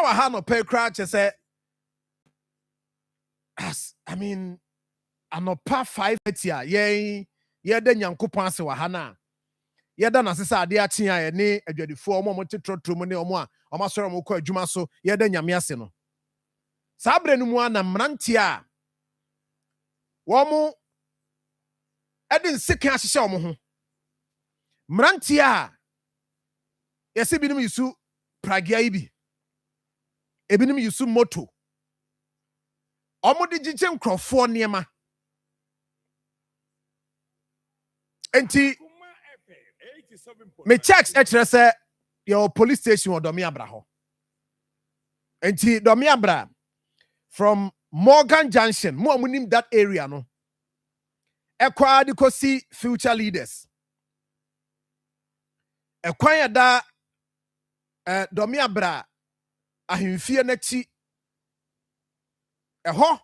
wa ha no pay crash say as I mean anopa 5:30 a ye da nyankopon ase wa ha na ye da na sese ade a chen a ye ne adwadifo omo tetrotro mu ne omo a omo soro mo kɔ adwuma so ye da nyame ase no sabre no mu ana mrante a womo edin sika ahyehye omo ho mrante a yesi binim yisu pragia ibi ebinim yisu moto omo de gigye nkrofo niema enti me checks etre say your police station or Domi Abra ho enti Domi Abra from Morgan Junction mo amunim that area no ekwa de kosi future leaders ekwan ya da Domi Abra ahemfie na chi eho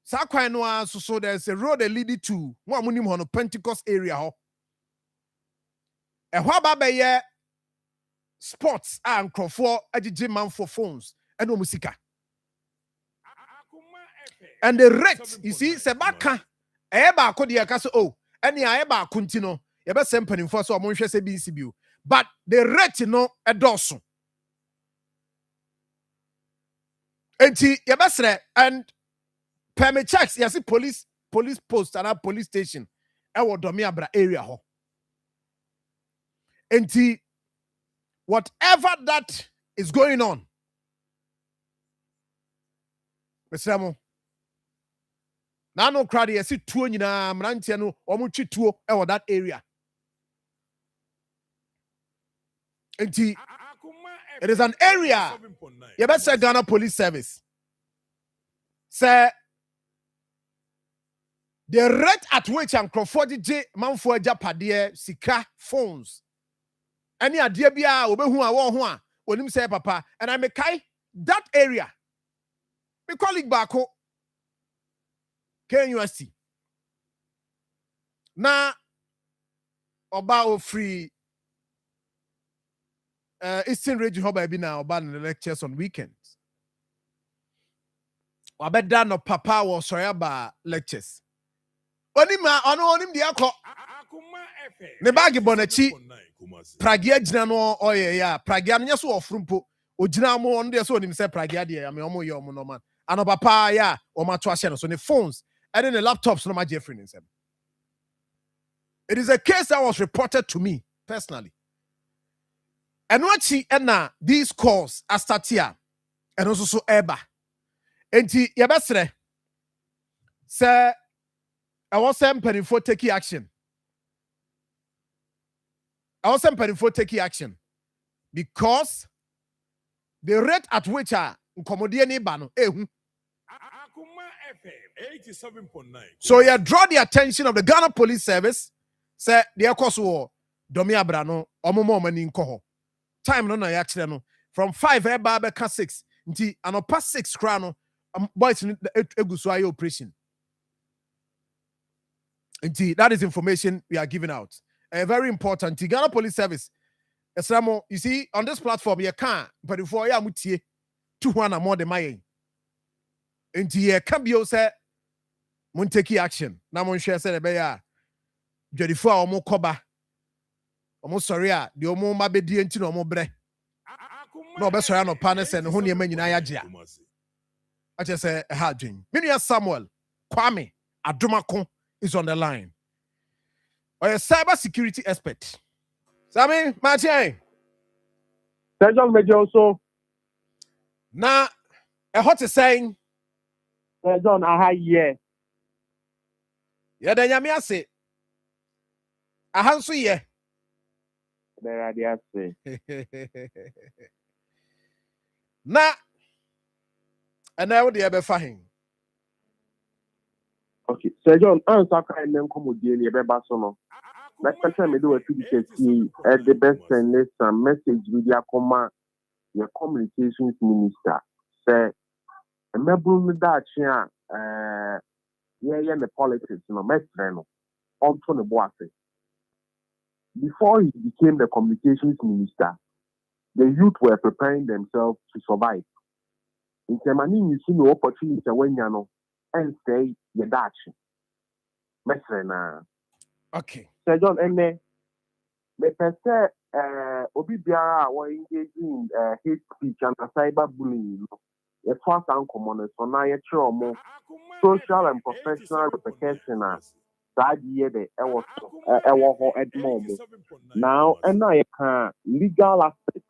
sakwan no so there's a road that lead to mo amunim ho no Pentecost area ho eho baba ye sports and Marfo agigi Marfo phones and no musica and the rate you see sebaka eba akodi yakaso oh any eba akuntino ye be sempani for so omonhwe se BCBU but the rate no edoso enti ye besre and permit checks you see police post and a police station e wo Domi Abra area ho enti whatever that is going on Mesramo na no crowd you see tuo nyina mrantie no omutwi tuo e that area enti it is an area you better say Ghana Police Service say the rate at which Crawford J Manfo Japade sika phones any idea bia obehu a wo ho a onim say papa and I mekai that area my colleague bako KNUST na oba free Eastern Region hoba bi na oba in lectures on weekends wabeda no papa wo sorry lectures onima ono onim de akọ ne bag bonachi pragia gina no oye ya pragia no nyeso ofrumpo ogina mo on de so onim se pragia de ame omo ye omo no man ano papa ya o ma to ahye no so ne phones and the laptops no ma Jeffrey nsem. It is a case that was reported to me personally and what she na these calls are start here and also so eba enti ye besre say I was saying for taking action. I was saying for taking action because the rate at which Nkomodie bano so you draw the attention of the Ghana Police Service. Say the course war Domi Abra no omomo mani nko time no na actually no from 5 eba ka 6 nti anopa 6 kra no boys eguso ayo operation. Indeed, that is information we are giving out. Very important. The Ghana Police Service. Esramo, you see, on this platform, you can't, but before you mutie 200 more than my. And you can be also mun take action. Now mun share say be ya. Jodifo a omo koba. Omo sorry a, the omo ma be di enti no omo bre. No be sorry no panes and ho niam nyina ya gya. I just say ha dwen. Menua Samuel Kwame Adomako is on the line. Or a cyber security expert. Sammy, Martin. Sergeant Major also. Now, a hot is saying, Sergeant, aha, yeah. Yeah, then Yamia say, I have yeah. There are the say. Now, and now the other fine. Okay, Sergeant, answer kind them come with the Basono. Next time I do a PDC at the best and let's message with the Akoma, your communications minister. Say, a member of that chair, the politics, Mestreno, on Tony Boise. Before he became the communications minister, the youth were preparing themselves to survive. In Germany, you see no opportunity when you know and say your Dutch. Okay. So John, and me say obi biara were engaging in hate speech and cyberbullying. The first uncommon so now you more social and professional repercussions. That year the now and I can legal aspect.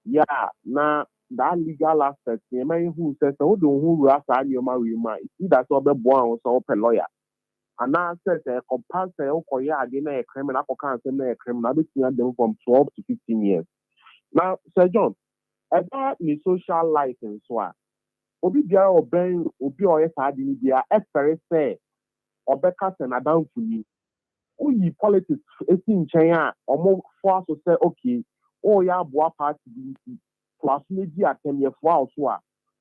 Yeah, now that legal aspect, the man who says, "Oh, don't who rush on your marry my see that's all the boy or a lawyer." And now says a compulsory I didn't a criminal for cancer, a criminal between them from 12 to 15 years. Now, Sir John, about the social life and so on. Obi biara obey obi oyɛ saa de ni bia ɛfɛre sɛ ɔbɛka sɛ n'adamfo ni oyi politics esi nkyɛn a ɔmo fo aso sɛ okay ɔyɛ aboa party bi nti to aso ne di atɛmyɛfo a ɔso a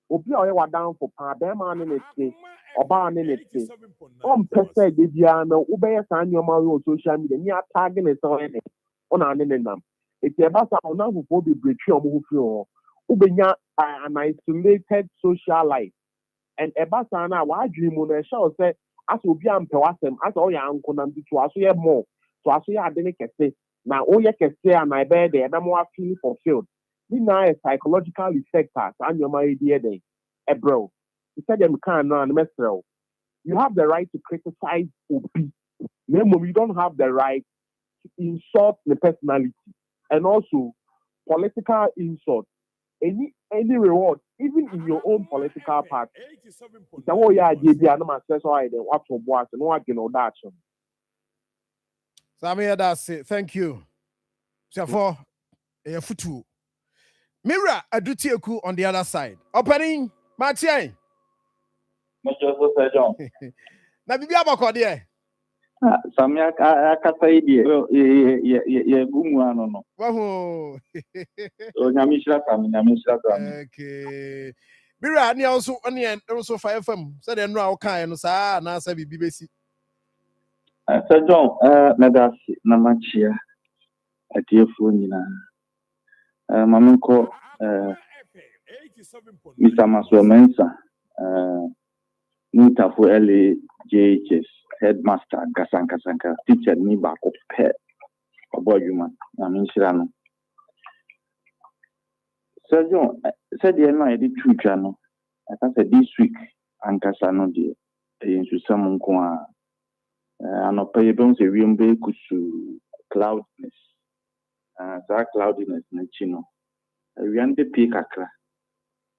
obi a ɔyɛ wadamfo paa bɛrima ne ne te ɔbaa ne ne te ɔmpɛ sɛ de biara na wobɛyɛ saa nneɛma wɔ social media ni ataage ne sɛ ɔyɛ ne ɔna ne ne nam eti ɛba sa ɔnamfo bebree twi ɔmo ho fi hɔ ubenya an isolated social life and ebasa na wa dream no show say as obi ampe wasem as o ya anko na to aso ye more to aso ya ade ne kese na o ye kese and I be there na mo feel fulfilled ni na a psychological effect as anyoma e dey dey e bro you said them can no and mesrel you have the right to criticize obi you don't have the right to insult the personality and also political insult any reward, even in your own political party. The whole idea, no man says, "Why then what for boys and what you know that." Samia, that's it. Thank you. So for a futu, Mira Adutieku on the other side. Opening, Martin. Mr. John. Na bibi abako there. Samia akata ye gumu ano no. Waho. Nyamishira sami. Okay. Mira ni also fire FM. Said the no kan no sa na sa bibi besi. Sir John, medasi na machia atiefo nyina. Mamunko Mr. Maswemensa Nitafo LJHS headmaster Gasanka teacher ni ba ko pe obodwuma na minshira no. Sir John said the no edit twitwa no. I can say this week ankasa no de yensu samunko a anopa ye bem se wiembe kusu cloudness. That cloudiness na chino. Wiande pe kakra.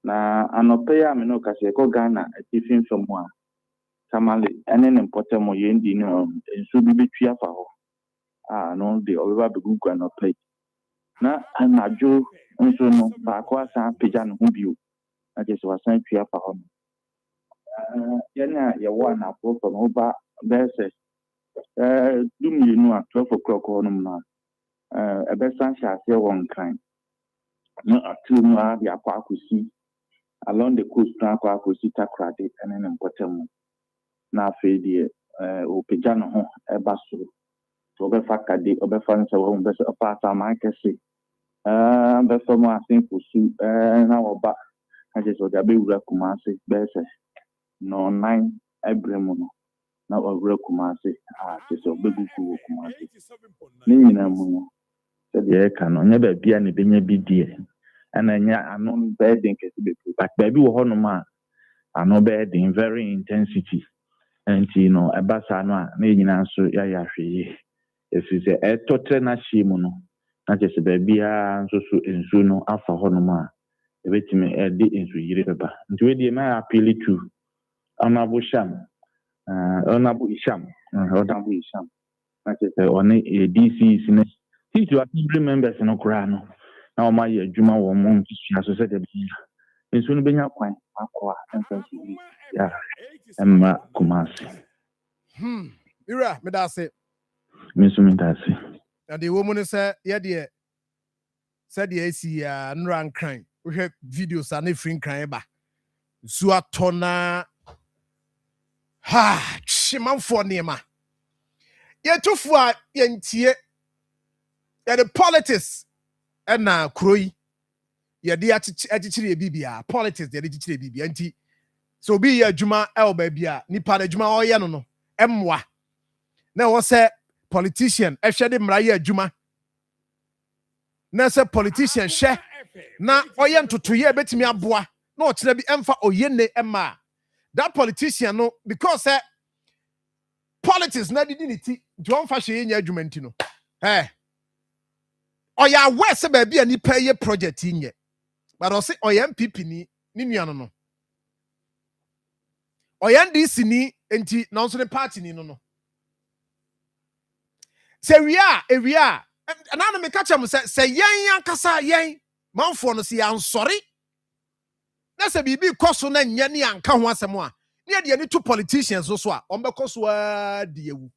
Na anopa ya me no kase ko Ghana atifin famo a tamale ene ne mpote mo yendi no enso bi betwi afa ho. No de obeba begugu anopa. Na anajo nso no ba ko asa peja no ho bio. Na je so asan twi afa ho. Yana ye wa na program oba bese dumi no at 12 o'clock on na ebesan sha ase won kan. No atu no a ya kwa akusi along the coast na kwa akusi takrade ene ne mpotem na afedi o peja no ho eba so to be fakade obefa nse wo be so pa ta ma kese be so mo asin kusu na oba aje so da be wura kumase be se no 9 ebremu no na wura kumase te so be gugu kumase ni nyina mu se de ka no nya ba bia ne benya bi die ana nya anon bedding kesi be but baby wo hono ma ano bedding very intensity and you know ebasa no a na nyina so ya hweye efise etotre na shimu no na je se baby a nso so ensu no afa hono ma ebetime edi ensu yire beba nti we die na appeal to Honorable Isham na je se one DC sine since you are members no kra no na o ma ye adwuma wo mo ntia so se de bia enso no benya kwan akwa enso ya emma kumasi Mira me da se and the woman say ye de said the AC nran kran we have videos and free kran ba su atona ha chimanfo nema ye tufu a ye ntie ye the politics na kroyi ye de achichire bibia politics de achichire bibia nti so be ye adwuma el bia nipa na adwuma oye no no emwa na wo se politician ehwe de mra ye adwuma na se politician hwe na oye ntotoye betimi aboa na o kire bi emfa oyene emma that politician no because politics na didi ni ti don fa hwe nya adwuma nti no oya we se ba bia nipa ye project nye but o se oya MPP ni nua no oya NDC ni enti na nso ne party ni no se ewia na no me ka chem se yen ankasa yen manfo no se yansori na se bibi koso na nya ne anka ho asem a ne de ni to politicians so a ombekɔso a de ewu.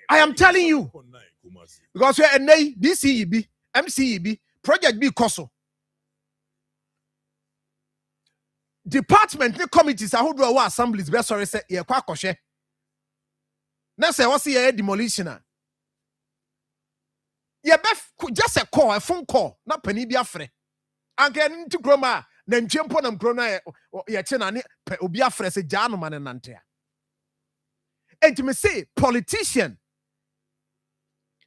I am telling you because we enay DCEB MCEB project be koso department ni committees ahodo wa assemblies be sorry say ye kwa akɔhwɛ na say wo say ye demolition a ye be just a call a phone call na pani bi afre anka nti kroma na ntwempo na krona ye che na ne obi afre say gya no man nante a enti me say politician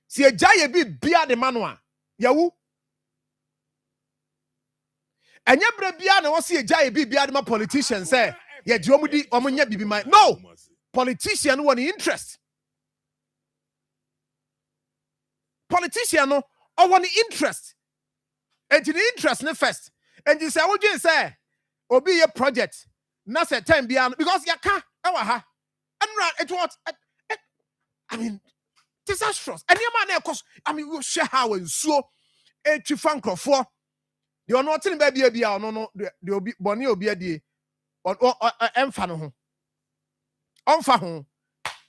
si gya ye bi bia de mano a yawu anya bra bia na wo say gya ye bi bia de ma politician say ye di omudi omunya bibi man no politician won interest politician no or one interest and the interest ne first and you say what you say obi a project na say time bia because ya ka e wa ha and it was I mean disastrous and your man cost I mean we share how and so e twi fan crofo the ono tin ba bia no the obi boni obi ade on emfa no ho onfa ho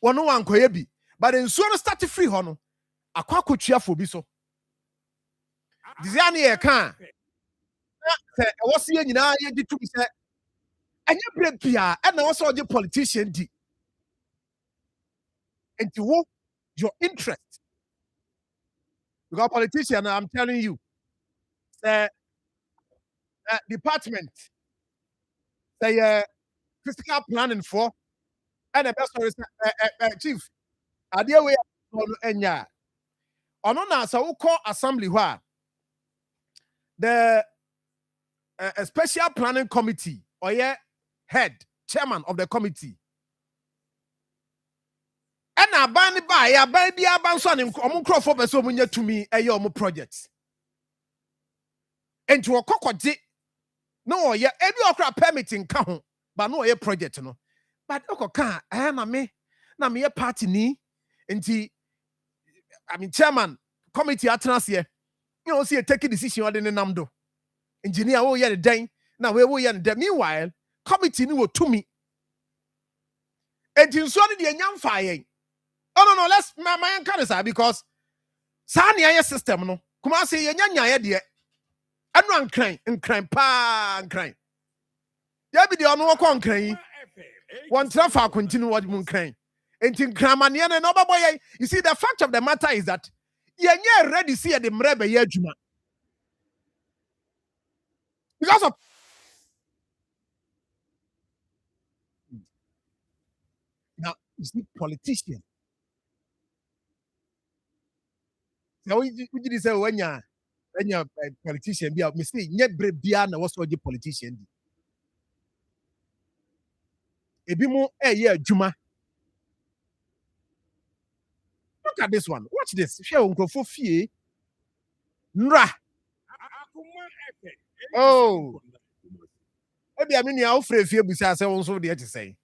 wono wan koye bi but ensuo no start free ho no akwakotua fo bi so dizia ne ye ka se wo se nyina ye di tu se anya brepia e na wo so oje politician di enti wo your interest because politician I'm telling you department say physical planning for and the best chief adia we enya ono na sa wo call assembly ho a the a special planning committee or head chairman of the committee and abani ba ya ba bia ba so ne omo crofo be so munya tumi eye omo project enti wo kokoje no ye ebi okra permitting ka ho ba no ye project no but okoka na me ye party ni enti I mean chairman committee atnase you know see take a decision or the namdo engineer wo ye the den na we wo ye the meanwhile committee ni wo to me enti so ne de nyam fa yen oh no let's my can because sa ne aye system no kuma say ye nya ye de anu ankran pa ankran ya bi de ono wo kon kran won trafa continue what mun kran enti nkramane ne no baboy you see the fact of the matter is that you're ready to see the mrebe yejuma because of now you see politician so we did say when you politician be me say nye brebia na was oje politician di ebi mu eye adwuma look at this one watch this share onkrofo fie nra oh ebi amini a ofre fie busa se won so de te say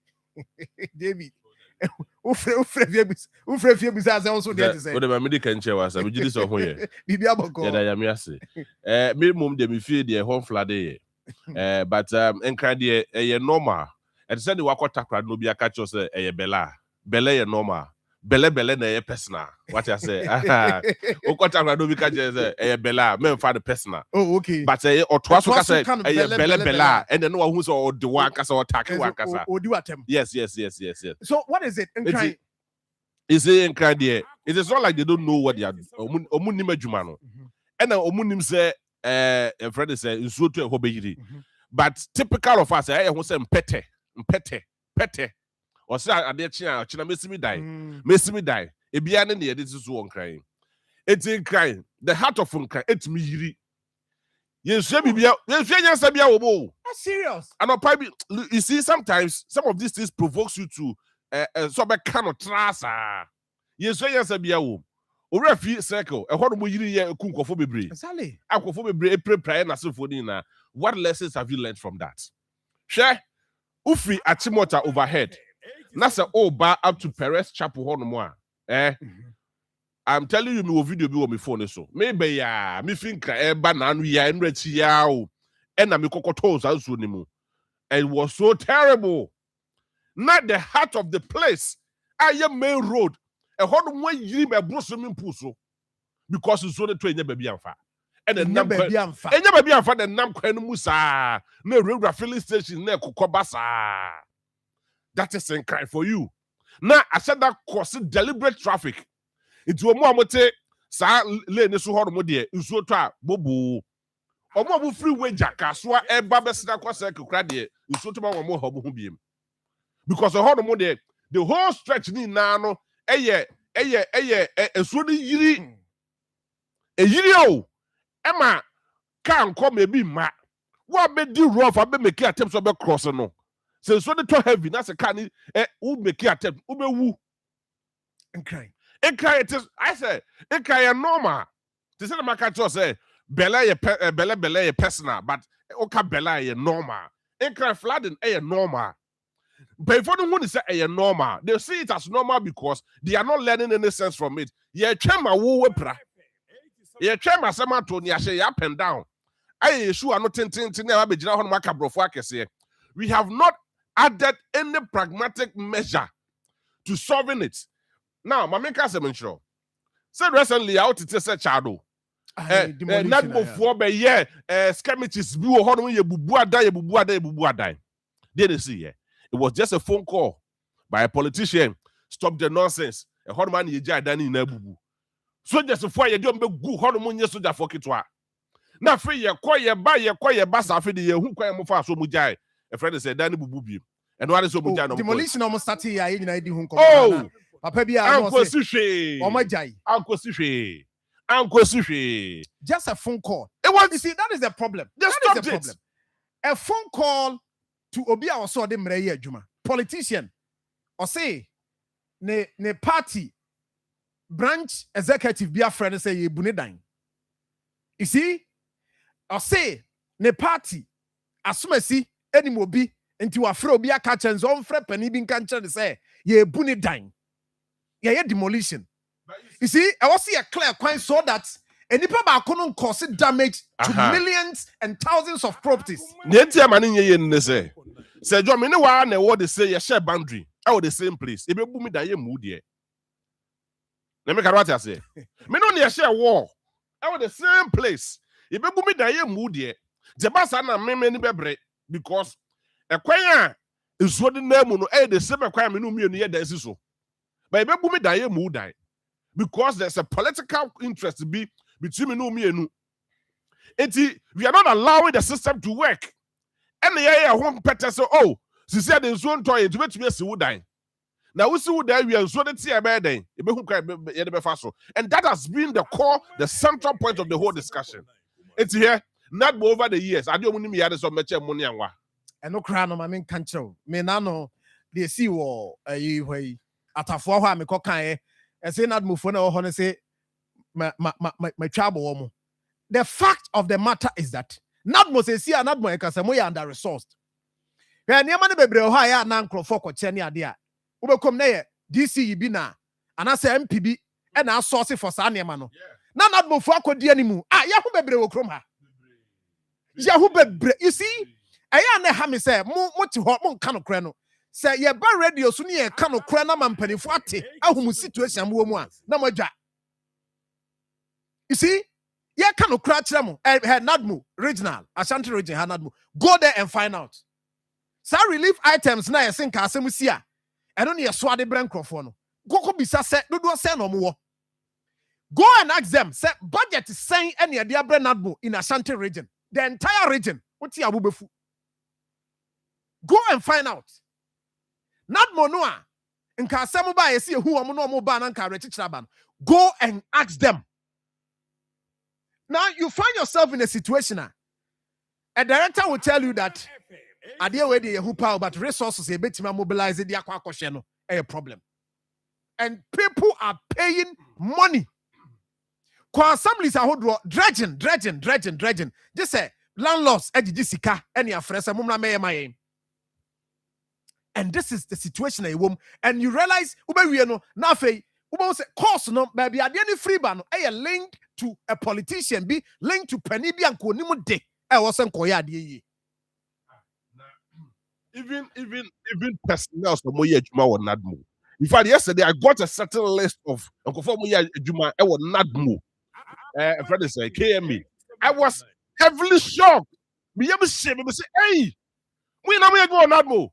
David ufre fie busa se won so de te say o de ba me de kan che wa sa me gidi so ho ye bibi aboko ya da ya me ase me mum de me fie de hon flade ye but enkra de ye normal and say the wakota kra no bi aka cho say ye bele ye normal bele na ye personal what I say okota kra no bi ka je say ye bele me fa the personal oh okay but or twice ka say ye bele and then no who so the one ka say attack one ka say odi watem yes so what is it enkra is it enkra de it is not like they don't know what they are omunim adwuma no and omunim say a friend is saying nsuo to ɛhɔ bɛyiri. But typical of us, I want to say mpete. Or say adeɛ china mesi me die. Ebia ne ne this is one crying. It's in crying. The heart of one crying. It's me yiri. Yes, bibia. Yes, yes, bibia obo. That's serious. And probably you see sometimes some of these things provokes you to so be kind of trasa. Yes, yes, bibia wo. Ora fi circle. E hodo mo yiri ye ku nkofo bebre. Exactly. Akofo bebre prepare na sefo ni na. What lessons have you learned from that? Share Ufri Achimota overhead. Nasa ba up to Perez Chapel Honomoa. I'm telling you, me video be on my phone so. Maybe ya me think banana ya and red yao. And I'm cocotos as soon. It was so terrible. Not the heart of the place. I am main road. A hot one year by Brussels Puso. Because it's only 20 baby alpha. And the number be amfa. And never be amfa the nam kwenu musa. No regular filling station ne kokobasa. That is in cry for you. Now I said that cause deliberate traffic. Into a mote sa lane so hard mo de nsuo to a bobo. Omo bu freeway jaka so e ba besida kwasa kukra de nsuo to ma mo ho bo biem. Because the hard mo de the whole stretch ni na no eye nsuo ni yiri. E yiri o. Emma can't come maybe ma. What be do rough? I be make attempts of crossing no. So the too heavy. That's a can who make attempt. Who be woo and cry. It cry it is. I say it cry normal. This is the market say bella personal, but okay bella normal. It cry flooding normal. But if you want to say normal, they see it as normal because they are not learning any sense from it. Yeah, chema woo wepra. Yeah, chairman Samantoni, I say up and down. I sure not we have not added any pragmatic measure to solving it. Now, my maker said recently out to say chado. Not before by year, skirmishes blew a horn when you bubuada. Didn't see it. It was just a phone call by a politician. Stop the nonsense. A horn man you done in Nebubu. So just for you don't be good hormone soldier for kitwa. Now free ye buy ye bass after the year who quite far so mujai. A friend said Danny Bububi. And what is so mujai? Demolition almost started here in the home. Oh, Papa Bia, Uncle Sushi. Oh my jai. Uncle Sushi. Just a phone call. It was you see, that is the problem. Just that stop is the problem. A phone call to Obi also de Mreye Juma. Politician. Or say ne party. Branch executive be a friend say ye bunidan. You see, I say ne party asumesi any mobi into a fro be a catch and zone frep and even cancer say ye bunidan. Ye demolition. You see, I was see a clear coin so that any people couldn't cause damage to millions and thousands of properties. Nentia mani ye say. Say John me no wa na what they say ye share boundary. I the same place. E be bumi da ye mu de. Let me get what I say. Me no near share war. I was the same place. If you me da ye moody, the basa na me ni bebre because a kwaya is what the name no the same kwaya me no me near the so. But if you me da ye moody because there's a political interest to be between me no me and we are not allowing the system to work. And the yeah one better so she said the zone toy to be a wood. Now we see that we are so that and that has been the core, the central point of the whole discussion. It's here, not over the years. I don't mean so much money and no crown on my main country. Me nano they see war way at a 4 me cocaine and say not move for no say my trouble. The fact of the matter is that not most see not more because I'm under resourced. And your money be higher nan crofo ko cheni adia. Ubekom na ye DC bi na anase MPB e na source for sa niam no na nadmofo akodi animu ya hu bebre wo krom ha ya hu bebre you see eya na ha me say mo ti ho mo nka no kre no say ye ba radio so ne ye ka no kre na mampanifo ate ahum situation mo mu a na mo dwa you see ye ka no kra kire mo nadmu regional Ashanti region ha nadmu go there and find out sa relief items na ye senka asem si a eno ne ye so ade brand crofo no koko bisa se dodo se no mo Go and ask them. Say budget is saying any idea Nadmo in Ashanti region, the entire region. What's your abubefu? Go and find out. Nadmo noa. Nka samuba yesi who amuno mo ba nanka rechichraban. Go and ask them. Now you find yourself in a situation. A director will tell you that idea where they who power, but resources a bit mobilize the aqua a problem. And people are paying money. Assemblies are dredging. Just say landlords edgisika any afresa mumna me. And this is the situation and you realize ube no nafe ube say course no baby any free ban a linked to a politician be linked to penibi and konimu de e wasn't koya de even personnel so moye adwuma won nadmo. In fact, yesterday I got a certain list of moye adwuma e won nadmo. A friend say KME. I was heavily shocked. Me say, hey, we na moye adwuma nadmo.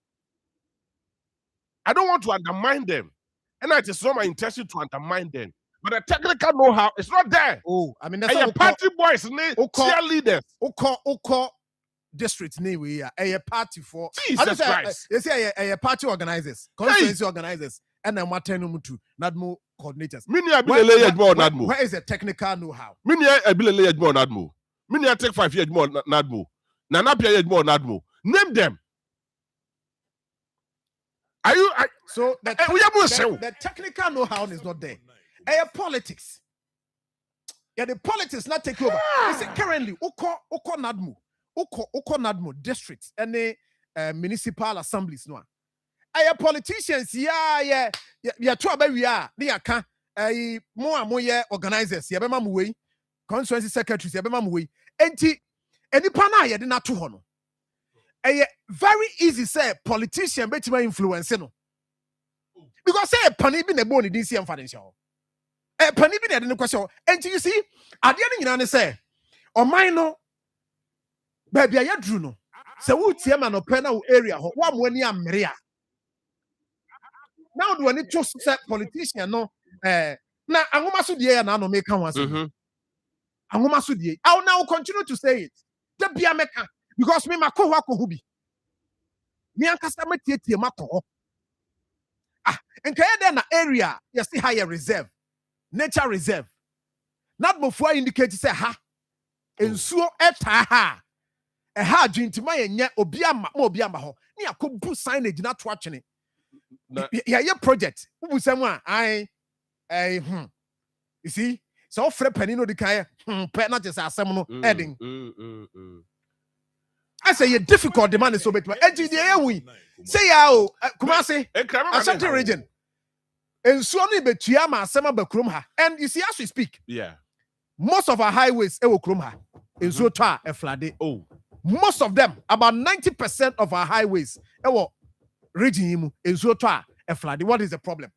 I don't want to undermine them. And it is not my intention to undermine them. But the technical know-how is not there. Oh, I mean, that's a party boys, cheerleaders. Oko district name we are a party for Jesus Christ. They say a party organizers, constituency organizers, and then what to Nadmo coordinators. Where is the technical know-how? Many take 5 years more Nadmo. Nanapia more Nadmo. Name them. Are you so the technical know-how is not there? Politics. Yeah, the politics not take over. Currently, Oko Nadmo districts and the municipal assemblies no. Politicians, yeah. Trouble we are. They are more organizers. Yeah, be constituency secretaries. Yeah, be any pana ya de na to hono. Very easy say politician bet my influence no. Because say pani bi na bo ni din see financial. Pani bi na de no question. And you see, at the end nyina say, o man no baby ya dru no. Se wo tie ma no pe na wo area ho, wa mo ani amre a. Now do any just say politician no na angoma so de ya na no make kan wa so. Angoma so de. I will now continue to say it. The bia meka because me mako hubi. Me ankasa metietie mako. And kaya na area you see higher reserve. Nature reserve. Not before indicate say ha. Ensuo eta ha. E ha dwintima yenye obiama ho. Ni akobu signage na to atwene. Yeah, project. Who say one? You see? So free penny no the kaya. Pe na just asem no heading. I say, difficult demand is so bad. NGDA we say, Kumasi, Ashanti region. And so only Betuama, Sama Bakrumha. And you see, as we speak, most of our highways, Ewokrumha, in Zota, and Flade. Oh, most of them, about 90% of our highways, Ewo region, in Zota, and Flade. What is the problem?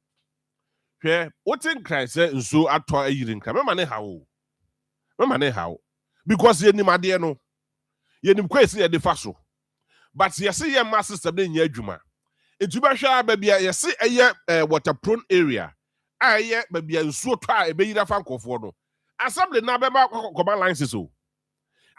Yeah, what's in Christ, and so at a year in Kamane how? Because you need no. Yenim kwesi ye de faso but yesi ye mass system dey nya adwuma etuba hwa babia yesi eye water prone area aye babia nsuo to a ebe yira fa nkofo no assembly na be ma command lines so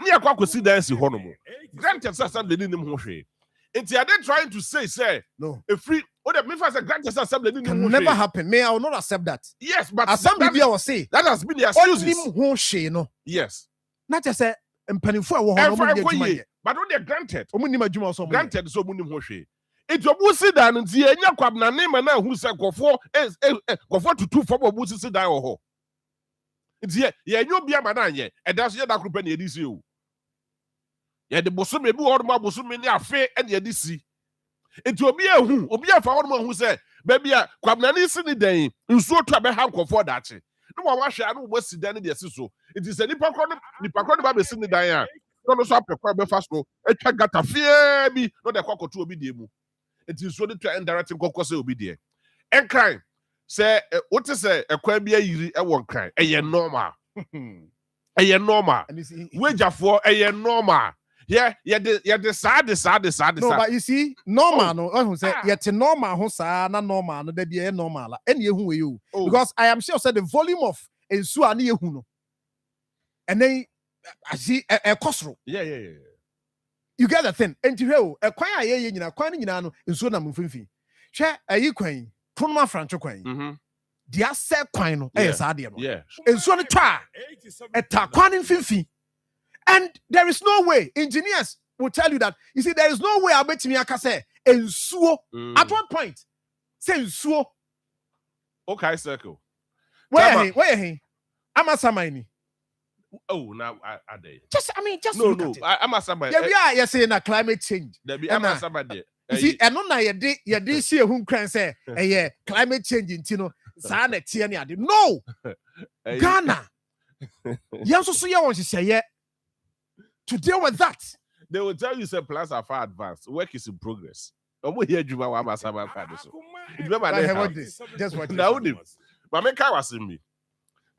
ni akwa kwesi dance ho no mo grant assembly ni nim ho hwe enti are they trying to say no a free the me first grant assembly ni nim ho never happen. May I will not accept that. Yes, but assembly be will say that has been the excuses. Nim ho hwe no. Yes, not just say mpanifo wo ho no but when they granted omunim adwuma so granted so omunim ho hwe it obusi dan nti enya kwabna ne ma na hu se kofo tutu fo obusi si dan wo ho nti ye enyo bia ma na anye eda so ye da kropa na ye di si o ye de bosome bi wo no bosome ne afe e de si nti obi afa wo no hu se ba bia kwabna ne si ni dan nsuo to abe ha kofo dache no wa hwe anu bo si dan ne de si so nti se nipa kro ba be si ni dan a no so apekwa be fast no etwa gata fie bi no de kwakoto obi de mu enti so de twa indirect kokko se obi de enkran se what is ekwa bi ayiri e won kran eye normal wejafo eye normal de sad. No, but you see normal no who say yet normal ho sa na normal no da bia normal la ene ehu we you because I am sure say the volume of ensu a ne yehu no enen asi ekosoro yeah you get the thing enti hwe o ekwan a ye nyina kwan ne nyina no ensu na mfimfin hwe ayi kwan Kunma francho kwan dia se kwan no e sa de no ensu no twa eta kwan mfimfin and there is no way engineers will tell you that you see there is no way abetimi aka say ensuo at one point say ensuo okay circle where he ama samani oh now I dey just no look at it. I'm a somebody yeah we are you saying na climate change there be am somebody you see eno na ye de see ehun kran say climate change ntino sa na tie ne ade no Ghana yes so ye won hye to deal with that. They will tell you say plans are far advanced. Work is in progress. Omo here Juma wa masaba kwado so. Remember this. Just what now him. But me ka was me.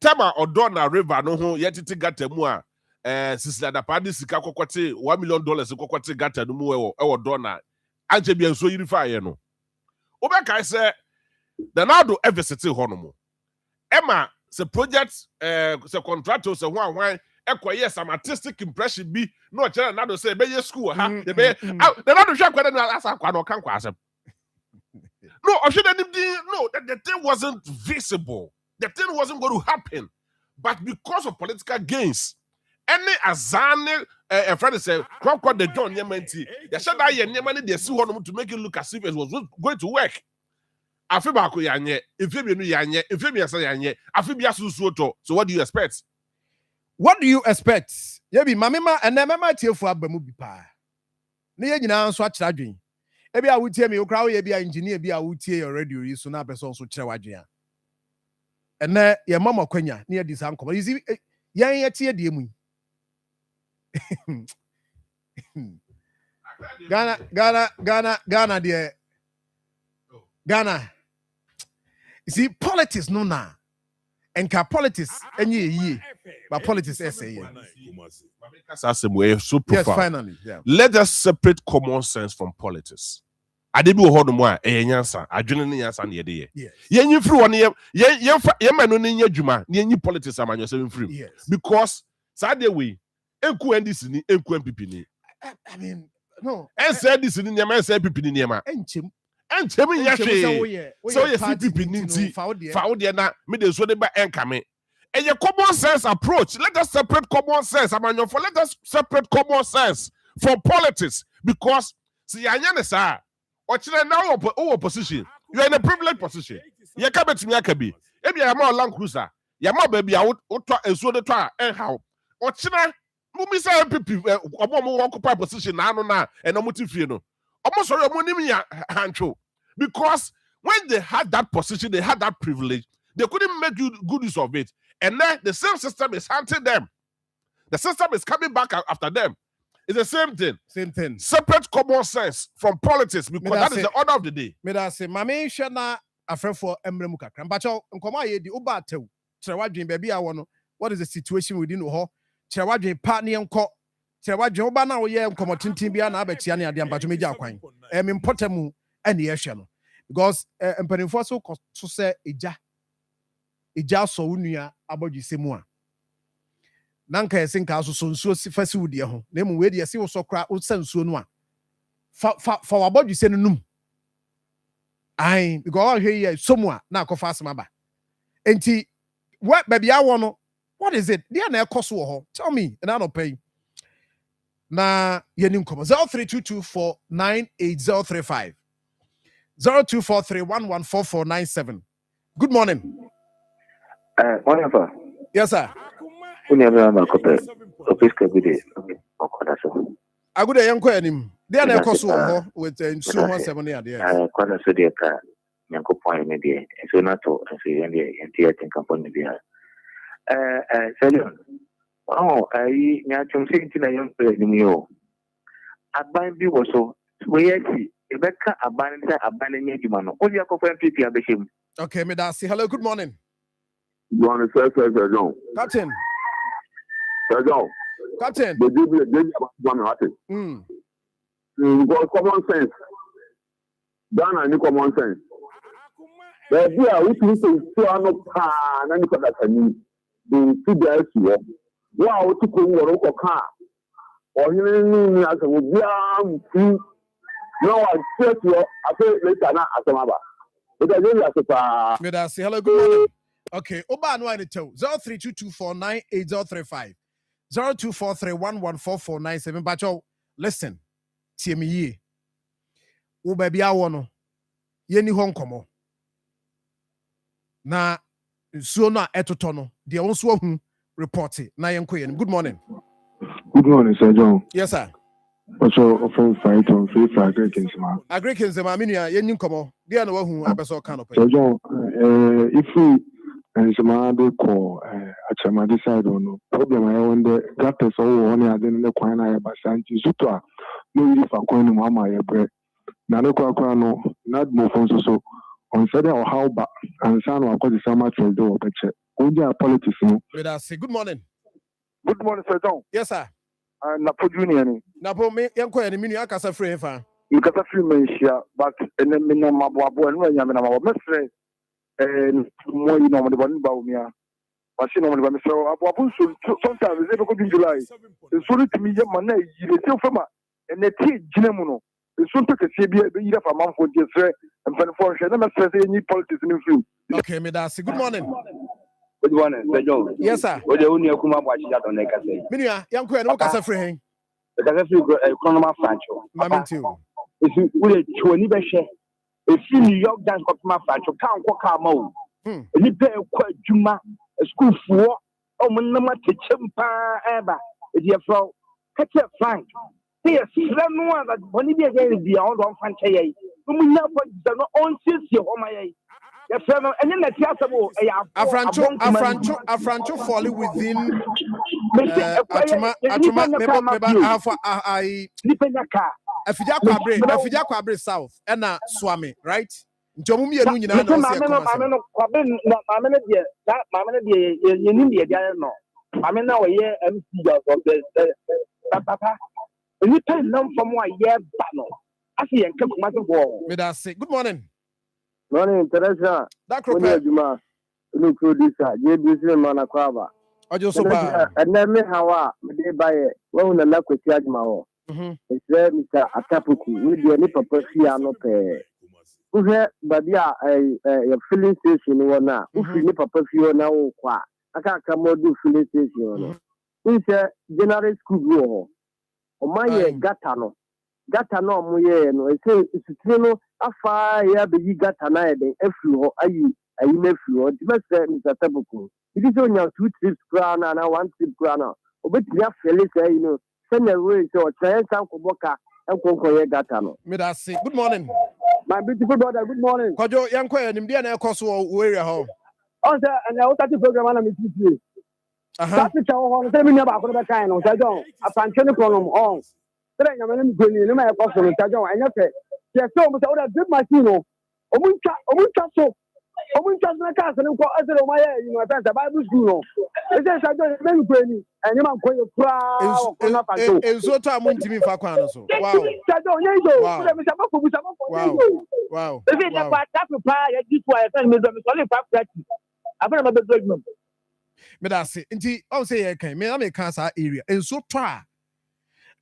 Tama Odona River no ho yetiti gata mu a sisila da padi sika kokote $1 million kokote gata no mu e Odona. Anje bi enso yiri fa ye no. Oba kai say the nado ever city ho no mo. Emma se project se contractor se ho anwan ekoye some artistic impression bi no chere na do say be ye school ha be the na do hwa kwada na asa kwa no kan kwa asem no the thing wasn't visible, the thing wasn't going to happen, but because of political gains any azane a friend say crop the John Yemanti they said that ye nyema they see one to make it look as if it was going to work. Afi ba ko yanye efi bi no yanye efi bi asa yanye afi bi asusu to. So what do you expect? What do you expect? Yebi mamema ene mema tiefu abamu bi pa. Ne ye nyina nso akira dwen. Ebi a wutie me okra wo ye bi a engineer bi a wutie your radio yi so na person so kire wadwen a. Ene ye mama kwanya ne ye di san komo. You see yan ye tie die mu. Ghana de Ghana. You see politics no na. Enka politics enye yi. But politics essay. So profound. Yes, finally. Yeah. Let us separate common sense from politics. Adebi wo hodo mo a eyansa, adwene ne yansa ne ye. Yes. Yenyi free won ye manu ne nya dwuma, ne yenyi politics amanyo se free. Yes. Because Saturday we enku NDC ni enku MPP ni. I mean, no. Ense NDC ni nyama ense MPP ni nyama. Enchem Nye hwe. So ye CPP ni nti fawo na me de so de ba enkame. A common sense approach. Let us separate common sense. Let us separate common sense from politics. Because see, now opposition. You are in a privileged position. You can't bet me a kabi. If you are more Land Cruiser, you are more baby out and so the try and how. Or China, Mummy say people occupy position now and no motive you know. Almost sorry, hancho. Because when they had that position, they had that privilege, they couldn't make good use of it. And then the same system is hunting them. The system is coming back after them. It's the same thing. Same thing. Separate common sense from politics because that is the order of the day. Me da say, mame shana afrefo emre mu kakra. Mbacho nkoma ye di uba tew. Trewadwen baby a wono. What is the situation within ho? Trewadwen pa ne enko. Trewadwen uba na wo ye nkomo tintin bia na abetia ne ade mbacho meja kwan. Me mpotemu ene ye hwe no. Because empanifo so say eja so unua abodwise mu a nanka yesi nka so nsuo fasi wudie ho na emu we de yesi wo so kra wo sansuo no a fa wabodwise no num ai because hwe ye somu a na akofa asema ba enti what baby awo no what is it dia na ekoso wo ho tell me na no pay na yenim komo 0322498035 0243114497. Good morning. Morning, sir. Yes, sir. Okay. I go there yanko anim. Dey na ekoso ho with nsu ho 7 year there. Kwana so dey ka yanko point me dey. So na to so yen dey enti atin company dey. Selion. Oh, ai nya chum senti na yon play ni yo. Aban bi wo so we yesi ebeka aban nya adwuma no. Only akofo MPP abehim. Okay, me da say hello, good morning. You want to say, John? Captain. John. Captain. The baby one happy. Because common sense. Ghana any common sense. The idea we think is so no pan and you that the figures here. Wow, to go work car. Or you as a would be no, I said you, I say later now as a mother. But I didn't as a hello, good morning. Okay, Oba no any tell 0322498035 0243114497. But listen, tie me ye. Wo ba bia wo no ye ni ho nkomo. Na nsuo no a etoto no de wo nso ahu report na ye nkoye. Good morning. Good morning, Sir John. Yes, sir. Also, offering fight on free flag against him. Agriculture, my mania, ye nkomo. Dia na wo hu abeso kan op. Sir John, if we and some other call at my decide on no problem, I wonder that is all on the coin I have Santi Sutra. No, if I coin Mama, I bread. Nano Quacano, not more so. On Saturday or how back and son of course, so much will do a picture. Only a politics. Let us say good morning. Good morning, Sir John. Yes, sir. Napo Junior. Napo me yanko ya ni mini akasa free fa. Mkasa free menshia, but ene mina mabwa enu ya mina mabwa. Mesre, mo ino mo de bani ba umia. Machine mo de bani so abu so sometimes they go in July. The sorry to me ya mana yire te ofema ene ti gine mu no. The so to kese bi e yira fa Marfo je sre empan for hwe na mesre say any politics in free. Okay, me that's good morning. Good morning, Sir John. Yes, sir. What the only Akoma watch that on the cafe. Minia, yanko ya no kasa free hen. The cafe economy francho. Mami too. If you will choni be she. If you New York dance economy francho kan ko ka ma o. Ni pe kwa djuma school fo o mo na ma techem pa eba. E dia fro. Kache frank. Say no one that boni be again be on don franche yi. Mo nya bo no on sisi ho ma yi. Afrancho falling within Afija Kwabre South and Swami, right? Jomumi and Union. Good morning. Morning, Teresa. That crop. Juma. Look, producer. JBC Manakwaba. Ojo soba. And then me hawa. Me buy it. Well, na na kwesi adwuma ho. It's there, Mr. Atapuku. We dey ni papa fia no pe. Uhe badia a filling station wo na. Ufi ni papa fia na wo kwa. Aka ka modu filling station no. Uhe general school wo. O maye gata no. Gata no mo ye no. E say isitire no afa ya be yi gata na eden afiri ho ayi na afiri ho. Dimese Mr. Atapuku. It is on your 2 trips crown and 1 trip crown. Obetri afele say you know. Send a way so try some koboka and konkoye gata no. Medasi. Good morning. My beautiful brother, good morning. Kojo yanko ya nimdia na ekoso area ho. Onse and I want to program na mititi. That picture ho say me never go be kind no. Say don apanche ne kono on. Tell nyame ne goni ne ma ekoso no. Say don anya pe. Say so mo say o da big machine no. Omuncha so. Omuncha na ka se ne ko azere o ma ye you know that Bible school no. Say say don me goni and man ko you kra o na panto. Enso to amuntimi fa kwan no so. Wow. Say don yen do. Wow. Wow. If it na tap pa ya dit wa ya me do me so le pa practice. Abana ma be document. Me da say nti o say ye kan me na me kan sa area enso to a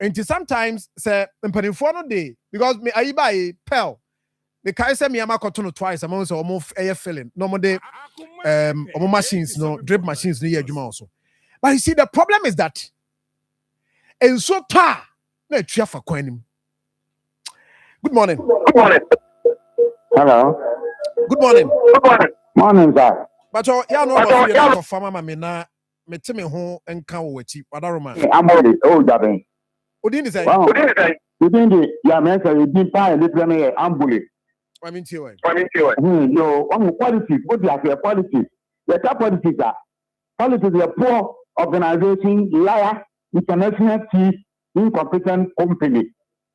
nti sometimes say mpanimfo no dey because me ayi buy pearl me kai say me am akoto no twice am say omo air filling no mo dey omo machines no drip machines no ye adwuma also. But you see the problem is that enso to a na atua fa kwan nim. Good morning. Good morning. Hello. Good morning. Good morning. Morning, sir. But ya no go fit to farmer ma me na me te me ho enka wo wachi wadaroma. I'm ready. Oh, Jaben. Odin say. Wow. Odin dey ya me say odin pa e lettre me ambule. I mean ti why. Yo, on politics, what you have politics. The top politics are politics is a poor organization, liar, international thief, incompetent company.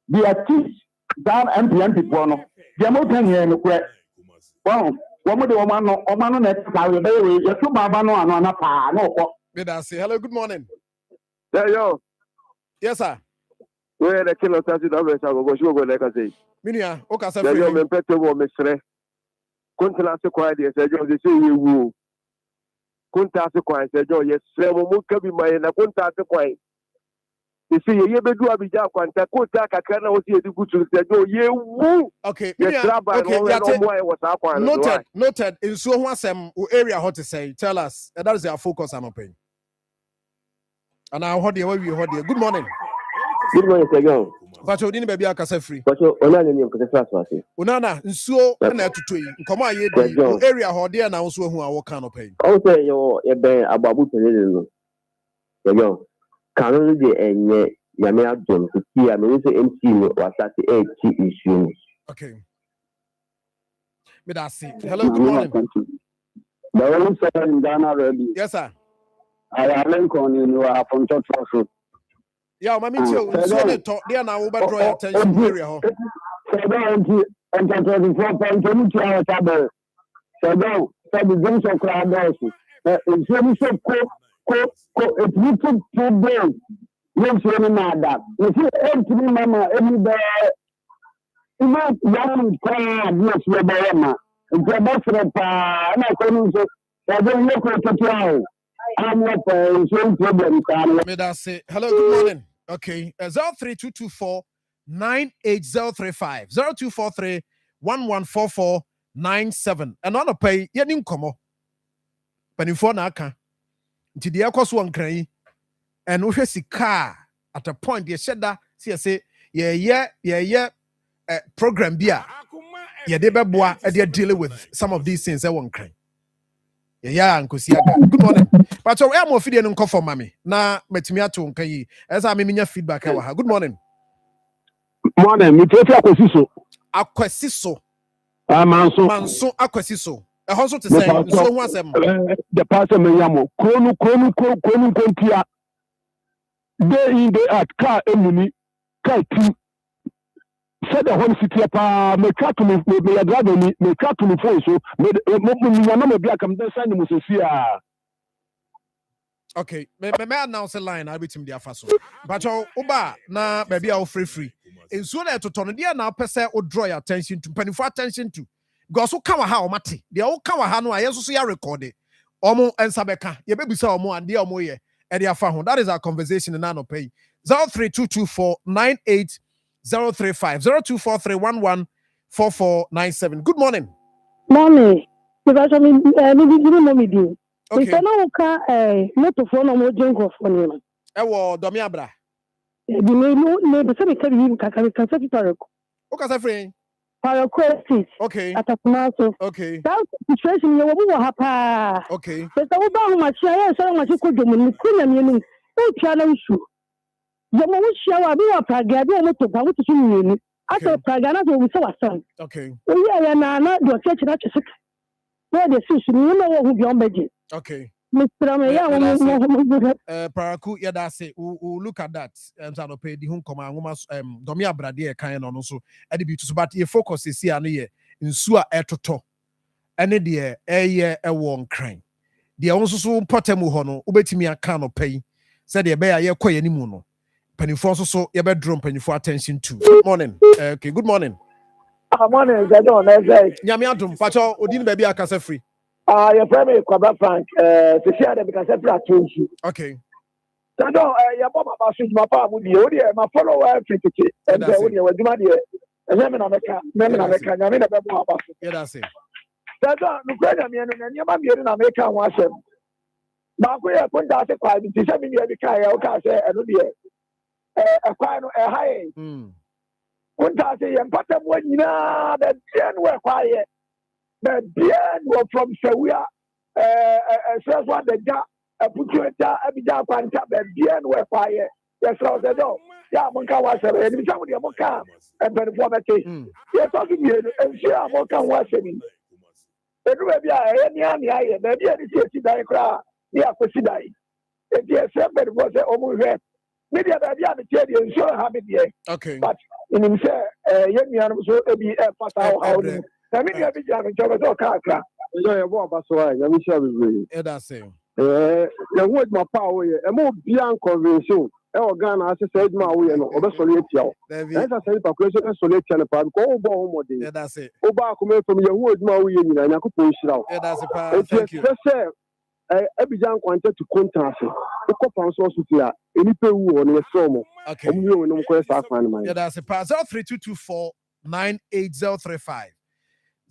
They are thieves. Down MPN people no. They mo ten here no kwe. Wow. Womo de omano na ka we be we yesu baba no ano na pa no ko. Me da say hello, good morning. Yeah, yo. Yes sir. Where the kilo started to have a go like I say. Minia, o ka say free. Yo me pete wo me sre. Kontila se kwa de say you say you wu. Contact coin, said, oh, yes, Semo Mukabi, my contact coin. You see, you be do a bit of contact, contact, I cannot see the good to say, oh, you. Okay, noted. In so once area how to say, tell us. That is our focus, I'm open. And I heard you, Good morning. Good morning, Sir. But you didn't be a cassa free. But you only name because that's what I Unana, so and to tree. Come on, you area how dear now, so who are kind of pay. I'll say you're a bear about the little. Can't and Yamia John to see. I mean, MC was at the issue. Okay. But I see. Hello, good morning. The only sir in Ghana ready. Yes, sir. I am Lincoln in you are from Church Road. Yeah, my so they talk there now over draw attention area. So down and 24.2 table. So down, so the James of Crowd. It's really so it's little 2 days. Yes, really mad that. If you empty mama every day, even young crowd, yes, you're Bama. It's a bus and I couldn't say, I don't look at the I'm not some problem. May I say hello, good morning. Okay, 03224 98035 0243 1144 97. And on a pay, you didn't come up. But in for Naka, to the Akos one crying, and we see car at a point, you said that, see, I say, yeah, program beer. Yeah, they be dealing with some of these things I won't cry. Yeah, good morning. But I am feeding and for mommy. Na metimia to nkai. As I mean feedback. Good morning. Morning, me take Akwesiso. Manso Akwesiso. A house to say so once the pastor me yamo. Konu kontia. Day in day out car emuni. Car team. Said the whole city me car to me drive me car to me phone so me no be am dey send me see okay, me announce a line. I'll be team their first. But oba na baby I'll free. In so na to turn there na person or draw your attention to penny for attention to. Because so come ha o mate. They all come ha no ayeso so ya record it. Omo ensabeka. Ye be bisa omo and dey omo ye. E dey afa ho. That is our conversation na no pay. 03224 98035 0243114497. Good morning. Morning. Because I mean, maybe do. Okay. If I know motor phone or more junk of phone. Ewo domi abra. The no the same can say Parako. Okay, say free. Parako. Okay. At Akoma. Okay. That situation you will happen. Okay. But I will buy my share so much you could do me kunya no channel issue. You know share we are praga do motor ba what to you. After praga na we say wasan. Okay. Yeah na do church na chese. Where the situation you know who be on budget. Okay. Paraku, yeah, that's it. We'll look at that. So pay the home command. Domi abrade kind on also. At the beauty, but your focus is here in Sua etoto. And the air a one crime. The also so potemu hono. Ubetimi a can of pay. Said the bear ye quay any mono. Penny for so your bedroom penny for attention to. Good morning. Okay. Good morning. Morning. I don't know. Nyamiadum. Pacho Odin baby a casa free. Your family, Kwaba Frank, to share them because I'm not changing. Okay. So, no, your mama must my father would be my follower, and they would do my dear. And then America, I mean, about yeah, that's it. That's not the and your mammy in America was him. Now, we are put out a quiet, to 7 years, I say, and a quiet, a high. One time, and put them when you know that we're quiet. The beard was from Sawia, first one the gap, a putita, a bija quanta, the beard were fire. Yes, I said, oh, yeah, Monka was a very somebody a Monka, and then for the case. Yes, talking here, and she are Monka was saying. The Rubia, any eye, the beard is here, die cry, yeah, Cosidai. If yes, but was almost there. Maybe I have a tell you, sure, have it here. Okay. But in himself, young man was a be a pastor. I mean, I be having trouble to car. Yeah, what about so I wish I was yeah, that's it. The word my power, a more beyond convention. Our Ghana, as I said, my way, and over Soletia. As I said, Pacricia, Soletia, and Pad, go over. Yeah, that's it. Oba come from your word, my way, and I could push it out. Yeah, that's it. Thank you. Abidjan kwante to contrast. Oko panso sutia eni pe wu on ye somo. Okay. Omu yo no ko sa fan man. Yeah, that's a pass. 03224 98035.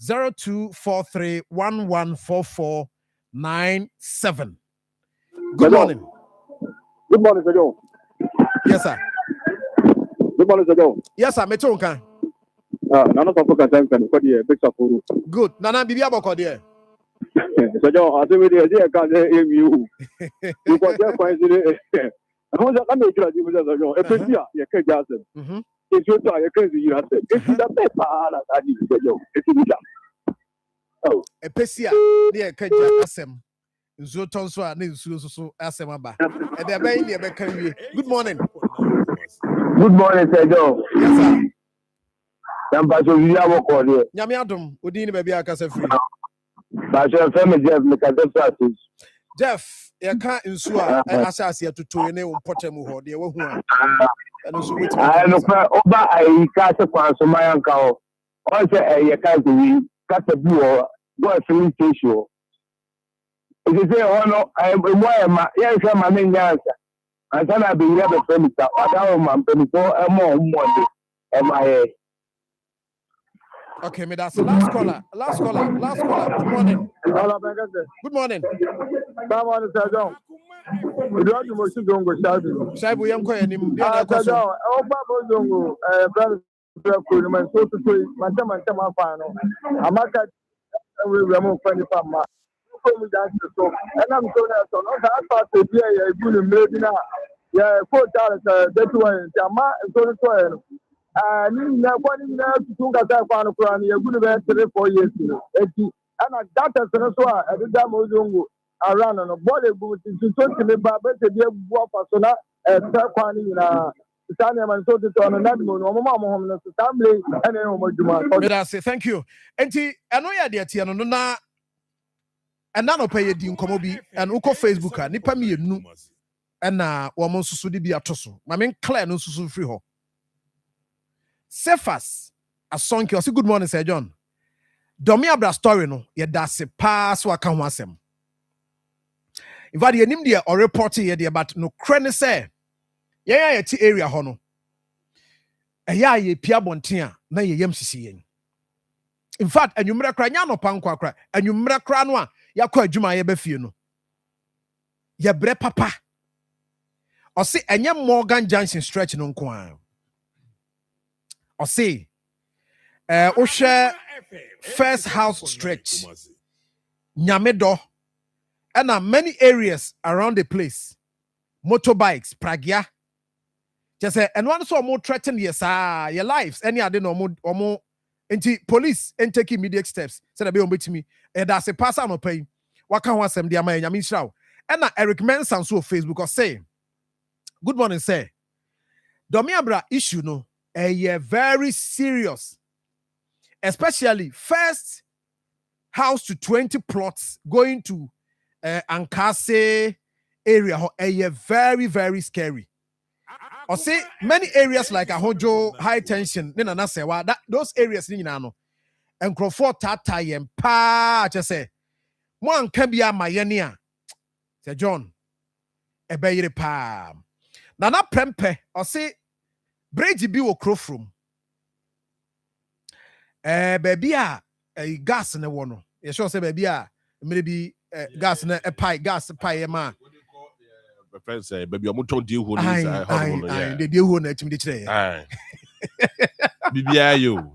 0243114497. Good morning. Good morning, Sir John. Yes, sir. Good morning, Sir John. Yes, sir. Metonka. Nana Papa can for the big support. Good. Nana Bibia Boko there. Sir John, I think we did a can you. You got there quite a who's a major, you Sir John. A pretty, you can just. If you try a crazy, you have said, if you don't pay para, I need to go. If you don't. Oh, a Pessia, dear Kaja Assem. Zoton so and so Assemaba. And they're very near Beckham. Good morning. Good morning, Sir Joe. Yes, sir. Pastor William Okode. Nyamiadum, Udini baby Akasa free. Pastor Femi Jeff Mekadefrasis. Jeff, you can't insure Assassia to Tony on Potemu, dear one. And also with I know over a cast of Mayanka. Also, a can't be cut a blue go a filling station. If you say, oh no, I am my yes, my main answer. And then I'll be here the furniture. What I'm before a more Monday. MIA. Okay, me that's the last caller. Good morning. Good morning. Someone Sir John. We don't do much to go Shaibu Yanko and him. Sir John, oh, Papa Zongo, brother, my social to my final. I'm not we remove funny from my. And I'm so that I thought to be a good maybe now. Yeah, $4 that one, Jama, and so and one to do that one for you're good about 3 or 4 years. And that is also at the Damozungu around on a body booth to talk to me about the dear Wapasona and Tarquani. And so to on another one, family, and thank you. And I know you're dear Tiano. And none of pay the Incomobi and Uko Facebook, Nipa me nu, and woman Susudi be a tosso. My main clear no susu free ho. Cephas, a song, say good morning, Sir John. Domia bra story no, ye that's a pass wa kan wasem. In fact, ye nim there or report here there, but no crane say, yeah, ti area hono. Ye pia bontia, na ye yem sisi yen. In fact, and you mra kranya no pankwa kra, and you mra kranwa. Yakwa adwuma ye befie no ye bre papa o se enye Morgan Junction stretch no nko an o se o hwe first house stretch nyamedo and many areas around the place motorbikes pragya just say and one so more threaten yes your lives any ade no mo enti police and take immediate steps say that be on betimi that's a pass no pay waka ho asem dia man nyame nshiraw and Eric Mensan so Facebook or say good morning say Domiabra issue no very serious, especially first house to 20 plots going to Ankase area very very scary. Or say many areas like Ahojo, high tension, that those areas ni no and Crawford tata yem pa just say one can be a mayania. Say John ebeyire pa. Nana prempe or say bridge bi wo crofrom. Baby a gas na wo no. You sure say baby a maybe gas na gas pie ma. Friends say baby omoton di hu ni say the di hu na timi di kire. Bibia yo.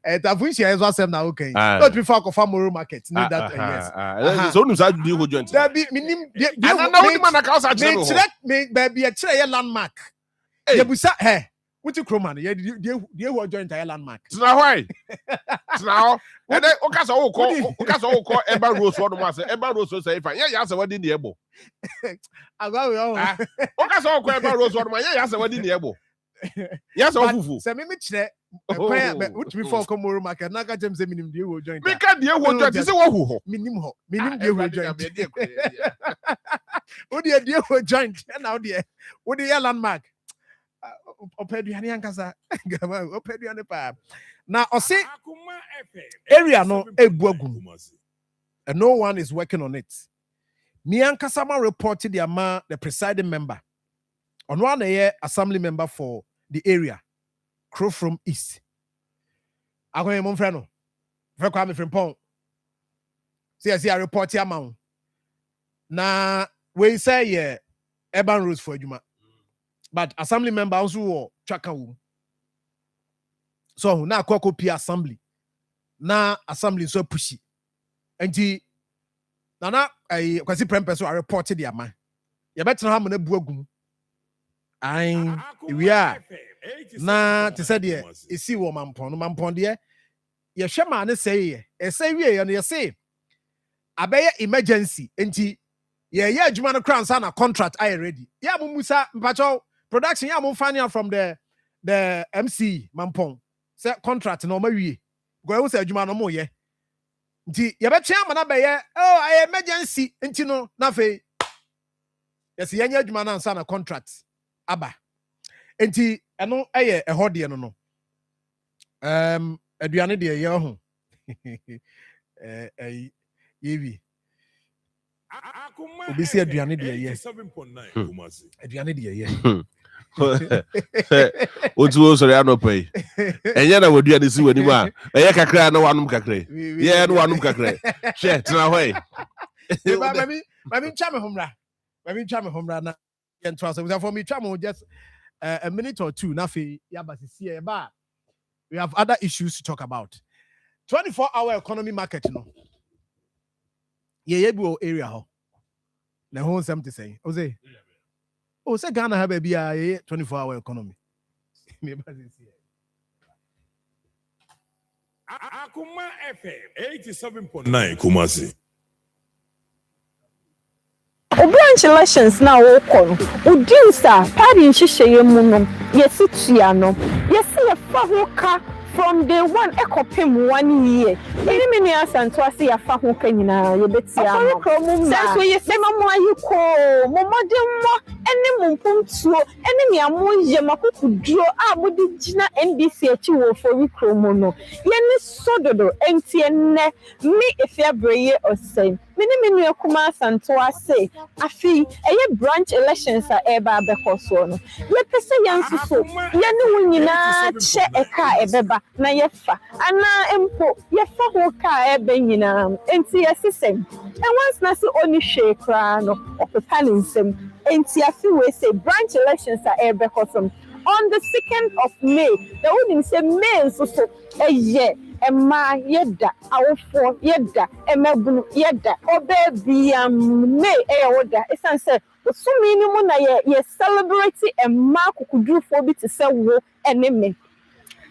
Tafunshi is what na okay. Not before go farm market. Need that yes. So no say di hu joint. That be minim di na woni man ka sa kire no. Me baby a kire ye landmark. Ye busa Which Croman? You were joined to landmark. Now why? Now, and then Ocas all call Emma Rose one was Emma Rose say, yeah, what did the able? I go, Ocas all call Emma Rose one, yeah, what did the able? Yes, oh, send me check. Which before come over market, Naga James Minim, you will join. Make a dear one, is a who? Minim, you will join. What dear will join? And now, dear, what the landmark? Now, I say area no ebuagum, and no one is working on it. Mian Kasama reported the presiding member. On one year, assembly member for the area, Crow from East. I'm going to friend. From Frimpong. See, I report your amount. Na we say yeah, urban rules for Juma. But assembly member also track. So now copy assembly. Na assembly so pushy. And na I kwasi prempeso I reported the man. You better have na buagum. Ai we are na te said there e si wo mampon there. Ye hwema ne say e say wie ye no ye say abeye emergency enti ye adwuma no kran sa na contract I ready. Ya mo musa mpacho production ya mo fania from the MC mampon. Say contract no ma wie. Go we say adwuma no mo ye. Nti ye betia ma na beye I emergency enti no na fe. Yes ye nya adwuma na sa na contract aba. Enti eno eye ehode no no. Aduane de ye ho. Yebi. Obisi aduane de ye. 7.9 Aduane de ye. Otu sorry anopai. Enya na waduane si wani ma. Eye kakra na wanum kakra. Ye na wanum kakra. She tena hoy. Mami chame homra. Na yen trust. For me chame just a minute or two na fe ya basisi e ba. We have other issues to talk about. 24-hour economy market no. Ye bu area ho. Na ho nsem te say. O say. O say Ghana have be a 24-hour economy. Me basisi. Akoma FM 87.9 Kumasi. Branch elections now okon. Udinsa party nhihye mu no. Yesi tua no. Yesi ye fa ho ka from day one ekopem 1 year. Mini asanto ase ya fa ho ka nyina ye betia no. Senso ye se mamu ayiko, mo modemmo ene mumpumtuo ene ne amoye makokuduro a modi gina NDC achi wo for wikromo no. Ye ne sododo enti enne me efiabreye osen. Mini akuma asanto ase afi eye branch elections a eba abekoso no. Ye pese yansuso ye ne wunyina che eka ebeba na yefa ana empo yefa ho ka ebe nyina enti yesisem and once na se oni hwe kra no opepa ne nsem enti afi we say branch elections are ebe kosom on the 2nd of May the would say May so eye Emma yeda awofo yeda emabunu yeda obebi May oda esan say osumi ni mu na ye celebrate Emma kukudurufo bi te say wo eneme.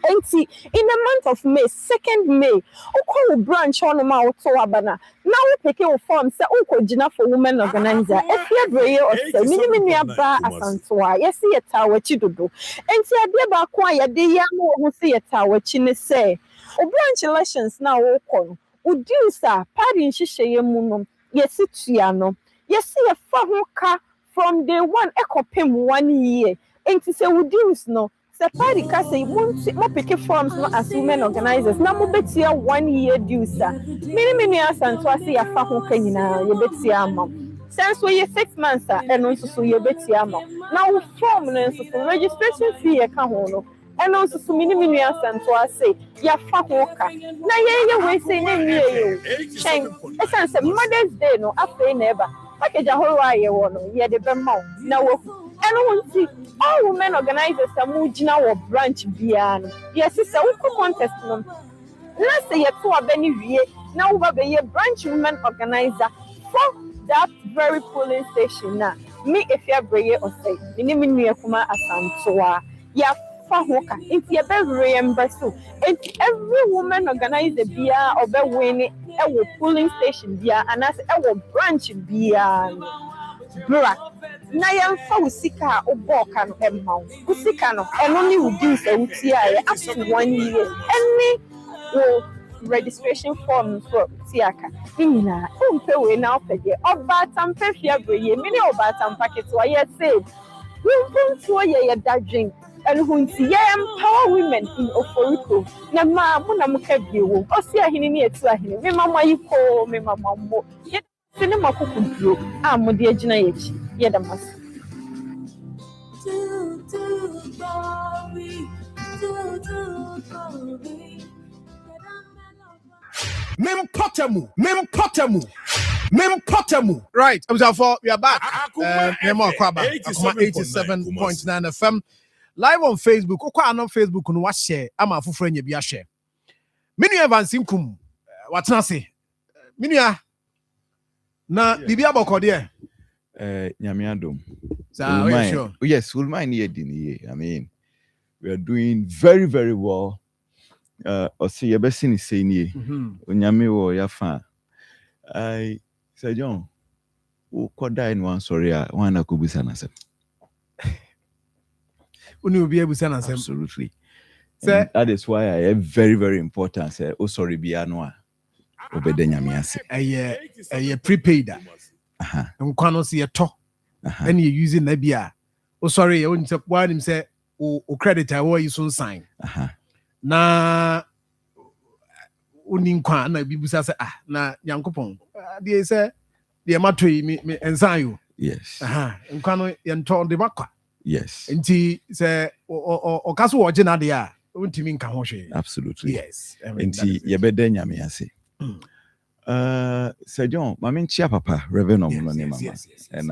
In the month of May, 2nd May, Oko branch on my Abana. Now we pick your form, say Oko Jina for women organizer. If you brave or say, Minimia Ba Asantua, yes, see a tower chidudo. And see a dear Baquia, the young who see a tower chine say. O branch elections now Oko. Udinsa, party in Shisha Munum, yes, Tiano. Yes, see a fahoka from day one ekopem 1 year. And to say Udins no. The party can say, mo pick forms no as women organizers. Na mo betia 1 year dues. Many asanto ase ya fa ho kanyina ye betia am. Since we 6 months and also so ye betia am. Now form no so registration fee e ka ho no. And also so many asanto ase ya fa ho ka. Na ye we say na nie yo. Chen, esan say Mother's Day no after never. Package ahoro aye wo no ye de be ma na wo. And won't see all women organizers are moving our branch beyond. Yes, it's a contest. Let's say you are Benny V. Now, we be a branch women organizer for that very polling station. Now, me if you are brave or say, Minimini Akoma Asantoa, ya Fahoka, it's your very embassy. And every woman organizer beer or be winning a polling station beer and as our branch beer. Bra na yamfa usika oboka no emma usika no eno ni udi se utia up to 1 year any wo registration form for tiaka nina umpe we na opede oba tampe fia breye mini oba tampaket wa ye say wumpunto ye dadwen and hunti ye empower women in Oforiko na ma mu na muka biwo osi ahini ni etu ahini me mama yiko me mama mo Cinema kukuduro a mode agina yechi ye da mas. Mempotemu. Right, we are back. Akoma 87.9 FM. Live on Facebook. Okwa on Facebook no wa share. Ama fufure nya bia share. Minu Evansin kum. Watena se. Minu na bibia bokode. Nyamiadom. Sure. Yes, we'll mind here. I mean, we are doing very, very well. Osi yebesi ni senye. Onyame wo ya fa. I said, John, who could die in one sorry, one akubusa na sem. Uni will be able to answer. Absolutely. That is why I am very, very important. Say, oh sorry, bianwa. Obede nyamiase. A prepaid. And kwano see a to. And you using the bia. Oh sorry, you won't one him say o creditor or you soon sign. Na uninkwa na bibusa say na yankopon. They say the matui me ensign you. Yes. Nkwano yento de makwa. Yes. Nti say o kaso wo gina de a untimi nka ho hwe. Absolutely. Yes. Nti yebede nyamiase. Sir John, Mamin Chia Papa, Reverend Mama, and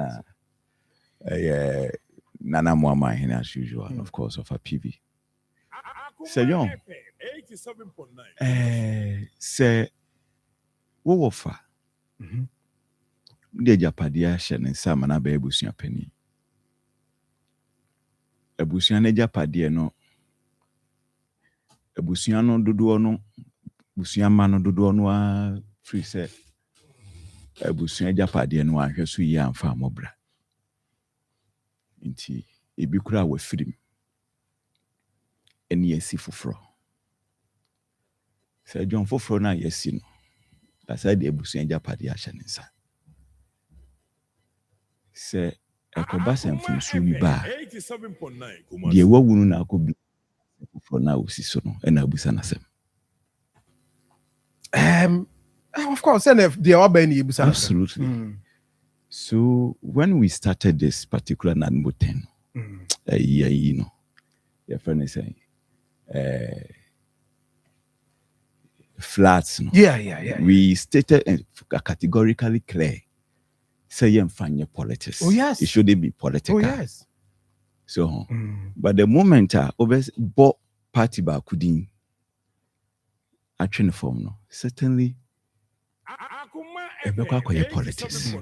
Nana Mwama, as usual, and of course, of a PV. Sir John, 87.9. Sir Wofa, the Japadia Shannon Samana Babusia Penny. A Busiana Japadia no, a Busiano Duduano, Busiamano Duduano. Free say abusua japade no ahwe so yi amfa mobra nti ebi kura wa firim eni esi foforo say John foforo na yesi no asa de abusua japade ahye ne nsa say ekoba semfun so bi ba 87.9 de wawunu na akobi foforo na osi so no na abusa na sem. Of course, and if they are buying absolutely. So when we started this particular Nanbo 10, you know, your friend is saying, flats. No? Yeah. We stated categorically clear, say you find politics. Oh yes, it shouldn't be political. Oh yes. So, but the moment bought party ba kudin, action form no certainly. Politics.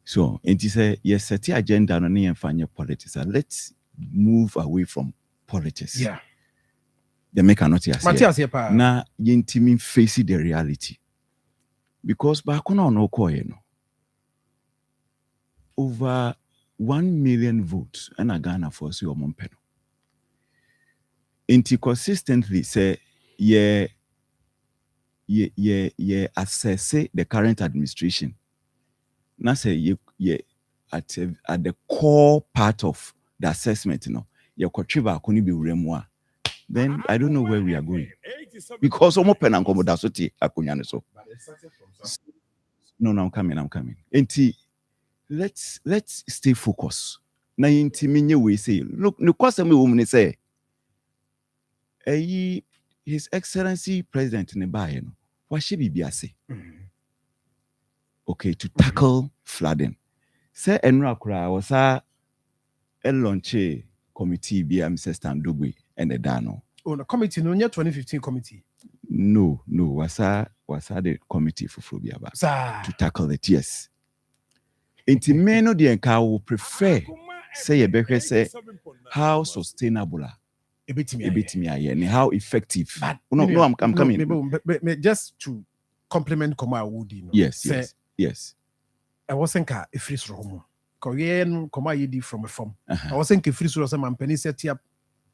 So, it is a yes, set agenda on any and politics. Let's move away from politics. Yeah. The make not now you face the reality. Because back on no over 1 million votes and a Ghana for your mompeno. Inti consistently say assess the current administration. Now say at the core part of the assessment, you know, your contributor couldn't be remwa. Then I don't know where we are going. Because I'm open and come so. No, I'm coming. Let's stay focused. Now inti we say, look, no question me woman say His Excellency President Nebaye, what should be say? Okay, to tackle flooding. Say Enra Kura was a launch committee be Mr. Standugwe and the Dano. Oh, the committee, no, 2015 committee. No, was the committee for Phobia to tackle it, yes. Inti meno the enka will prefer say a better say how sustainable a bit me and how effective. But no, I'm coming. Just to compliment Koma Woody. Yes. I wasn't a free room. Korean Koma Yidi from a firm. I wasn't a free room. Some penny set up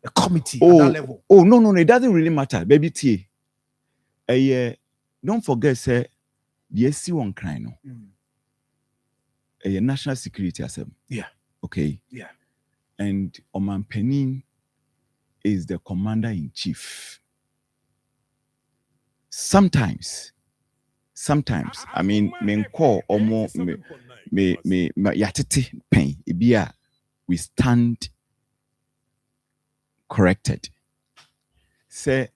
a committee at that level. Oh, no, it doesn't really matter. Baby T. Don't forget, say, the SC1 crime. A national security assembly. Yeah. Okay. Yeah. And Oman Penin is the commander in chief. Sometimes sometimes, I mean, men call or more me yatete pain. Ibia, we stand corrected. Say,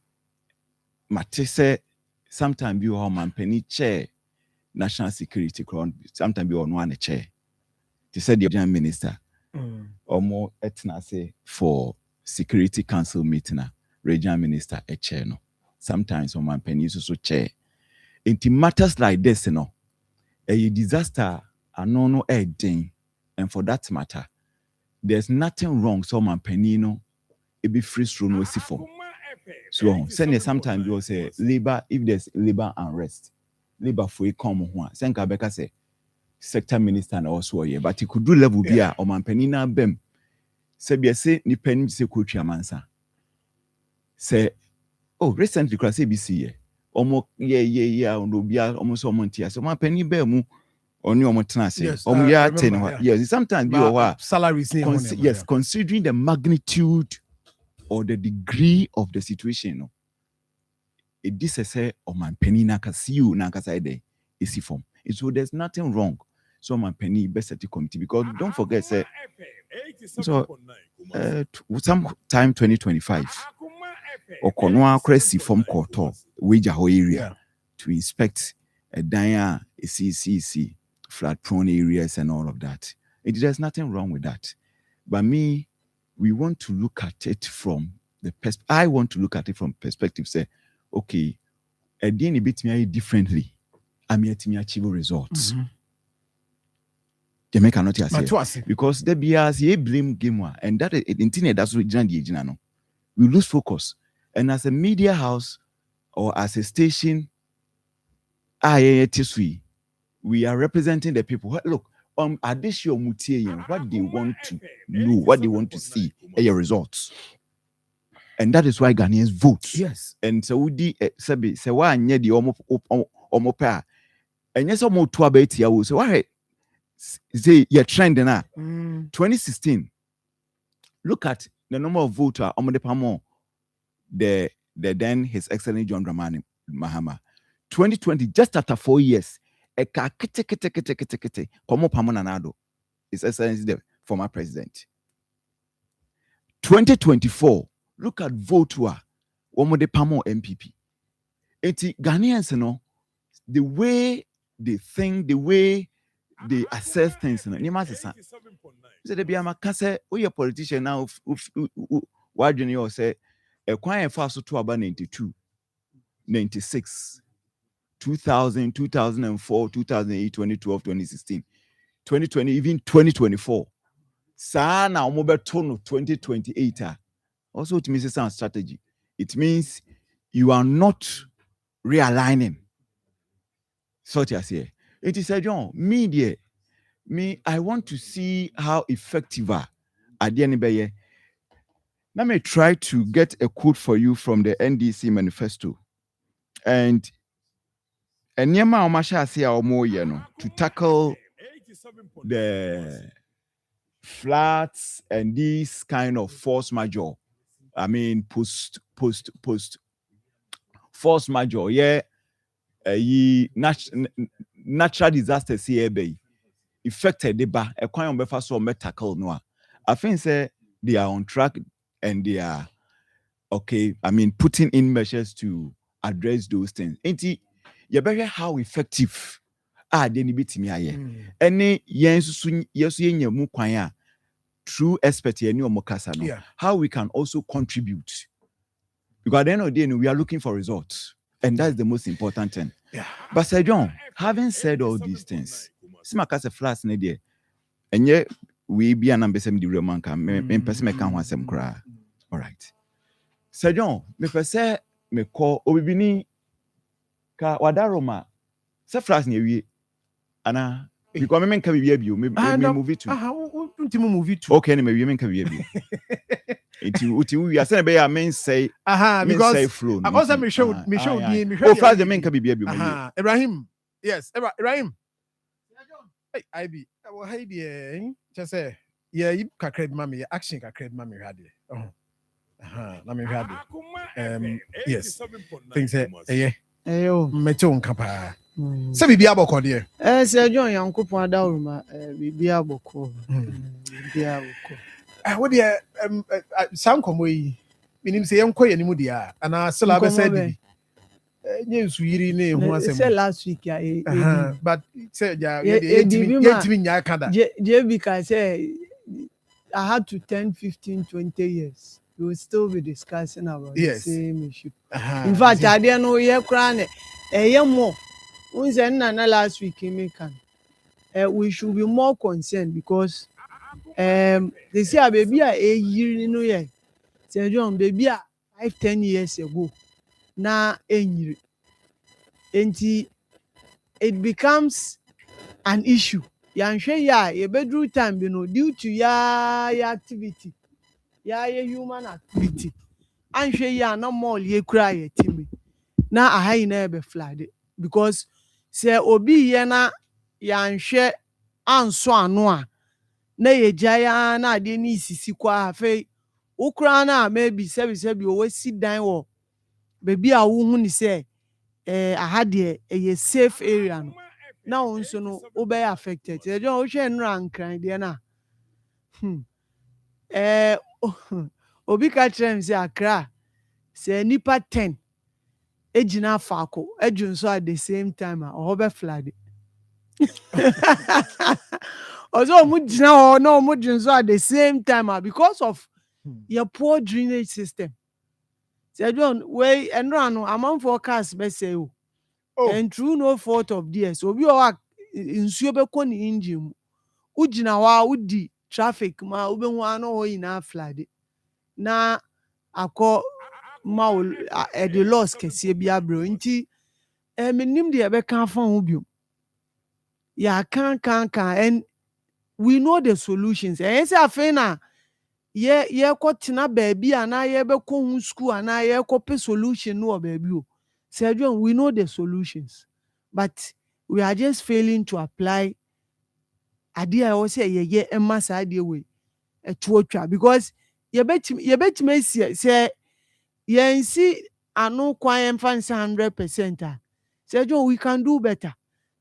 Mate say, sometimes you are man penny chair, national security crown, sometimes you on one chair. They said the Prime Minister, or more etna say for Security Council meeting, Regional Minister a chair no. Sometimes on man penny also chair. Into matters like this, you know, a disaster no a ding, and for that matter, there's nothing wrong. So man penny no, it be free through no for. So send sometimes you will say labor if there's labor unrest, labor for a common one. Send Kabeka say sector minister and also here, but he could do level beer or man penny na bem. Say say ni penny say coach mansa. Say oh recently class ABC almost almost so months. So my penny bear mu on your montanasi. Yes, sometimes you salaries. Yes, considering the magnitude or the degree of the situation. It this say or my penny na kasi you na kaside is form. So there's nothing wrong. So my penny best at the committee because don't forget say so sometime 2025. Okonwa Cressy from Koto, Wajaho area to inspect a Daya, a CCC, flood prone areas and all of that. There's nothing wrong with that. But me, we want to look at it from the I want to look at it from perspective, say, okay, a DNA bit me differently. I'm yet to achieve results. Jamaica not here because the BRs ye blame game one and that internet that's what we lose focus. And as a media house or as a station, we are representing the people. Look, additional mutia, what they want to know, what they want to see, your results. And that is why Ghanaians vote. Yes. And so we say why nye the omo pair. And yes, omo to about ya so why say you're trending now. 2016. Look at the number of voters omo de pamo. The then His Excellency John Dramani Mahama. 2020, just after 4 years, eka kete komo pamonanado. His Excellency the former president. 2024, look at votua omo de pamo MPP. Eti Ghanaians, you know, the way they think, the way they assess things, you know, so they be a makase, we a politician now. Why do you say? A quiet fast to about 92, 96, 2000, 2004, 2008, 2012, 2016, 2020, even 2024. Sana omobe tono 2028. Also, it means a strategy. It means you are not realigning. So to say, it is a John media. Me, I want to see how effective at the end of the year. Let me try to get a quote for you from the NDC manifesto. And Nyema Omasha say to tackle the floods and this kind of force majeure. I mean, post force majeure. Yeah, natural disasters here be affected the ba. A quite on so tackle no. I think say they are on track. And they are okay. I mean, putting in measures to address those things. Ain't it? You better how effective are they bit me aye. Any yes true expert here no. How we can also contribute. Because at the end of the day, we are looking for results. And that's the most important thing. Yeah. But Sir John, having said all these things, Simakasa flats ne there. And yet we be an ambassador the Roman can me person me can want some cry. All right. Sir John, me pese me call obibini ka wadaroma. Se flats ne we ana because me can be bio me move it to move it to. Okay, me can be bio. It we are saying be a men say because say flow. I also me show oh flats the men can be bio. Ibrahim. Yes, Ibrahim. Hey, I be well, hey, dear, just say, yeah, you can credit mommy, action can credit mommy, had it. Let me have it. Yes, things say, yeah, meton kapa. Se bibi aboko there. Se John Yankopon adawruma bibi aboko. Bibi aboko. What there sound come way. Minim se yenko ye nimu dia ana sela be said bi. Nye nsuyiri ne ho asem. Say last week ya but say ja yetimi nya kada. JB can say I had to 10, 15, 20 years. We will still be discussing about the same issue. In fact, I didn't know ye crying a year more. Last week we should be more concerned because they say a baby a year in New Year. Say John baby 5-10 years ago. Now and it becomes an issue. Your bedroom time, due to your activity, your human activity. And no more ye cry timmy. Now I never flooded because say obi yena yanhwe anso ano na yejaya na ade ni sisi kwa afi ukra na maybe sebi o sit down wo baby a wo hu ni say aha de a safe area no na onso no wo be affected e jo wo hwe nra nkran de na obi ka trem say akra say nipa 10 ejina faako ejunso at the same time or be flood also mujina or no mujunso at the same time because of your poor drainage system. Say John way enra no amount forecast be say o and through no fault of theirs obi o nsuo be ko ni engine ujina wa udi traffic ma obi hu ano ho ina flood na akọ ma the loss kese bia bro nti menim de ebe kan fa ho biom ya kan and we know the solutions say afen na ye ko tena baabi ana ye be ko hu school ana ye ko pe solution no baabi o say John we know the solutions but we are just failing to apply idea I say ye emma sa idea we etwotwa because ye betime say yensi anu kwan fancy 100%. Say John we can do better.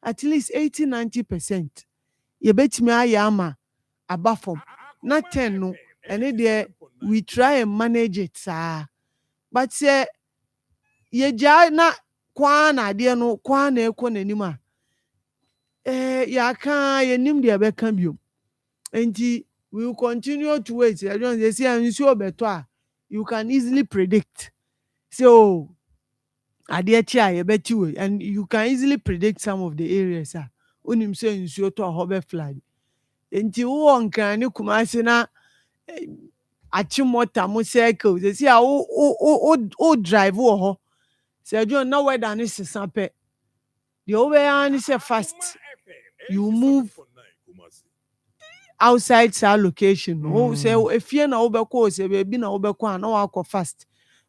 At least 80-90%. Ye betime ayama abafom. Not 10 no. And there we try and manage it sir. But say ye ja na kwan ade no kwan na ekọ nanima. Ya kan ye nim de be kan biom. Enti we will continue to wait. Say John they say nsuo beto a you can easily predict. So, and you can easily predict some of the areas. Unim say nsuo to hobe flood. Enti wo nkan ne kumase na achimota mo cycle. They say o drive wo ho. Say John na weather ne sesampe. The over and say fast. You move outside sa location. Oh say if you na obeko say baby na obeko na wa fast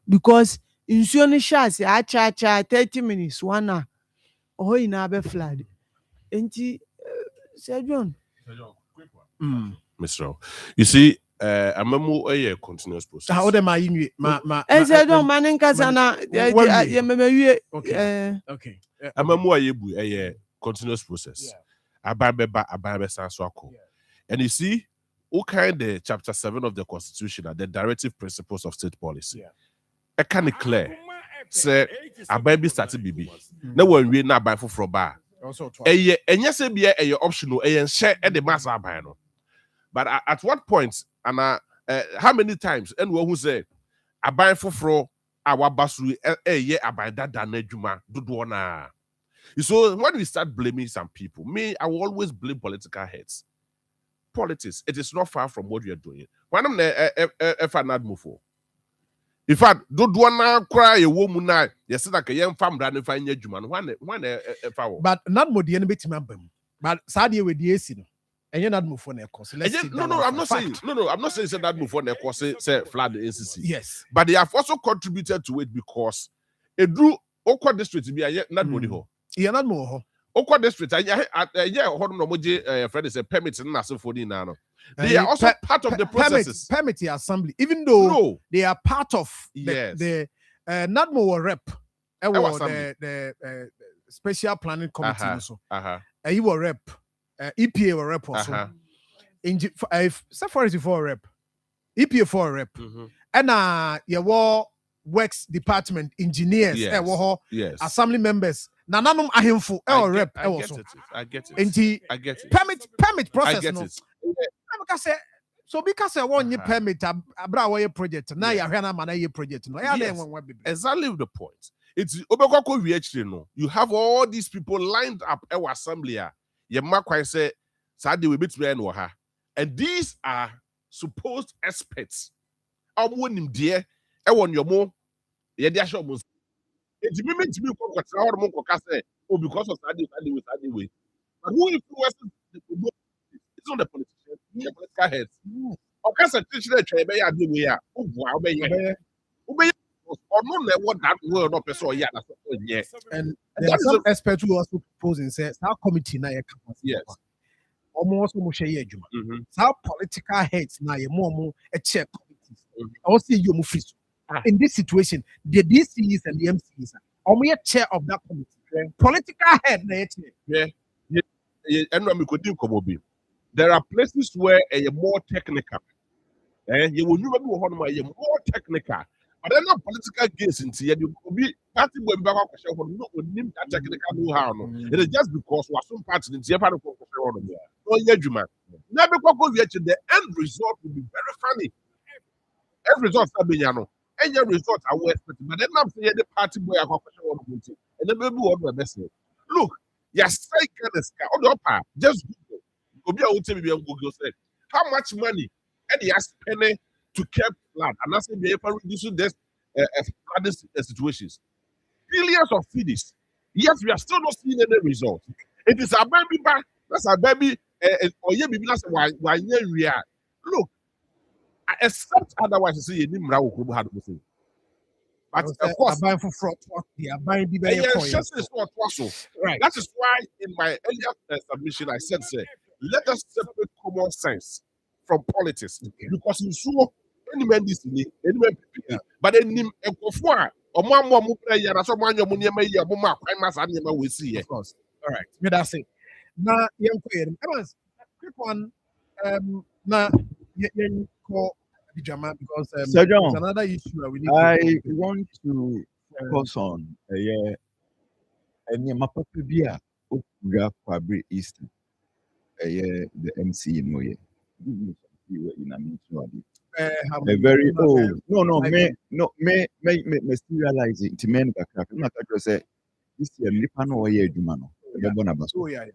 because nsuo ne shase acha 30 minutes 1 hour oh ina be flood enti Sir John quick one Mr. You see amamu a continuous process how dem are you ma Sir John manin kasa na ye memewie okay amamu ayebu a continuous process ababa sanso akọ and you see the chapter 7 of the constitution the directive principles of state policy I can declare say abai started bibi na wan wie na abai foforo ba enye se bia optional share the mass abai no but at what point and how many times and who say abai foforo our basu abai dada na adwuma dodo na. So when we start blaming some people, I will always blame political heads. Politics, it is not far from what we are doing. When I'm if I'm not Marfo. In fact, don't wanna cry a woman now. Yes, like a young family and find your human one. But not more the enemy member. But sadly with the AC. And you're not Marfo na course. No, I'm not saying I'm not saying that Marfo na course say flood the NCC. Yes. But they have also contributed to it because it drew Okwa district to be a not money ho. Yeah, not more. Okwa district hold no moje friend is a permit na so for now. They are also part of the processes. Permit assembly, even though they are part of the not more rep. The special planning committee also. You were rep, EPA were rep also. Forest for rep, EPA for rep, and you were works department engineers, yes, assembly members. Nananum ahemfo rep also. I get it. I get it. Permit process. I get it. So because I want your permit, abra wa project. Now you have a project. No, exactly the point. It's Obekoko VHD no. You have all these people lined up at assembly. You mark I say, Sadi we bit me and these are supposed experts. I want him dear. I want your more. Yeah, they are sure. It's me to me oh, because of Sadi way. But who influences the people? It's not the politicians, the political heads. Okay, so teach the trade by the way. Oh, wow, or not what that word of person, yeah, that's yes. And there are some experts who also propose and say, our committee now, yes. Almost how political heads now, more a chair committees. Also, you move in this situation, the DCs and the MCs are a chair of that committee. Political head, there are places where you're more technical. You will never go on you're more technical. But they're not political gains in here. You could be party going back that technical know-how. It is just because we are some parts in the part of the the end result will be very funny. Every result any result I will expect, but then I'm saying the party boy and then maybe what my best. Look, you're just Google said how much money and he has spent to keep flood and that's be able to reduce this flooding situations. Billions of cedis. Yes, we are still not seeing any result. It is a baby back. That's a baby. Or yeah, baby. That's why we are. Look, except otherwise, you see, you didn't know how to say. But of course, buying for fraud. They are buying the right. That is why in my earlier submission I said, let us separate common sense from politics because you saw any man this any man, but then of course. All right. That's it. Now, quick one. Now, because Sir John, there's another issue we need. I want to focus on and Mapapia Uga Fabri Eastern, the MC in Moye. A very old me realize it to men back. Not say this year Nipano ye Jumano. Oh yeah.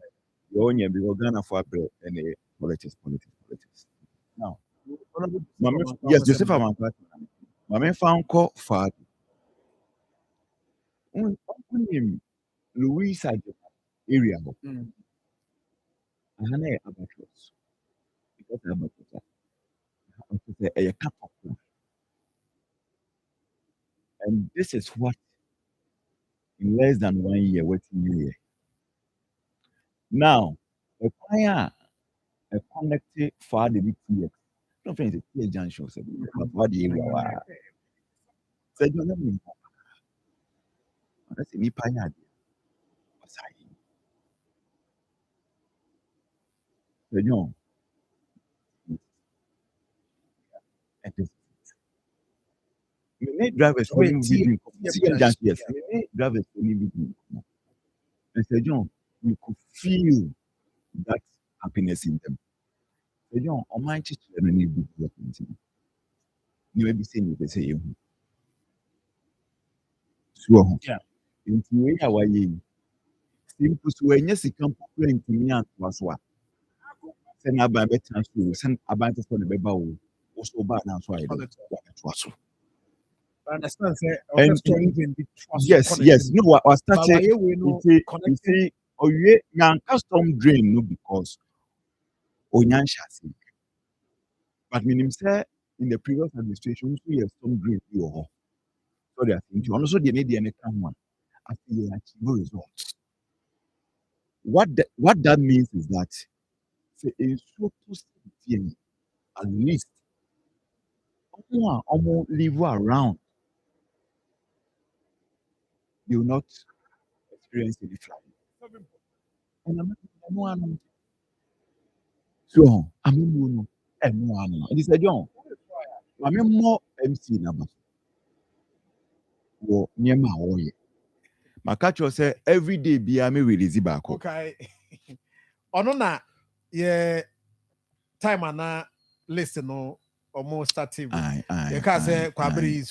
You only be Ghana for any politics. Now, yes, Joseph Amankwati. Mame found call for Louis area. Hane abattoirs. Because abattoirs a cup of land. And this is what in less than 1 year waiting here. Now, a choir a connected for the TX. Don't think it's a junction. What do you want? Said you know. That's a new pioneer. You drivers for you yes. Drivers for you. And Sir John, you could feel that happiness in them. Sir John, on my children need development. You may be saying you say you. So into where you simple when yes, you come to me and was what. Send a baby to send a bank for the baby also bad now. So I don't understand. Yes. No, I was starting. You see, oh, yeah, custom drain no because Onyan Shasi. But meaning say in the previous administration, we have some drain you so they are thinking also they need the one after they achieve results. What that means is that say in so to at least almost live around. You will not experience any flight. And I'm one. So I'm in one. And he said, John, I'm more MC number. Well, near my way. My catch was every day be a me release back. Okay. Onona, yeah, time and listen, no. Almost starting. You can't say Kwabri is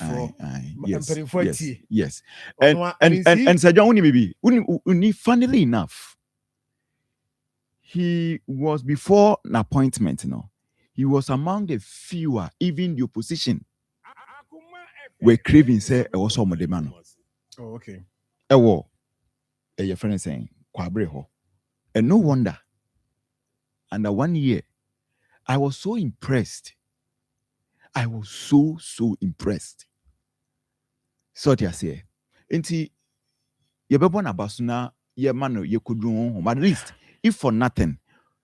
for yes. And Sir John maybe funnily enough, he was before an appointment, he was among the fewer, even the opposition were craving say it was some of the man. Oh, okay. Your friend saying Kwabri ho. And no wonder. Under 1 year, I was so impressed. I was so impressed. So I say, Enti, ye be born abasuna, ye man, ye could do home. At least, if for nothing,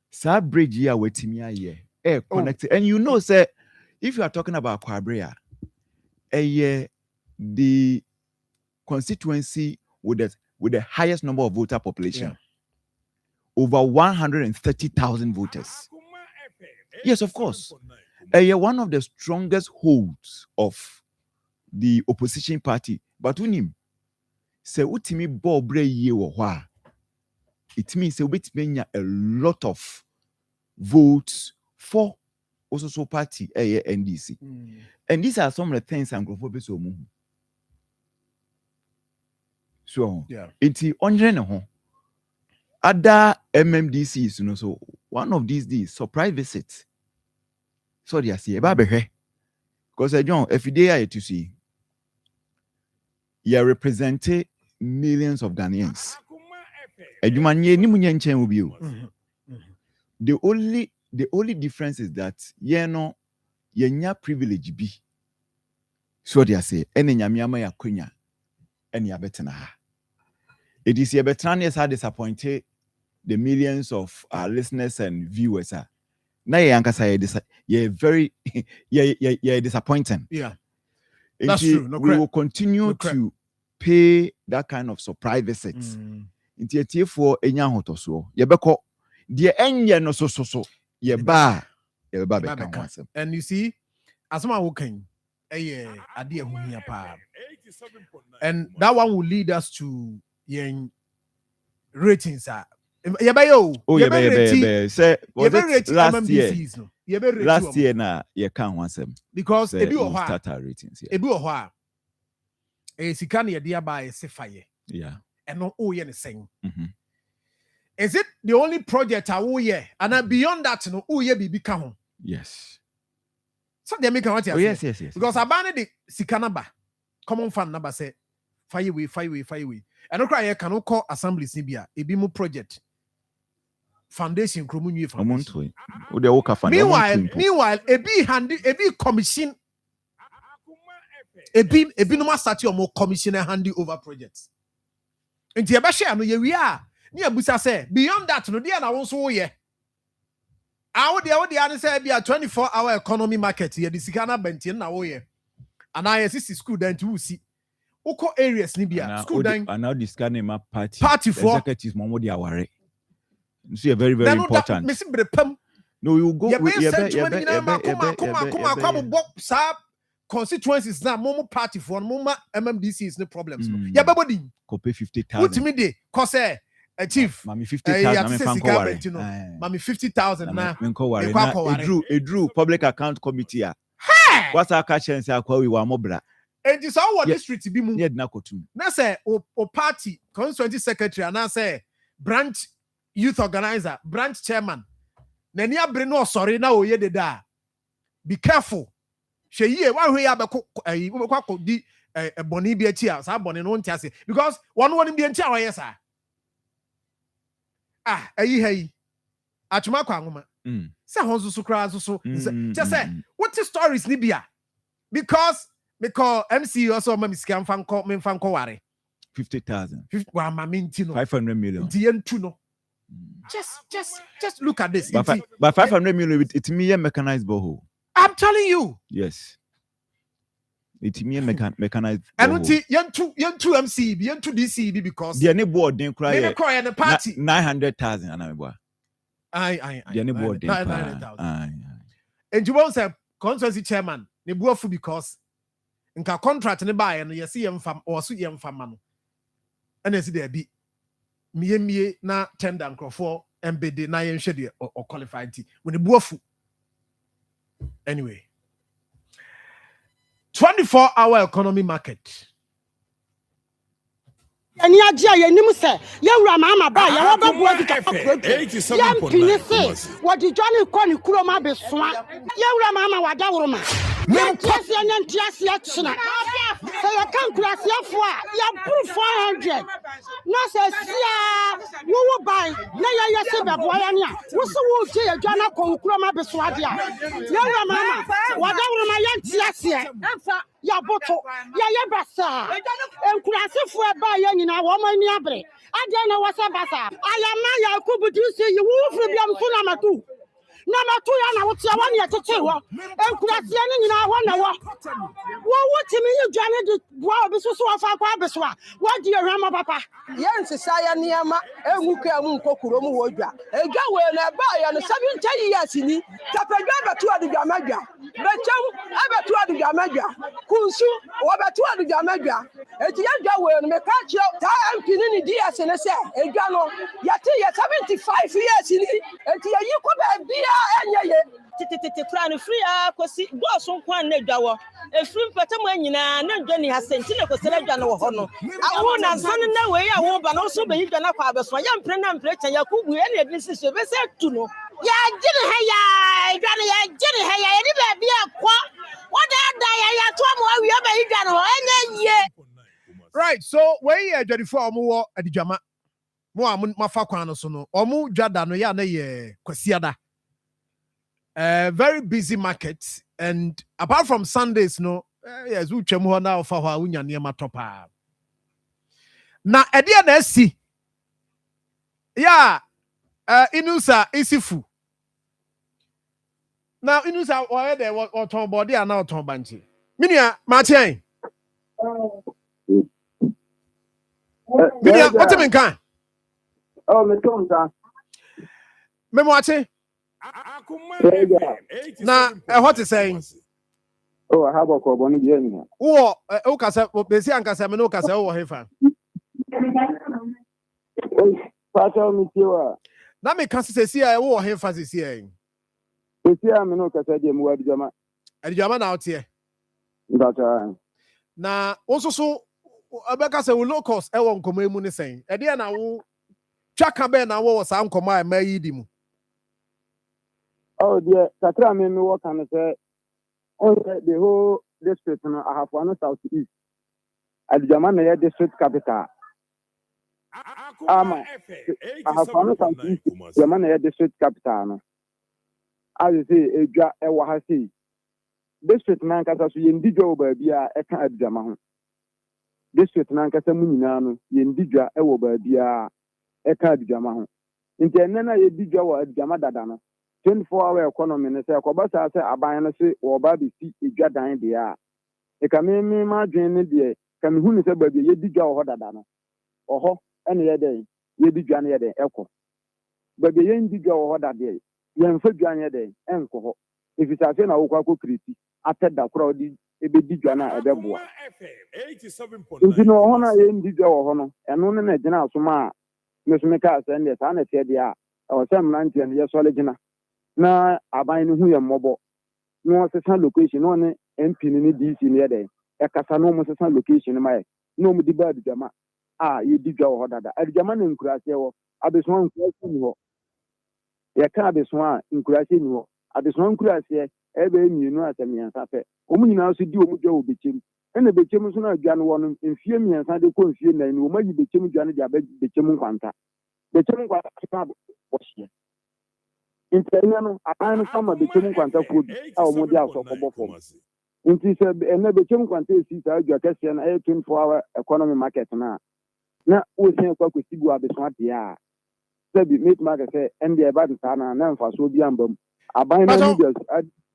sa bridge here with me here, connected. And you know, say, if you are talking about Kwabrea, the constituency with the highest number of voter population, over 130,000 voters. Yes, of course. One of the strongest holds of the opposition party, but when him say utimi bobre ye wa, it means a lot of votes for also party NDC. And these are some of the things I'm going to so move. So it's on other MMDCs, so one of these days surprise visits. So they say because John, every day I to see you represent millions of Ghanaians. The only difference is that you privilege be. So they say any nyamiama ya kunya any abetana. It is your betrayers are disappointed the millions of our listeners and viewers are. Now you're very you're disappointing. Yeah. That's true. No, we will continue to pay that kind of surprise visits. Into for a young hoto so. Yebeko the enya no so. Yeba and you see, as my working, idea and that one will lead us to ratings. Say last year na you can't want them because it will start our ratings. A sikani idea by fire. Yeah. And no saying. Is it the only project and beyond that no be count? Yes. So they make what yes. Because I banned the sikanaba common fund number say fire way. And no cry can call assembly Sibia a BIMO project. Foundation Kromunye Foundation. Meanwhile, a B commission a no statue more commissioner handy over projects. And Tiabasha no ye are near Busa say beyond that no dear na so ye. The other say be a 24-hour economy market here the Sikana Bentin na ye. And I assist school then to see Oko areas Nibia school then and now this kind of party for executives Momodi Aware. See a very important. No, you go constituencies now momo party for momo MMDC is no problems. Yeah, body copy 50,000. Put me there, cause a chief. Mami 50,000. Mami 50,000 na. A drew public account committee. What's our catch and say we were mobra. And this all what district be mu. Na say o party constituency secretary and I say branch youth organizer, branch chairman. Nani abre no sorry na oye de da. Be careful. She ye one way abeko di boni bi achi a sa boni no ntiase because one bi ntia wa yes hey atuma kwa ngoma say honzo so kra so just say what stories ni bia because me call MC also ma misika mfa nko ware 50,000 wa ma minti no 500 million di entu no just look at this but 500 million it me mechanized borehole. I'm telling you. Yes. It's me mechanized. And yentu MCB, yentu DCB because the any board didn't cry. They cry in the party 900,000 and I'm boy. Aye. The any board didn't cry. And you won't say constituency chairman, ne buafu because nka contract ne buy and you see fam or su yem fam and as there be mie na tender nkrofo embede na yen hwede or qualified when the buafu anyway 24-hour economy market. Any idea you nim say yewura mama ba ye wo bebo di ka yam pini say what the Johnny Koni Kuroma be soa yewura mama wada woroma me tiase anya tiase achina say you can kurase afo a ya buru 400 no say sia wo wo buy na ya se bebo ya ne a wo so wo je ya Johnny Koni Kuroma be soa dia yewura mama wada woroma ya tiase ya boto ya basa enkurasefo eba ya nyina wo mani abre ade na wasa basa ayama ya kubudu se yi wo furu biam so na matu ya na wotia wan ya tete wo enkurase ne nyina ho na wo timi yi dwane de boa obi so afa kwa beso a wo di ehwama papa ye nsesa ya niama enwuku emu nkokuro mu wo dwa egwa we na ba ya no 70 years ni tapadwa betu adugwa madwa bechem abetu adugwa madwa kunsu wo betu adugwa madwa eti ya dwa we no me ka kire ta MP ni DS ne se egwa no yate ye 75 years ni eti yi ko ba bia enye ye tititi kran free akosi boss nkwan na dwa wo efrim patam anyina na dwa ni hasenti na kosela dwa no ho no awo na san na we ya wo ba no so be dwa na kwa abeso ya mpre na mpre cha yakubu ya na ebisi so be se tu no ya gire ha ya dwa no ya gire ha ya ni ba bia kwa woda da ya to mo awi ba dwa no enye ye. Right, so we are ready for omo adijama mo mafa kwan no so no omo dwada no ya na ye kwasiada. Very busy market, and apart from Sundays, no, yes, we chemu na ofa ho unya ne matopa. Na edia na si. Yeah, inusa isifu. Now inusa why there or ton body and now ton banchi. Minia Martin. Minia, what you mean kan? Oh, me tonta. Me Martin. Na what is saying? Oh, I have a carbon again. Oh, Okasa, Besi and Casamino Casa or Hefa. Now, me can't say, I will have fuzzy saying. You see, I'm no Casadim word Jama. And Jaman out here. Now, also so, Abacasa will low cost, I won't come in saying. At the end, I will check a ben, I was uncle my may eat him. Oh dear, Katra made me work and say, oh, the whole district, I have one southeast. At Jamana district capital. I have one southeast, Jamana district capital. As you say, a Wahasi. District Nankasa, individual baby, a can at Jamahan. District Nankasa Munano, Yendija, Ewo baby, a can Jamahan. In the Nana Yedija at Jamadana. 24-hour economy ne say akobasa say aban no say wo ba be si edwadan de a e ka me ma dwen ne de ka me hu ne say ba bi ye digwa wo dada no oho ene ye den ye digwa ne ye den ekọ ba bi ye digwa wo dada ye mfa dwa ne den enko ho ifisa say na wo kwa kriti ateda kura di ebe digwa na ebe boa 87.9 no ho na ye digwa wo ho no eno ne na gina asoma a me so me ka say ne sa na tie de a o say mnantie ne ye so le gina na aban no hu ye mmobo no sesan location no ne MP ni DC ni ede e kasa no mo sesan location mai no mo di ba adjama ye digwa wo dada adjama ne nkurase wo abeso nkurase ni ho ye ka abeso nkurase ni ho abeso nkurase ebe mienu asemiansa fe omu nyina so di omu dwa wo bechem ene bechem so na adwa no wo no mfie miensa de ko mfie nan ni wo mayi bechem dwa no dia bechem nkwanta pa bo hye Interno, I sama became quanta food, our model of Bofo. Inti and never became quanta seats out your question, 24-hour economy market now. Now, we think what we see what the smart ya. Sabi make market say, and the about Sana, and then for so be ambum.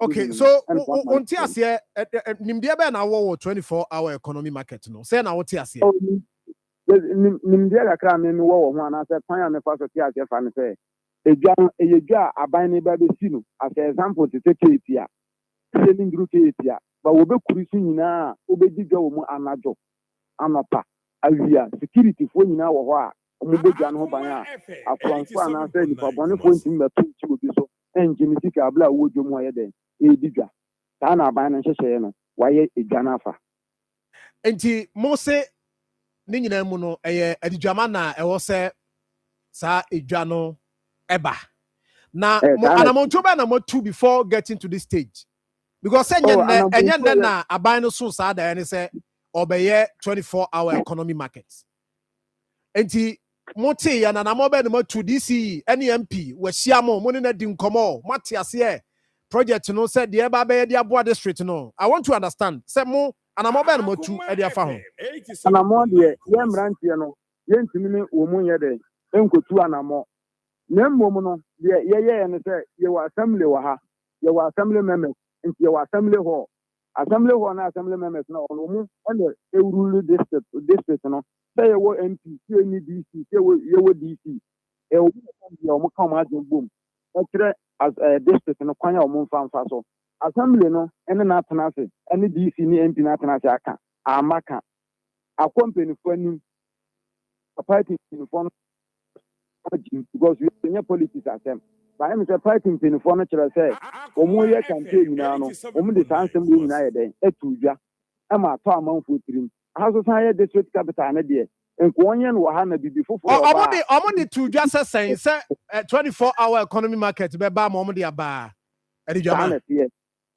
Okay, so on TSA, Nimdia na wo 24-hour economy market no. Say na what TSA. Nimdia ka kra me wo ho ana se kwan ya me fa so TSA fa ne se ejwa aban ne ba be si no as example to take it ya. Selling group it ya. Ba wo be kurisi nyina obedi dwa wo mu anajo anapa awia security fo nyina wo ho a omubodwa no ho ban a akwanfo ana se nipa bone fo ntim meto nti obi so engine sika abla wo dwom ho ye den edidwa ta na ban no hyehyɛ no waye edwa na afa enti mo se ne nyina mu no eye adidwama na ewo se sa edwa no eba na mo anamonto ba na mo two before getting to this stage because enye na aban no so sa da ne se obeye 24-hour economy market enti mote ya na mo be no to DC NMP we hia mo ne na di nkomo mate ase project no said the eba be the Aboa district no. I want to understand say mo anamo be no to e dia fa ho anamo de ye mrantie no ye ntimi ne wo mu ye de enkotu anamo na mmom no ye ne say ye wa assembly wa ha ye wa assembly members nti ye wa assembly hall na assembly members na ono mu ene ewuru district no say ye wo MP say ni DC say ye wo DC e wo mo ka ma adun bom e kire as district no kwanya o mo mfa so assembly no ene na atena se ene DC ni MP na atena se aka amaka akompany fo anim party in front because we any politics asem by me say party in front no kire say omo ye campaign na no omo de sansem we nyina ye den etudwa e ma to amanfo tirim aso san ye district capital na de enkonye no ha na bibi foforo omo de tudwa say 24-hour economy market be ba omo de aba edijama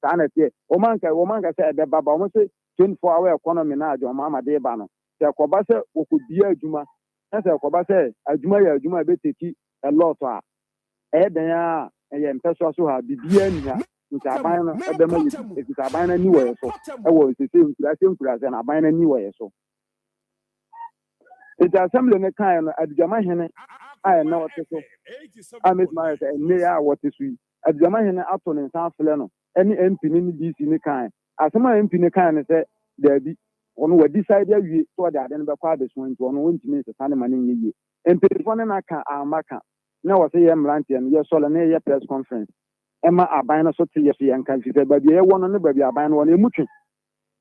sana tie o man ka say be ba omo say 24-hour economy na ajo ma amade ba no se koba say okodi adwuma na se koba say adwuma be take a lot a den a ye mpeso so ha bibia nya ntaban no e be ma yi ntaban na ni wo so e wo se nkura na aban na ni wo so it assembly ne kan no adwama hene ai na wote so amis ma say ne ya wote so adwama hene ato ne nsan fele no ene MP ni DC ne kan asema MP ne kan ne say dabi ono wa decide awie so de ade ne be kwa abeso nti ono wontimi se sane mane nyeye MP fo ne na kan amaka na wo say ye mrantie no ye solo na ye press conference ema aban no so te ye fe yankan fi ba bia ye wono ne ba bia aban no wono emutwe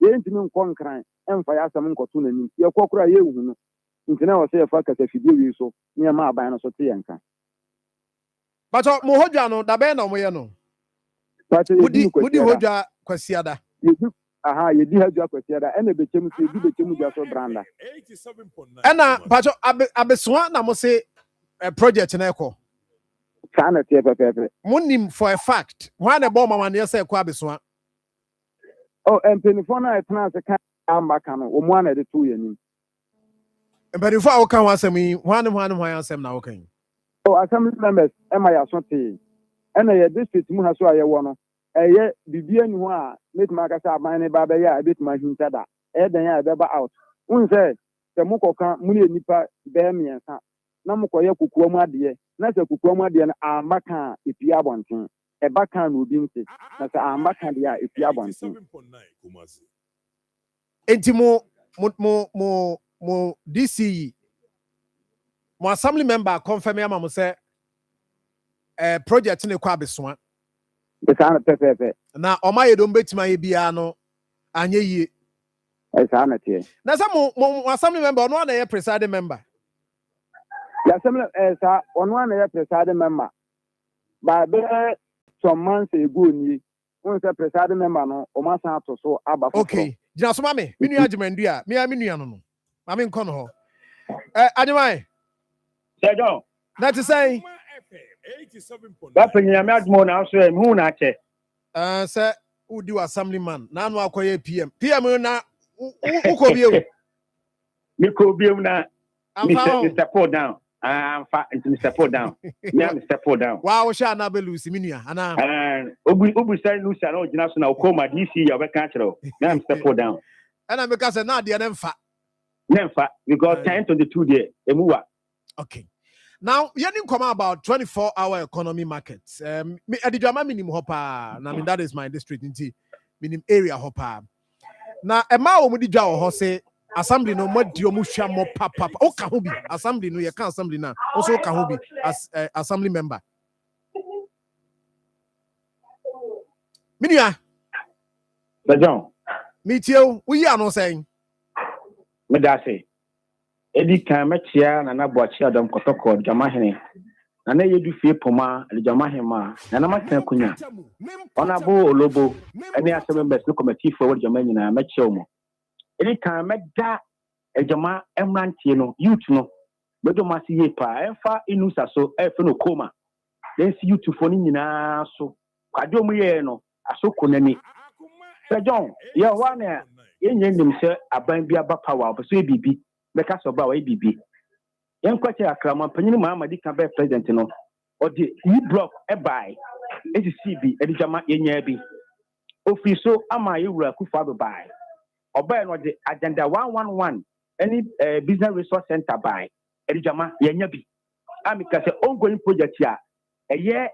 ye ntimi nkọ nkran emfa ya asem nkoto nanim ye kokora ye hu no nti na wo say fa kasa fidie wi so ne ma aban no so te yankan but mo hodwa no da be na mo ye no mudi hodwa kwasiada yedi hadwa kwasiada ene bechem se di bechem dwa so branda ena pacho abesoa na mo say project na ekọ sana tie pepepe monim for a fact when the bomb man say ekọ abesoa empenifo na etena se kan amaka no omu ana de to yanim empenifo a wokan wasem yi hwan asem na wokan assembly members ema ya so te ena ye district mu ha so ayewo no eye bibia ni ho a metima ka sa aban ne ba be ya betima hinta da den ya be ba out un say se mukoka muni nipa be miensa na mukoye kukuwa mu ade na se kukuwa mu ade na amaka epia abonten e baka na obi nti na se amaka de ya epia abonten enti mo DC mo assembly member confirm ya ma mo say project ne kwa besoa sana pepepe na oma ye don betima ye bia no anye yie sana tie na say mo assembly member no na ye presiding member the assembly sa ono na ye presiding member ba be some months ago ni won say presiding member no o ma san to so aba for okay jina so ma me minu agimendu a me minu no no ma me nko no ho adimai Sejo that is say 87.9 that penya me admo na so em hu na che say udi assemblyman na anu akoye PM na uko biem me ko biem na Mr. Pull down Mr. Pull down me Mr. Pull down wow sha na be lucy minua ana obu say lucy na ogina so na Akoma DC ya be kan kire me Mr. Pull down ana me ka say na de na mfa because 10 to the 2 there emuwa okay Now, you didn't come about 24-hour economy markets. Adijama minimum hopper. I mean, that is my district in minimum area hopper. Now, a ma omudi jaw hose assembly no more diomusha more papa. O kahubi assembly no you can't assembly now. Also kahubi as assembly member. Minia. Bajon. Meet you. We are not saying. Medase. Edi kan metia na boachi adam kotoko jamahene na na yedu fie poma le jamahema na maten kunya onabo olobo eni asem members no committee for jamani na metia omo edi kan meda ejama emrantie no youth no bedo masi ye pa enfa inusa so efe no Akoma den si youth fo ni nyina so kwade omo ye no asoko nani John ye wana yenye nim se aban bia ba power so e bibi meka so ba wa bibi yen kwache akrama panyin Muhammad kan be president no o di e block e buy ECB edijama yenya bi ofiso ama yewura kufa be buy oba no di agenda 111 any business resource center buy edijama yenya bi amika se ongoing project ya eye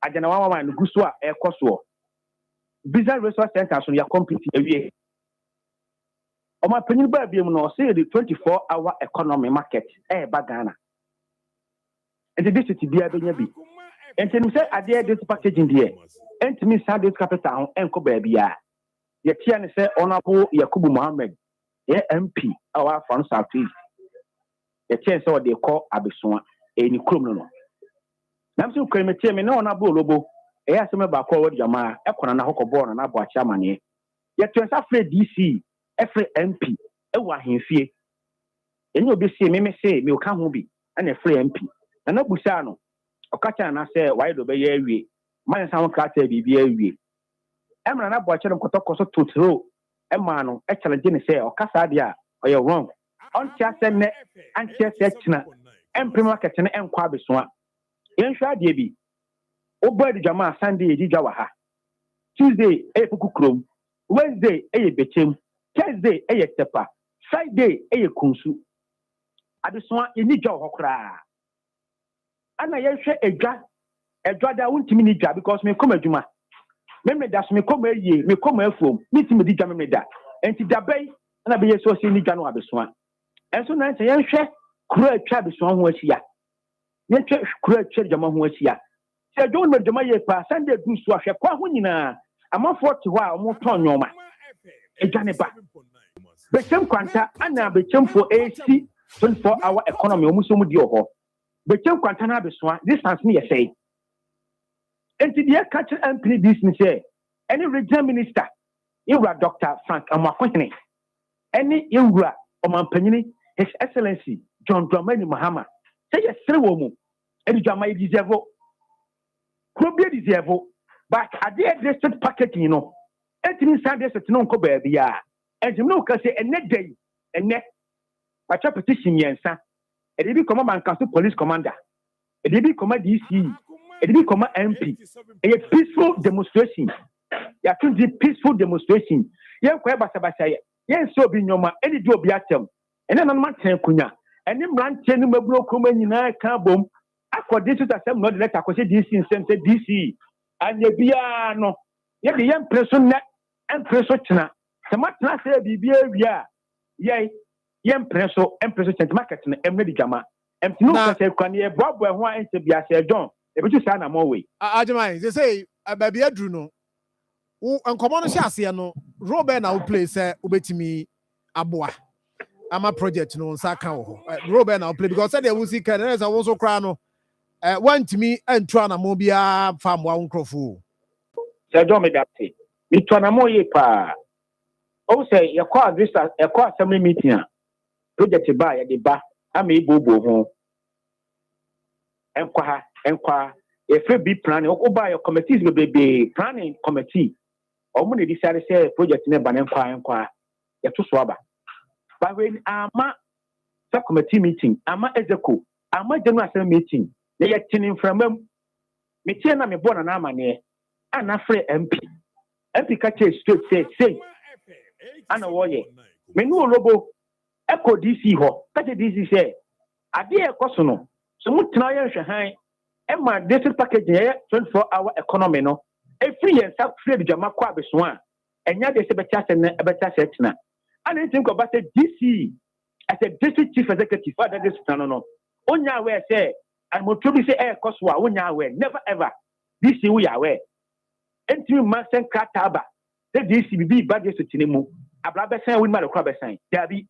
agenda 111 guso a ekoso business resource center so ya complete ewie Oma penny baby no say the 24-hour economy market Ghana. And this is the Abenya B. And then say I dare this packaging there. And to me, Sunday capital and co baby. Yet Tian say Honorable Yakubu Mohammed, MP, our from Southeast. The chance what they call Abiswan, any criminal. Namsu Kremete, me no Honorable Lobo, a asked me about forward Yama, Ekona Hoko born and Abwa Chamani. Yet to afraid DC. Every MP, ewa himfie. Enyo be say me say me oka ho bi na every MP. Na na busa no, okacha na say why do be ye awie. Man san ka ta bibi awie. Emra na bo chere mkotoko so totro. Emma no e challenge ni say okasa de a oye wrong. On tia say ne antia say china. MP market ne enkwa besoa. Yenhwa de bi. Obo adijama Sunday ejija wa ha. Tuesday e kukukrom. Wednesday e bechem. Thursday eye tepa, Friday eye kunsu. Adeswa eni dwa hokra. Ana yehwe edwa da wuntimi ni dwa because me come adwuma. Me da so me come aye, me come afuom. Me ti me di dwa me da. Enti da bai ana be yeso se ni dwa no abeswa. Enso na nse yehwe kuro atwa abeswa ho ahia. Yehwe kuro atwa dwama ho ahia. Se dwo no dwama ye pa Sunday du so ahwe kwa ho nyina. Amafo ti ho a omo ton nyoma. Ejaneba. Bechem kwanta ana bechem for AC 24-hour economy omuso mu di oho. Bechem kwanta na besoa distance me say. Enti dia catch MP business say any regional minister Iwra Dr. Frank Amakwene any Iwra Omampanyini His Excellency John Dramani Mahama say yes wo mu edijama deserve probably deserve but at the district package you know Enti Sunday set no nko ba bia. Enti no ka say ene day ene pacha petition yensa. E dey be come Mankaso police commander. E dey be come DC. E dey be come MP. A peaceful demonstration. Ya tun di peaceful demonstration. Yen kwa basa yen so bi nyoma eni di obi atem. Ene nan man ten kunya. Eni mrantie ni mabro koma nyina ka bom. Akodi to asem no de letter ko say DC nsem say DC. Anya bia no. Ye de yen preso na empreso china tomatna say bibia wia yem preso china market na emre di jama emtinu ka say kwan ye boabo ho an se bia say John e bitu say na mo we ajman they say baby adru no wo enkomo no hye ase no Robert na wo play say obetimi aboa ama project no nsa ka wo Robert na wo play because say they will see can there is a wo so kra no want me entu na mo bia fam wa nkrofo say John me that say Itwanamo ye pa. O say ye call this a call assembly meeting. Project ba ya de ba ame bobo ho. Enkwa e fe bi plan o ba your committees be planning committee. O mo ne decide say project ne ba enkwa ye to so aba. But when ama sub committee meeting, ama execo, ama general assembly meeting, they ye tin from me tie na me bona na amane. Ana free MP. MP catch straight say ana woye me no lobo eko DC ho catch DC say ade e koso no So mutena ye hwe han this package here 24-hour economy no free and sub free the jama kwa beso a enya de se beta se na beta se tena and think about the DC as a district chief executive for that district no onya we say and mo to be say e cost wa onya we never ever DC we are we enti man sen krataba the DC be budget to tinemu abla be sen we ma the kwa be sen dabi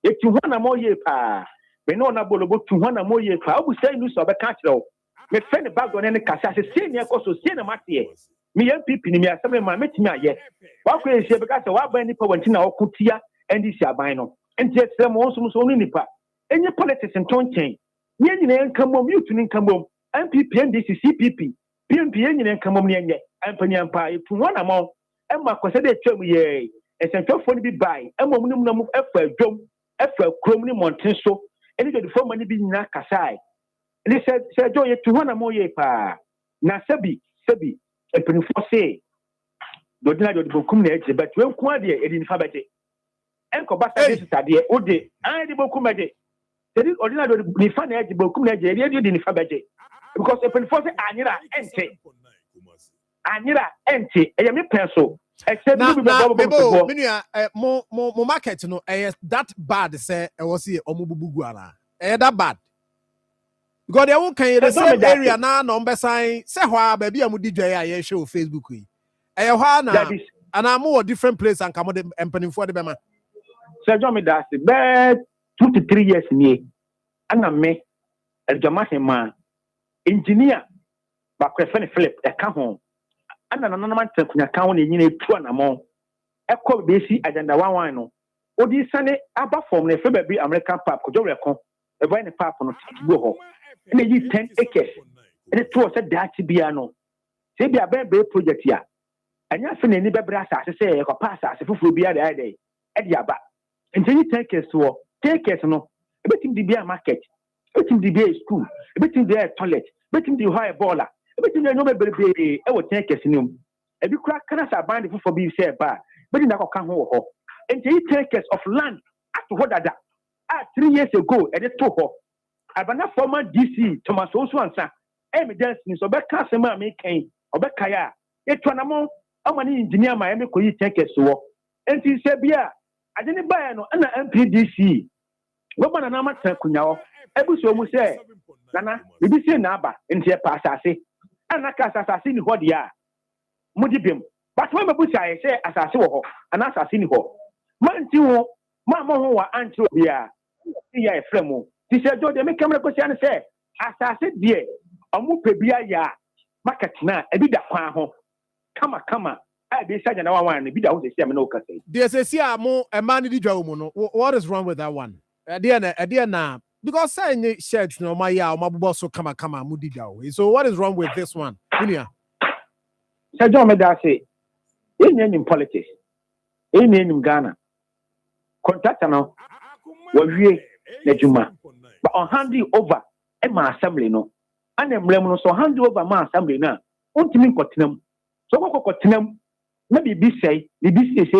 eti ho na mo ye pa me no na bolobo tu ho na mo ye pa obu say nu so be ka kire o me friend bag on any kasa se senior koso senior mate me MPP ni me asem ma metimi aye wa ko ehie be ka se wa ban nipa wanti na okutia NDC aban no enti etre mo so so ni nipa enye politics ntonchen ni nyina nkamom youth ni nkamom MPP NDC CPP PMP nyina nkamom ni enye ampanyampa etu ho na mo emma ko se de twam ye esentofo ni bi bai emom ni mu efa adwom efa krom ni monten so eni de fo mani bi nyina kasai ni se jo ye tu ho na mo ye pa na sabi epinfo se dodina do bokum na eje but wen ku ade edi ni fa beje enko basa de sitade ode an de bokum eje edi ordina do ni fa na eje bokum na eje edi ni fa beje because epinfo se anyira ente eye me penso except na mo market no that bad say e was here omububugu ara that bad because they won't can the same area na no besan say hwa ba bia mu didwa ya ye show Facebook yi hwa na and am more different place and come the empanimfo de bema say John me that be 2 to 3 years ni ana me eljamahe ma engineer ba kwefene Philip e ka ho ana na man takunya ka ho na nyina etu anamo ekọ besi agenda 11 no odi sane aba form na fe ba bi American pap ko jore ko e boy ne pap no go ho na yi 10 acres e to se dachi bia no se bia be project ya anya fe na ni bebra asase se e ko pass asase fufu bia da e di aba enti 10 acres wo 10 acres no e betim di bia market e betim di bia school e betim di toilet e betim di high baller e betim di no be e wo 10 acres ni e bi kura kana sa band fufu bi se ba betim da ko ka ho enti 10 acres of land at hodada 3 years ago e de to ho abana former DC Thomas Osuansa evidence ni so be ka se ma me kan obeka ya etu anamo amani engineer ma me koyi take so enti se bia adeni baya no na MPDC go bana na mata kunya ho ebuso mu se nana bibi se na aba enti e pa asase ana ka asase ni ho dia mudi bem but when me busa e se asase wo ho ana asase ni ho manti ho ma mo ho wa anti obia ya e fremu ti se jo de me kamera ko se say asase die omu pebia ya market na e bi da kwan ho kama I be saying na one bi da ho se me no ka say there say see amo e man di dwa mu no what is wrong with that one there na because say shirt no my ya o mabubo so kama mu di dwa so what is wrong with this one unia se jo me da say in politics in Ghana contractor no wawie na juma but on hand over e ma assembly no ana mrem no so hand over ma assembly na ontimi nkotenam so kokotenam na bibi sei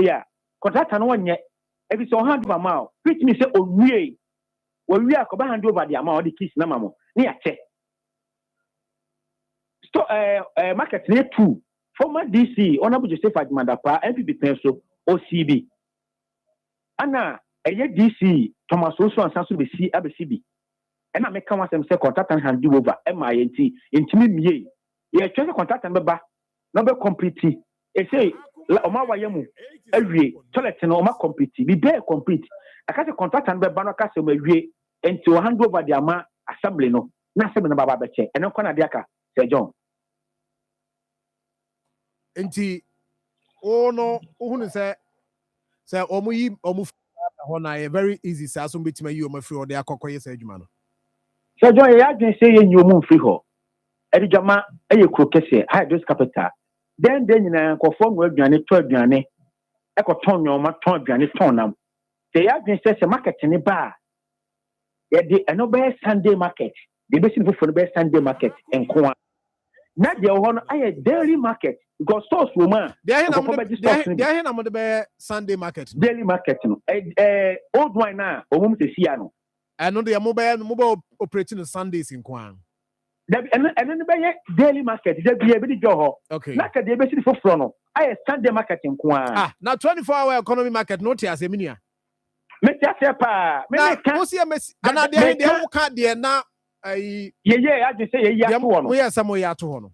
ya contractor no wonye e bi so hand over ma which means say owie akoba hand over the amount the keys na mamo na ya che so market ne two former DC honorable Joseph Adimandapa MPP penso OCB ana eye DC Thomas Osuansa so be si abesibi ena me kan wasem say contract hand over MINT intimi mie ye twa contract be ba no be complete e say o ma waye mu awie toilet no o ma complete bi be complete aka say contract be ba no ka say o awie enti o hand over the ama assembly no na say me no baba be che eno kwa na de aka Sir John enti no uhunu say omu ho na very easy say so betima yi omu free o de akokoye say adwuma no Sir John ya adwen say ye nyi omu free ho edijama eye kro kese high dose capital den nyina nkofo nwa aduane to aduane ekoton nyoma ton aduane ton nam say ya adwen say market ni ba ye de eno be Sunday market de be sin fofo no be Sunday market enko na de ho no aye daily market because stores woman they na mo de be Sunday market daily market no old wine na omum se sia no And on the mobile operating on Sundays in Kwan. And then daily market, there be a bit of okay. Like a debate for Frono. I Sunday market in Kwan. Now 24-hour economy market, not as a minia. Metia, and I can't dear now. I just say, we are somewhere to honor.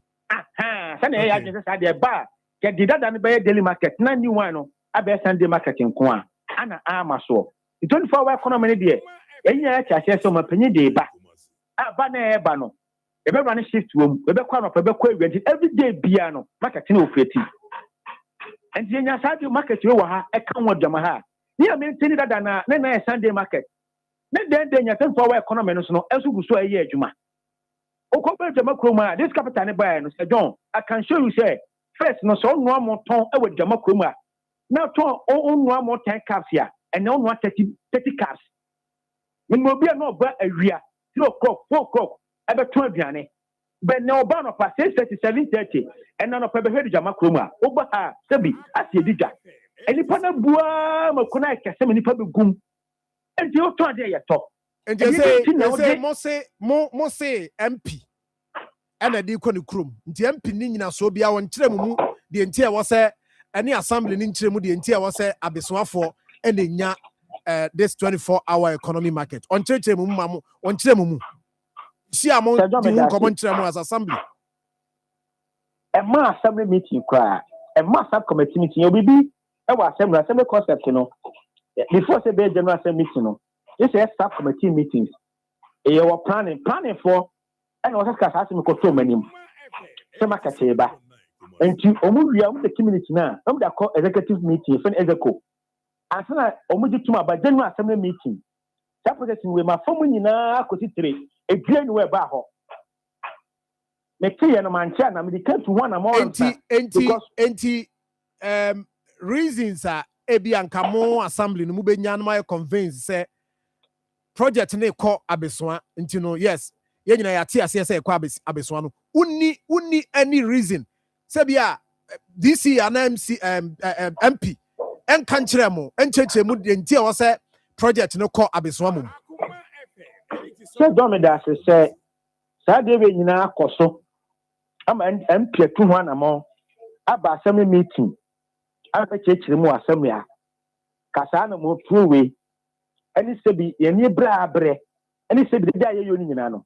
Sunday, I just had a bar. Get the other daily market, none you want. I bet Sunday market in Kwan. Anna Amaso. The 24-hour economy, dear. Any I say so my penny day back. Bano. Every shift room, every day piano, marketing of 50. And then I said you market you a account with Yamaha. Near maintaining that than a Sunday market. Then you think for economy, no, else who so a year, Juma. O compare Jamakroma, this capital by Mr. John. I can show you, say, first, no, so one more ton with Jamakroma. Now, own one more 10 caps here, and no one 30 caps. When will be no bad area, 3 o'clock, 4 o'clock, about 12 Yanni. But no ban of 6:30, and none of a head Jamakroma, over her, Sebi, as you did that. And the Panabua, Mokona, Casemini public goom. And you try there, talk. And you say, Mose, MP. And a deacon crum. The MP Nina Sobia on Tremu, the entire was any assembly in Tremu, the entire was Abiswa for and this 24-hour economy market. On Tremu, on Tremu. See among the common Tremu as assembly. A mass assembly meeting cry, a mass subcommittee meeting, you'll be assembly concept, you know. Before the general assembly meeting, this is subcommittee meetings. You were planning for, and was asking me to many. Some Kateba. And to Omuria, the community now, I'm the executive meeting, for Ezeco. And so I omitted to my general assembly meeting. That was with my family now, could it a grain where Baho. Make and Manchana, I mean, to one amount. Reasons are Ebianca more assembly, no Mubenyan my convinced say project ne call Abeswan, and you know, yes, Yenina TSS Quabis Abeswano. Unni any reason. Sebia DC and MC MP and Kantremo and Chechemud and Tia was a project no call Abeswamu. So Domidas say, Saturday in our coso. I'm an MP 2-1 among Abba Assembly meeting. I bet you more assembly. Casano move through any sebi any brabre, any sebi the day you know,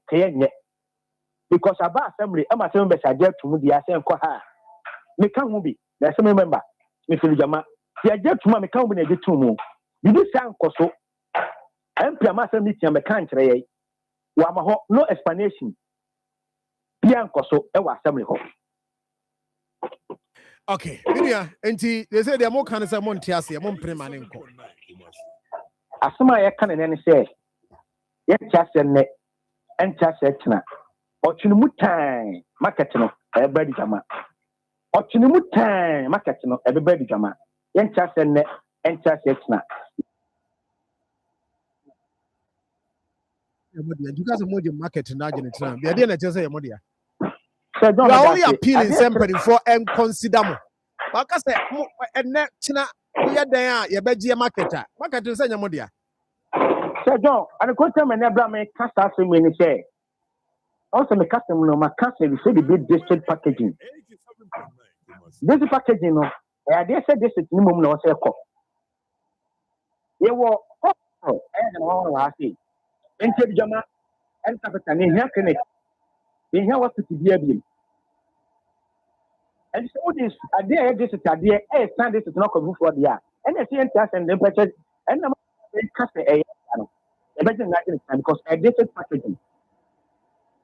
because about assembly, I'm assembly suggest to the assembly. Me can't be. There's some member. Me feel jama. The agent to me can't be a two more. You do sound coso. I'm Piamasa meeting a country. Wamaho, no explanation. Pian coso, ewa assembly home. Okay, and they say they're more kind of someone Tiasi, among Premanenko. Asama ya can and say, yet just a net and just a tina. Or Chinimutai, Macatino, a bed jama. Or Chinimutai, Macatino, a bed jama. Yen just a net and just a tina. You guys are more market in Argentina. The idea just say, Modia. You are only appealing somebody for and consider more. But I say, and net China, we are there, your bedgy marketer. Market is your Modia. Sir John, and the question and never make cast as when say. Also, the customer no my customer you say the big district packaging. This packaging, no, I dare say this is minimum no say. You were and all I see. Into Jama and Capitan in here connect. In here was to be able. And so this idea, this is idea, this is not coming for the year. And I see and the purchase and the customer because I did packaging.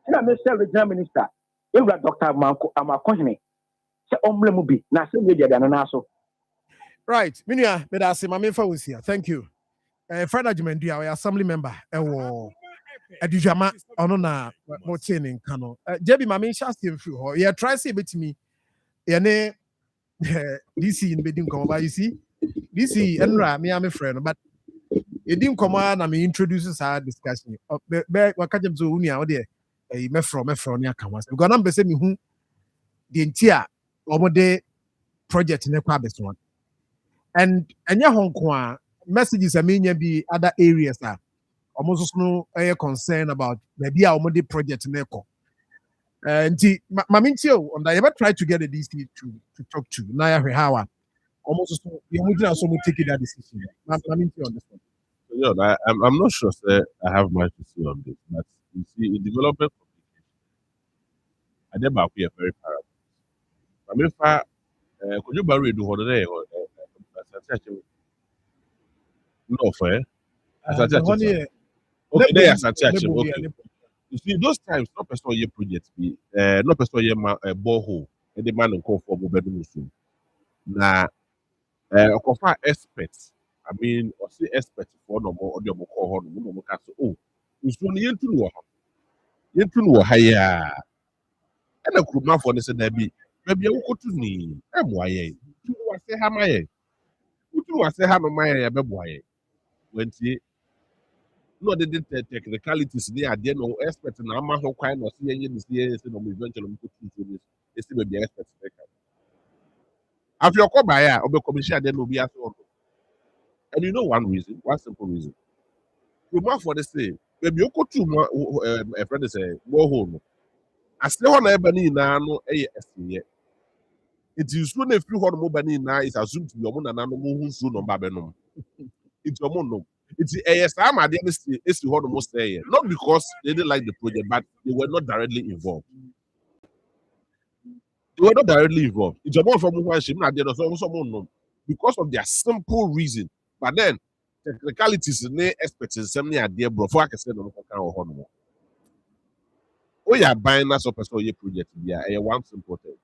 And I'm Mr. Regional Minister, you got Dr. Marco Amakohine. So, Omlemubi, National Media, and also. Right, Minia, Medasi, my main was here. Thank you. Fred Ajumendi, our assembly member, Adujama, Onona, Motin in Kano. Jebi, my main shast in few. Yeah, try to say it to me. Yane, DC in Bedin Koma, you see, DC, Enra, me, I'm a friend, but it didn't come on. I mean, introduces our discussion. What can you do? Unia, there, a Mefro near Kamas. We're going to say me who the entire over project in the Quabes one. And your Hong Kong messages, I mean, be other areas that almost no concern about maybe our money project neko. And Mamintio, on the ever try to get a DC to talk to Naya Hawa. Almost you would also take that decision. Mamintio on this one. Yeah, I'm not sure, sir. I have much to say on this, but you see, in development communication, I never appear very paramount. I mean, could you bury the holiday or no fair? Okay, there is a church. Okay. You see, those times, no person year project be, no person year borehole, and the man call for bedroom soon. Now, confirm experts. I mean, or say experts for no more, or the more call on, no more castle. Oh, you soon you to know higher. And a good man for the said, maybe you go to me. I'm why. You say, how my you say, how my boy. When see, no, they did technicalities there. They no expert in a man who kind of see this year, no eventually put into this. It's still be expert. After your come by, or the commission, then will be as well. And you know one simple reason. You mark for the same. Maybe you go to a friend say, go home. I say on ebony now, no, it is soon if you hold mobile now is assumed to be a moon and no soon on Babenum. It's your moon. It's a time at the end is to hold most say, not because they didn't like the project, but they were not directly involved. They were not directly involved. It's a more from one ship, not the other someone because of their simple reason. But then technicalities in the experts in some near dear bro, for I can say no more. Oh, yeah, buying us up a story project. Yeah, one simple thing.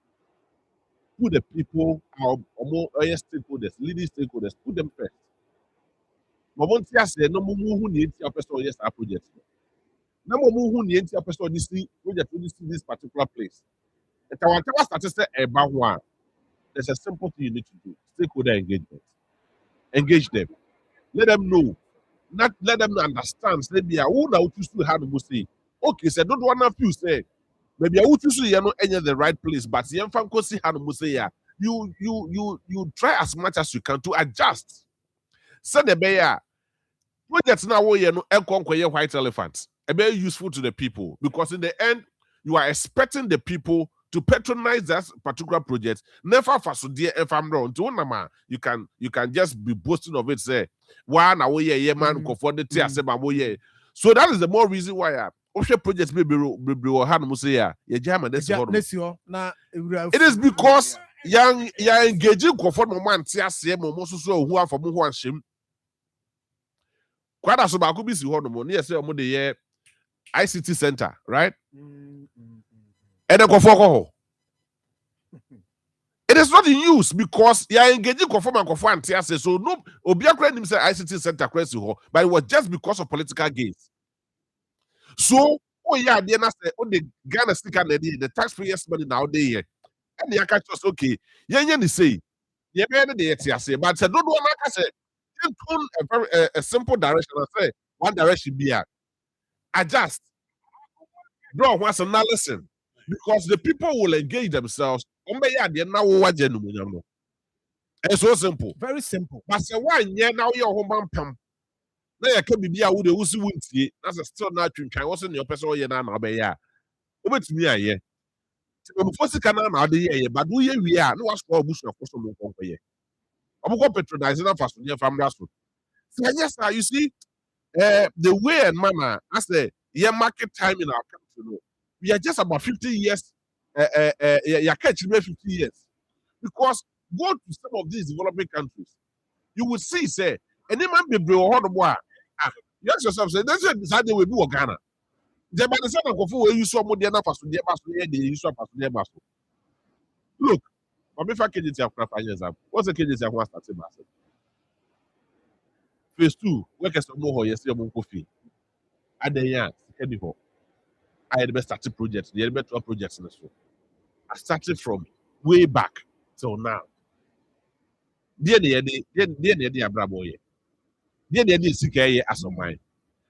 Put the people, our more stakeholders, leading stakeholders, put them first. Momentia said, no more who needs your person, yes, our project. No more who needs your person, this project, this particular place. If I want to start about one, there's a simple thing you need to do stakeholder engagement. Engage them, let them know, not let them understand. Say, be a who now choose to have to say, okay, so don't want to say. Maybe I would choose you know any the right place, but the infant can see how to say yeah. You try as much as you can to adjust. Send the bear projects now where you know white elephants. A very useful to the people because in the end you are expecting the people to patronize that particular project. Never for so dear if I'm wrong. To you can just be boasting of it. Say one away yeah man for the tea so that is the more reason why projects maybe it is because young engaging comfort moment who are from who and shame. Quite as about be yes, the ICT center, right? And then it is not in use because you are engaging conform and conform and so no Obiakra himself ICT center but it was just because of political gains. So, oh yeah, the say, oh the Ghana sticker the taxpayers' money now there. And the catch us okay. Yeah, say, yeah, but I don't know like I said, a simple direction. I say one direction be at adjust. Bro, what's an listen? Because the people will engage themselves. It's so simple. Very simple. But say one year now you're home pam. Now you can be able to win. That's a still not trying. Wasn't your person here now? Over to me, yeah. Before the canal now, the but we are no one's for bush of course. I'm going to patronize it fast near family. So yes, sir, you see, the way and manner as the year market time in our country, we are just about 50 years. You catch 50 years because go to some of these developing countries, you will see, say, any man be bro you ask yourself, say, that's how they will do Ghana. The by the same of you saw more than they use look, but if I can just have 5 years, what's the case I want to start myself? Phase 2, work as a more yes, your coffee. At the year, before I had the best started projects, the best projects in the show. I started from way back till now. Dear, as of mine.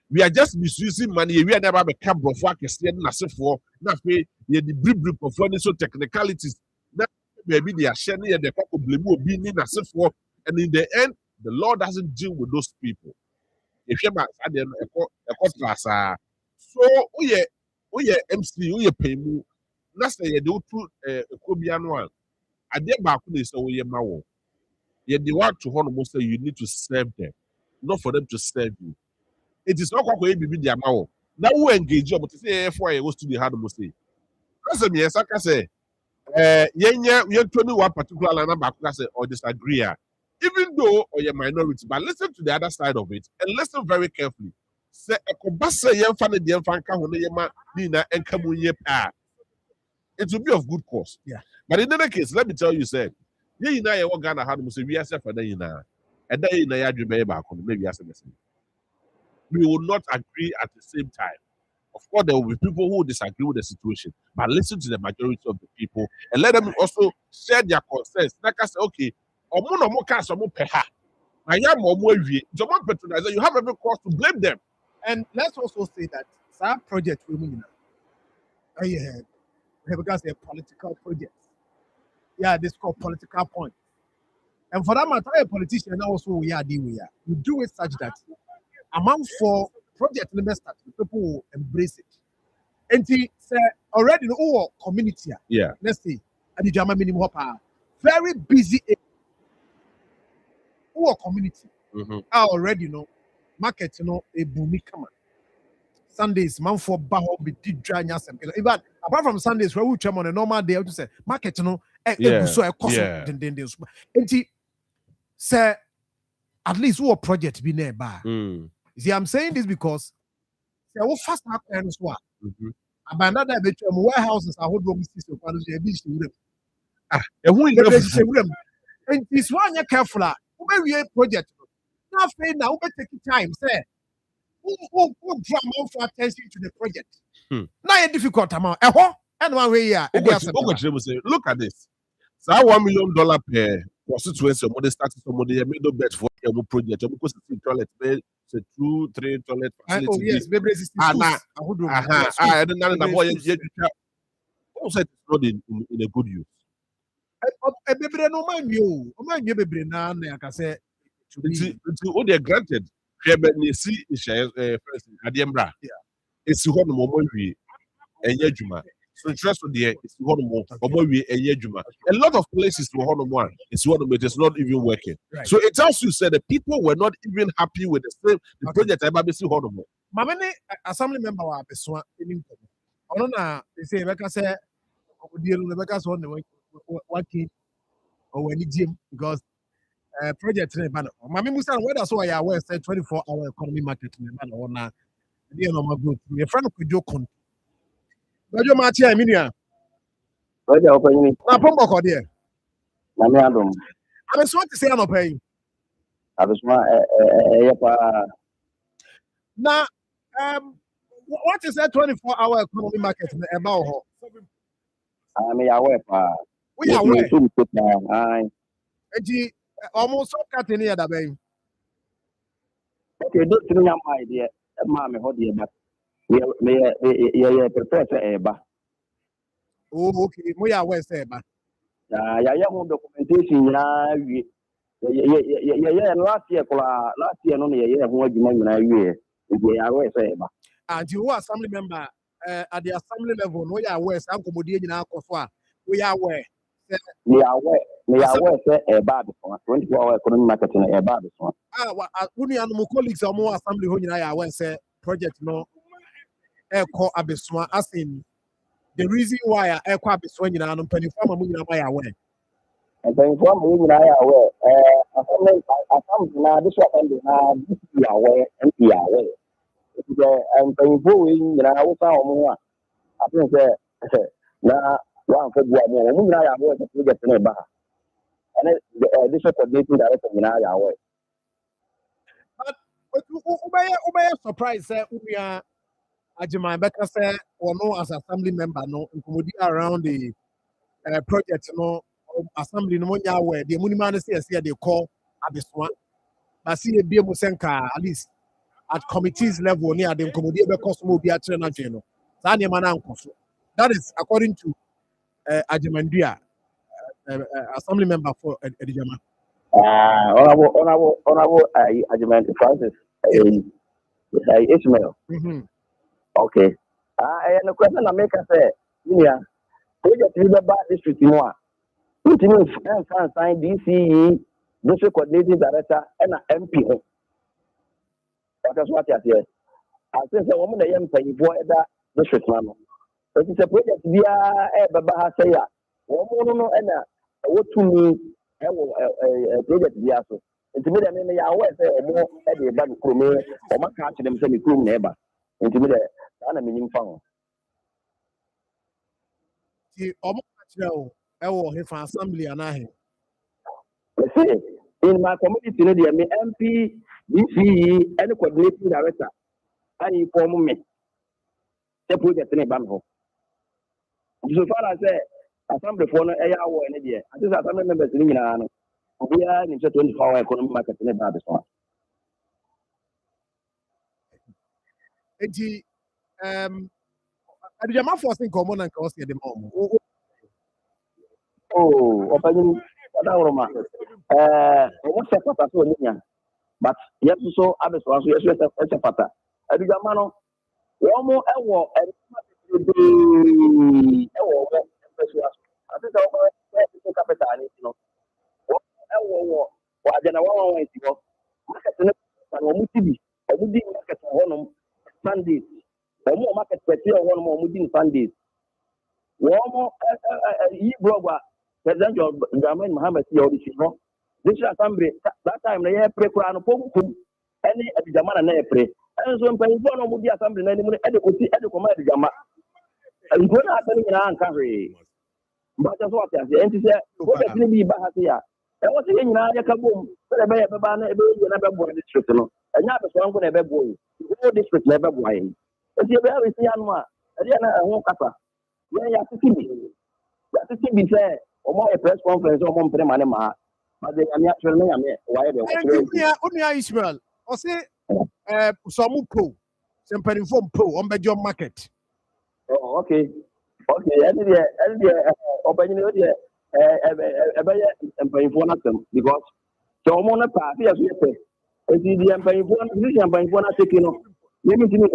We are just misusing money. We are never become brofak for nothing. The brief performance so technicalities. Maybe they are sharing the blame being in for, and in the end, the Lord doesn't deal with those people. if you are at the class, so we MC, we pay mu. That's the do to Kobian one. I did back when they say we are yet they want to honor most you need to serve them, not for them to serve you. It is not going to be their mouth. Now we engage you, but to say FY was to the hard most say. That's me, as I can say. You 21 particular line back or disagree. Even though or your minority, but listen to the other side of it and listen very carefully. Say a kobasa yen fan the yen fan ka hono yema nina enkamu ye pa. It will be of good cause. Yeah. But in any case, let me tell you, say, ye na ye wo Ghana had mo say we are for that na. And then na ya dwebe back on maybe as we will not agree at the same time. Of course, there will be people who disagree with the situation, but listen to the majority of the people and let them also share their concerns. Like I said, okay, you have every cause to blame them. And let's also say that our project women, because they're political projects. Yeah, this called political point. And for that matter, a politician also we do it such that amount for project members that people will embrace it. And say already the community. Yeah. Let's say at the German minimum hopper, very busy community. I already know market, a booming come on. Sundays, Marfo Baho be did dry nyasem. Even apart from Sundays, where we come on a normal day, to say market, so a cost then say at least who project be nearby. See, I'm saying this because say what fast happen as well. About another bit warehouses are hold on system for the beach to them. And this one you're careful. We project. Now, now we take time. Say, who draw for attention to the project? Now a difficult amount. And one way here. Look at this. So $1 million per constituency. Somebody started somebody made no bet for a project. Because it's toilet bed, so 2-3 toilet facilities. Oh yes, maybe it's it's not in a good use. They granted. It's so trust there is a lot of places to one. It is not even working. Right. So it tells you said the people were not even happy with the project. Mamene assembly member wa beswa enim ko. Ono na say Rebecca say Rebecca so working or any gym because project ban. Mami Musa whether so ya aware say 24-hour economy market ban or na dey no good. Me friend ko jo kon. Bajo ma tia minia. Bajo open na pombo ko there. Na me adom. I was want to say no pay. Abisma pa. Now, what is that 24-hour economy market about? I mean, aware pa. We are aware. Almost so cut in here that way. Okay, don't tell me my idea. Mammy, hold you back. Yeah, Professor Eba. Oh, okay. We are aware, Eba. Yeah, documentation. Yeah, last year, only a year, what you mean, we are aware, Eba. And you are assembly member at the assembly level, we are aware, some commodity in our course. We are aware. We are aware, say, a bad one, 24-hour economic market in a bad one. Only animal colleagues are more assembly when I aware, say, project no air call Abiswa, as in the reason why air call Abiswa in an open farm, I aware. And then from when I aware, I come now, this one, this be aware, and be aware. And then going, I was more. I think that now. One for one, I am working to get to bar. And this is a meeting director in our way. But surprise, we are Ajima Becca say, or no, as assembly member, no, around the project, no, assembly, no, where the Muniman says here they call Abiswan. But see a beer Musenka, at least at committees level near the Commodity because will be a trainer general. That is according to Ajimandia, assembly member for Edijama. Honorable Ajiman Francis. Ismail. Okay. And the question I make say, yeah, project is about district more. Put him in sign DCE, district coordinating director, and an MP. That's what I say. I think the woman the young pay boy that district man. But it's a project via Baba Saya. Woman no and what to me a project via so. Into me, I mean, I always say more at the back of me, or my catch them semi crew neighbor. Into me, I'm a meaning found. The Omo Ewo assembly and I. In my community, I mean, MP, DCE, and coordinating director. I inform me. The project in a banho. So far as I assembly for no air or any day. I just have some members in Iran. We are in 24-hour economic market in a bad one. The Jama force in common and cost the mom. Opening Roma. What's a pata so near? But yes, so others was yes, a pata. A Jamano, Romo, Ewo, and I think I'll capital, you know. Ewo, or Janawa, you know. Market and Mutibi, or Mudi market on Sundays. Or more market per year, one more Mudi Sundays. Womo, brother, President Gaman Mohammed, this assembly, that time they have pre Quran, any at the Jamana never pray. And so, when you go the assembly, adequacy, adequate Jama. And what happening in our country? But that's what I say. And he said, what is going to be Bahatia? And what's in Yakabum? But I may have a banner, never boy district, and now the song will never boy. All district never boy. But you very see Anma, and then I won't cut. Yeah, you have to see me. You have to see me say, or more a press conference or one Premanema. But they are not really why they were Israel. Or say, some pro, some inform pro on the job market. Oh, okay. Okay, and opinion because so I'm on a party as we say. It's the employee taking off. Let me see me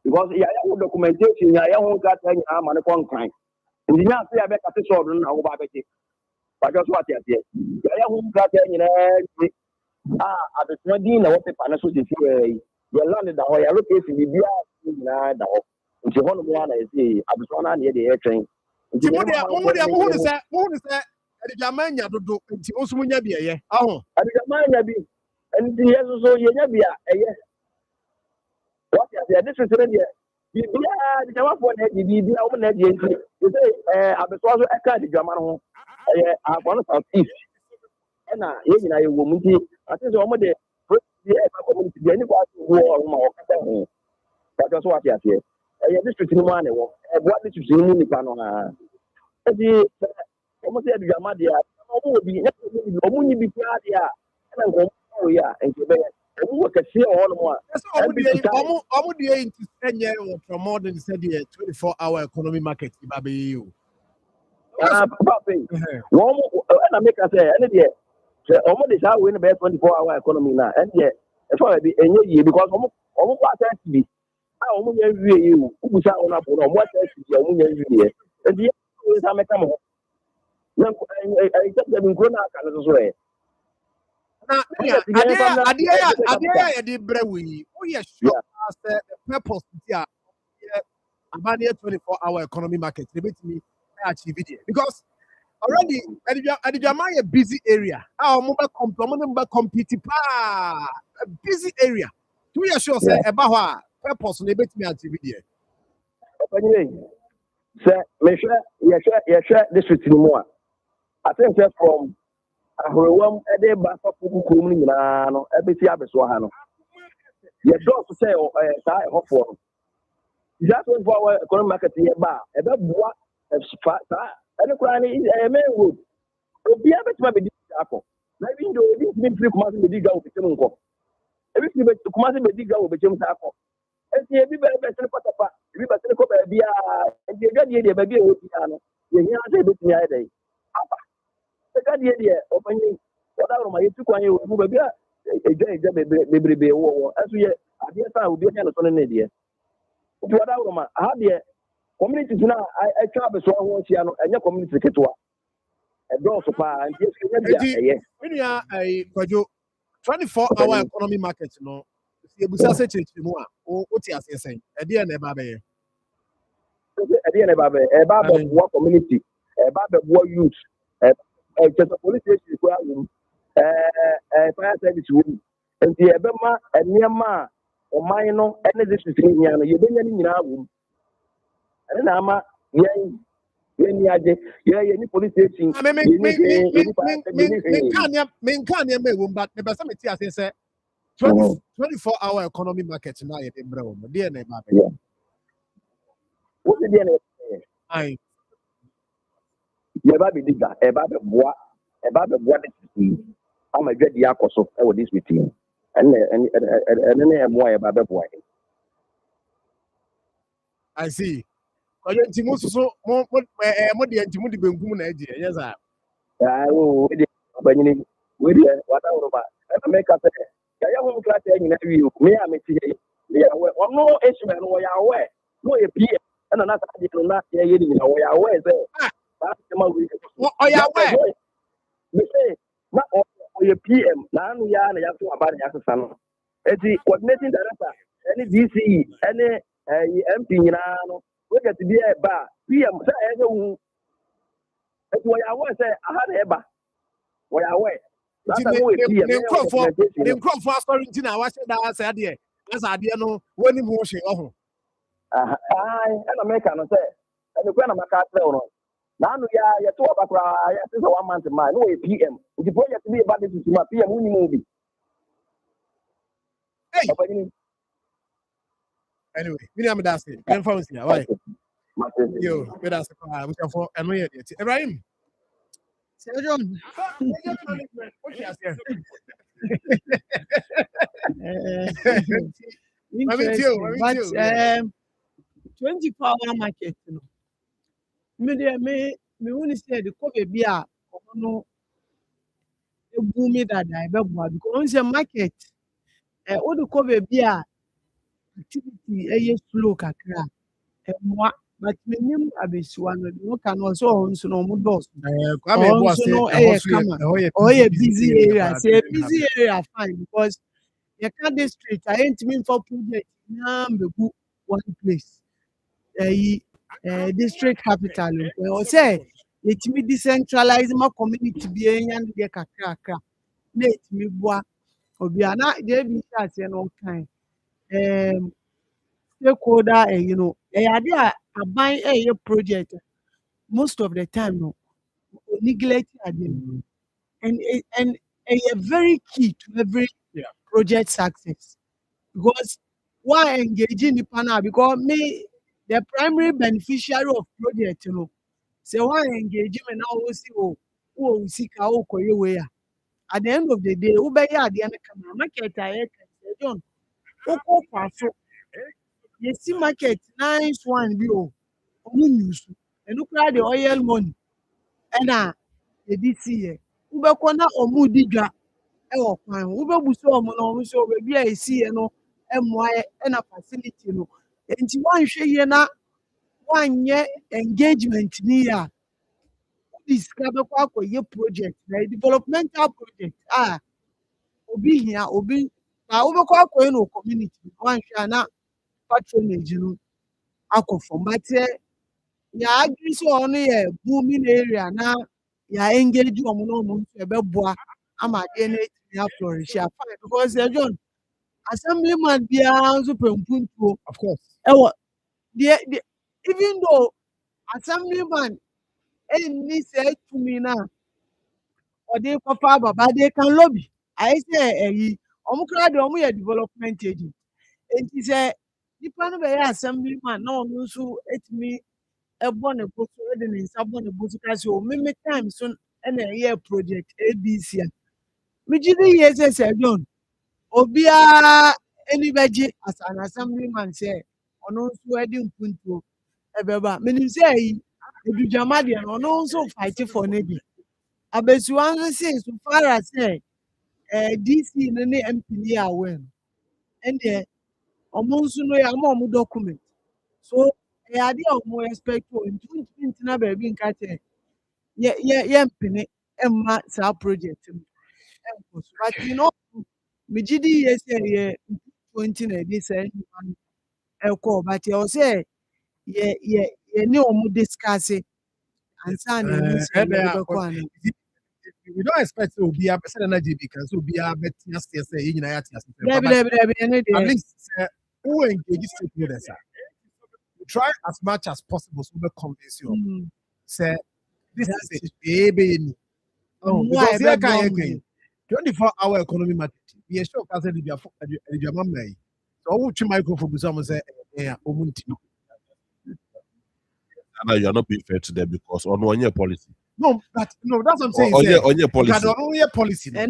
because I have documentation, I have got any arm and a contract. And you have to have a children about it. But just what I say, I have got any at the 20 or what the panel is here. You landed the way I look at the nti hɔ nom ana ɛsɛ abusua near the air train nti mo de sɛ adijama nya dodo nti osu munya bi ɛyɛ aho adijama nya bi nti yeso so yenya bi a ɛyɛ what ya this is really bibia adijama fo na bibia o na die nti sɛ abusua so ɛka adijama no ho ɛyɛ akɔno south east ɛna yɛnyina yɛ wɔ mu nti ate sɛ ɔmo de community bi ani kwa ho ɔmo ma ɔkata ho but also what ya say district ni mo ane wo what district ni ni pa no ha edi almost say adjama dia omo obi omo ni bi pa dia na nko o ya enke be omo ka sie o no mo a omo dia into enye from more than said the 24-hour economy market ba be you papi wo na make say ene dia omo dey say we na be 24-hour economy na and dia e for be enye yi because omo kwa test bi ọmụ nye nri ewu ubusa ona bụ na ọmụ ata esi ọmụ nye nri ye edi e sa meka mo na e je be nkro na aka no so e na ade ya de brewi o ye sure as the purpose dia abania 24-hour economy market they bet me achieve it because already adijama a busy area ọmụ be compete pa a busy area to ye sure say eba ho a purpose na bet me achieve it. Anyway, say me share district ni mo a I think just from ahorowam ede ba papu kurum ni nyina no ebeti abeso ha no ye do so say say hofo just for our economic market ye ba ebe boa sa ene kura ni main road obi abetuma be di akọ na even though obi ntimi free kuma be di ga obetem nko ebi free be kuma be di ga obetem sa akọ enti ebi be se ko tapa ebi be se ko ba bia enti edwadie de ba bia wo bia no ye hia se betumi aye dai apa edwadie de opanyi oda ro ma yetu kwan ye wo ba bia eja bebrebe wo aso ye adeɛ sa obi anya no so ne deɛ nti wada wo ma aha deɛ communities na atwa abeso ho ahyia no ɛnyɛ community ketewa ɛdɔɔso paa nti ɛsɛ bia ɛyɛ menua kwadwo 24-hour economy market no ebusa sɛ kyerɛkyerɛ mu a wote aseɛ sɛn ɛdeɛ na ɛba bɛyɛ ɛdeɛ na ɛba bɛboa community ɛba bɛboa youth kyɛsɛ police station kora wom fire service wom nti ɛbɛma nneɛma a ɔman no ne district no hia no yɛbɛnya no nyinaa wom ɛne na ama yɛni agye yɛni police station menka nneɛma ɛwom but mepɛ sɛ mete aseɛ sɛ 24-hour economy market na yɛde mbrɛ wɔ mu deɛ na ɛba bɛyɛ wote deɛ na ɛyɛ yɛba bɛdi dwa ɛba bɛboa district yi ama dwadi akɔ so ɛwɔ district yi ɛne ne ɛmoa yɛba bɛboa yɛ I see. Oye nti mo soso mo de nti mo de benkum na agye yes sir. O de abanyini we de wada woroba e make up ya ya ho class e nyina wi me a me ti ya we ono esme no ya we no ye pie na na sa de no na ye ye nyina we ya we say ba se ma we o ya we me say na o ye PM na anu ya na ya so aba na ya sesa no eti coordinating director any DCE any MP nyina no we get to be a bar PM say e hu eti we ya we say aha na e ba we ya we the crop story nti na wa say da say ade asa ade no woni mu hwe oho na make no say e ko na maka tell no na anu ya to abakra ya say 1 month man no we PM nti project be ba de ma PM uni mu bi anyway me am that say can found here why yo me that say we can for eno ye dey Ibrahim John what you say but 24-hour market no me woni say the cover bi a no ebu me that I be boa because say market all the cover bi a activity slow kakra emwa but menim abesiwa no ka no so onso no mo dos busy area say busy area fine because you can't district I ain't mean for project na mbegu one place district capital or say it me decentralize my community bi enya no kakra na it me boa obi ana dey bi say no kind stakeholder you know ade aban project most of the time no neglect and a very key to every project success because why engaging the panel because me the primary beneficiary of project you know say why engage me now we see how we at the end of the day who be here the market John you see market nice one bi o use and look at the oil money and the this year who be kona omu digwa e wo kwan who be buso omu no omu so be a see no emoa na facility no enti wan hwe ye na wanye engagement ni ya discover kwa ye project na developmental project obi hia obi na wo be kwa no community wan hwe na patronage no akofo but ya agree so on ye booming area na ya engage omo no omo e be boa ama de na ya flourish fine because John assemblyman bia so pempuntuo of course the even though assemblyman any say to me na or they papa baba they can lobby I say omo kra de omo ye development agent and he say nipa no be assemblyman na omo so etimi ebo ne boso de ne nsabo ne boso ka say o me time so na ye project ABC me gidi ye say John obia any beji as an assemblyman say ono so edi mpuntuo ebeba menim say edujama de no ono so fight for nebi abesuwa no say so far as say DC ne MP ni awen and Omunsu no ya mo document. So e ade a omo expect o nti na baby nka che ye mpene emma sa project mu. But you know me gidi yes ye 20 na dey say elko but you say ye ne omo discuss ansa na ni say le be ko ana. We don't expect to be a person energy because to be a better say you know at least who engage stakeholders. Try as much as possible to convince you. Say this is it, baby. Oh, because here can 24-hour economy market. We are sure because the German so who to microphone with someone say yeah, and you are not being fair to them because on one year policy. No, but no, that's what I'm saying. On your policy. On your policy. No, I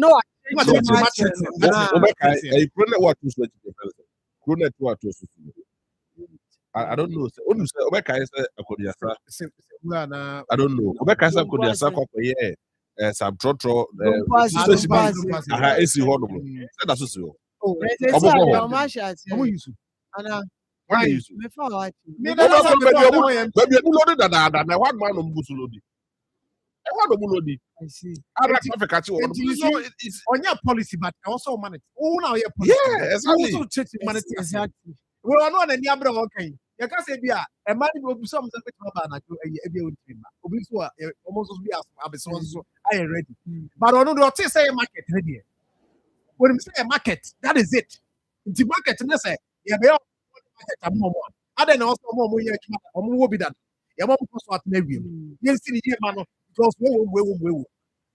don't know. I don't know. Some trotro. Why you? I see. On your policy, but also manage. Oh, now your policy. Yeah, exactly. Also exactly. We are not any other okay. You can say, "Bia, a man will be some almost be as I am ready." But on the say market ready. When you say a market, that is it. The market, and say, yeah, we are market. I don't know also more will be done. You want to start maybe. You see the man because we.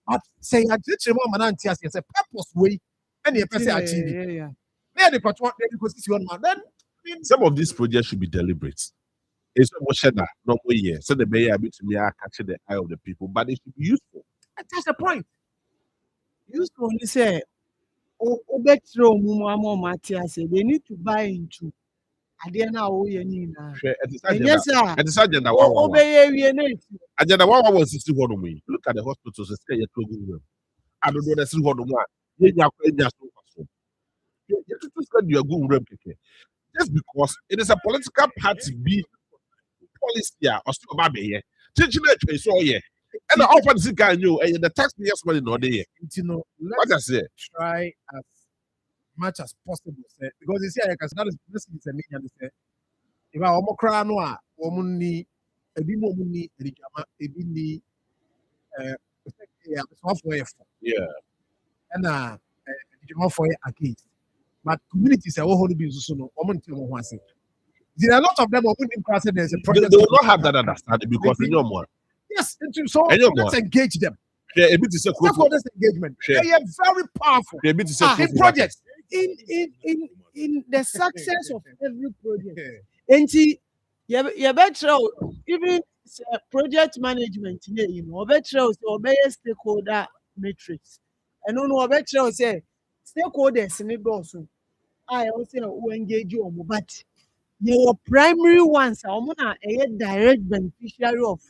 But say I did you want man say purpose way and you person achieve. Yeah. The patrol position man then some of these projects should be deliberate. It's not no way. So the may be to me catch the eye of the people, but it should be useful. That's the point. Useful you say obetro mumu Matthias they need to buy into Adena Oye Yes, sir. And the agenda agenda was 60 one. Look at the hospitals and stay at I don't know that's what you are just because it is a political party be policy or still baby. Teaching it so yeah. And the offer the guy knew and the taxpayers money no day. What I say, try as much as possible, because you see, that is this is a media. If I almost cry no, woman need a bit more money, a bit need yeah, and for against. But communities are all be so no. There are a lot of them who wouldn't class it as a project. They will not have that understanding because they know more. Yes, so let's engage them. Stakeholders engagement. They are very powerful. In projects. In the success of every project. And see, you better even project management, you know, better obey stakeholder matrix. And no better say stakeholders in it also. I also will engage you, but your primary ones are a direct beneficiary of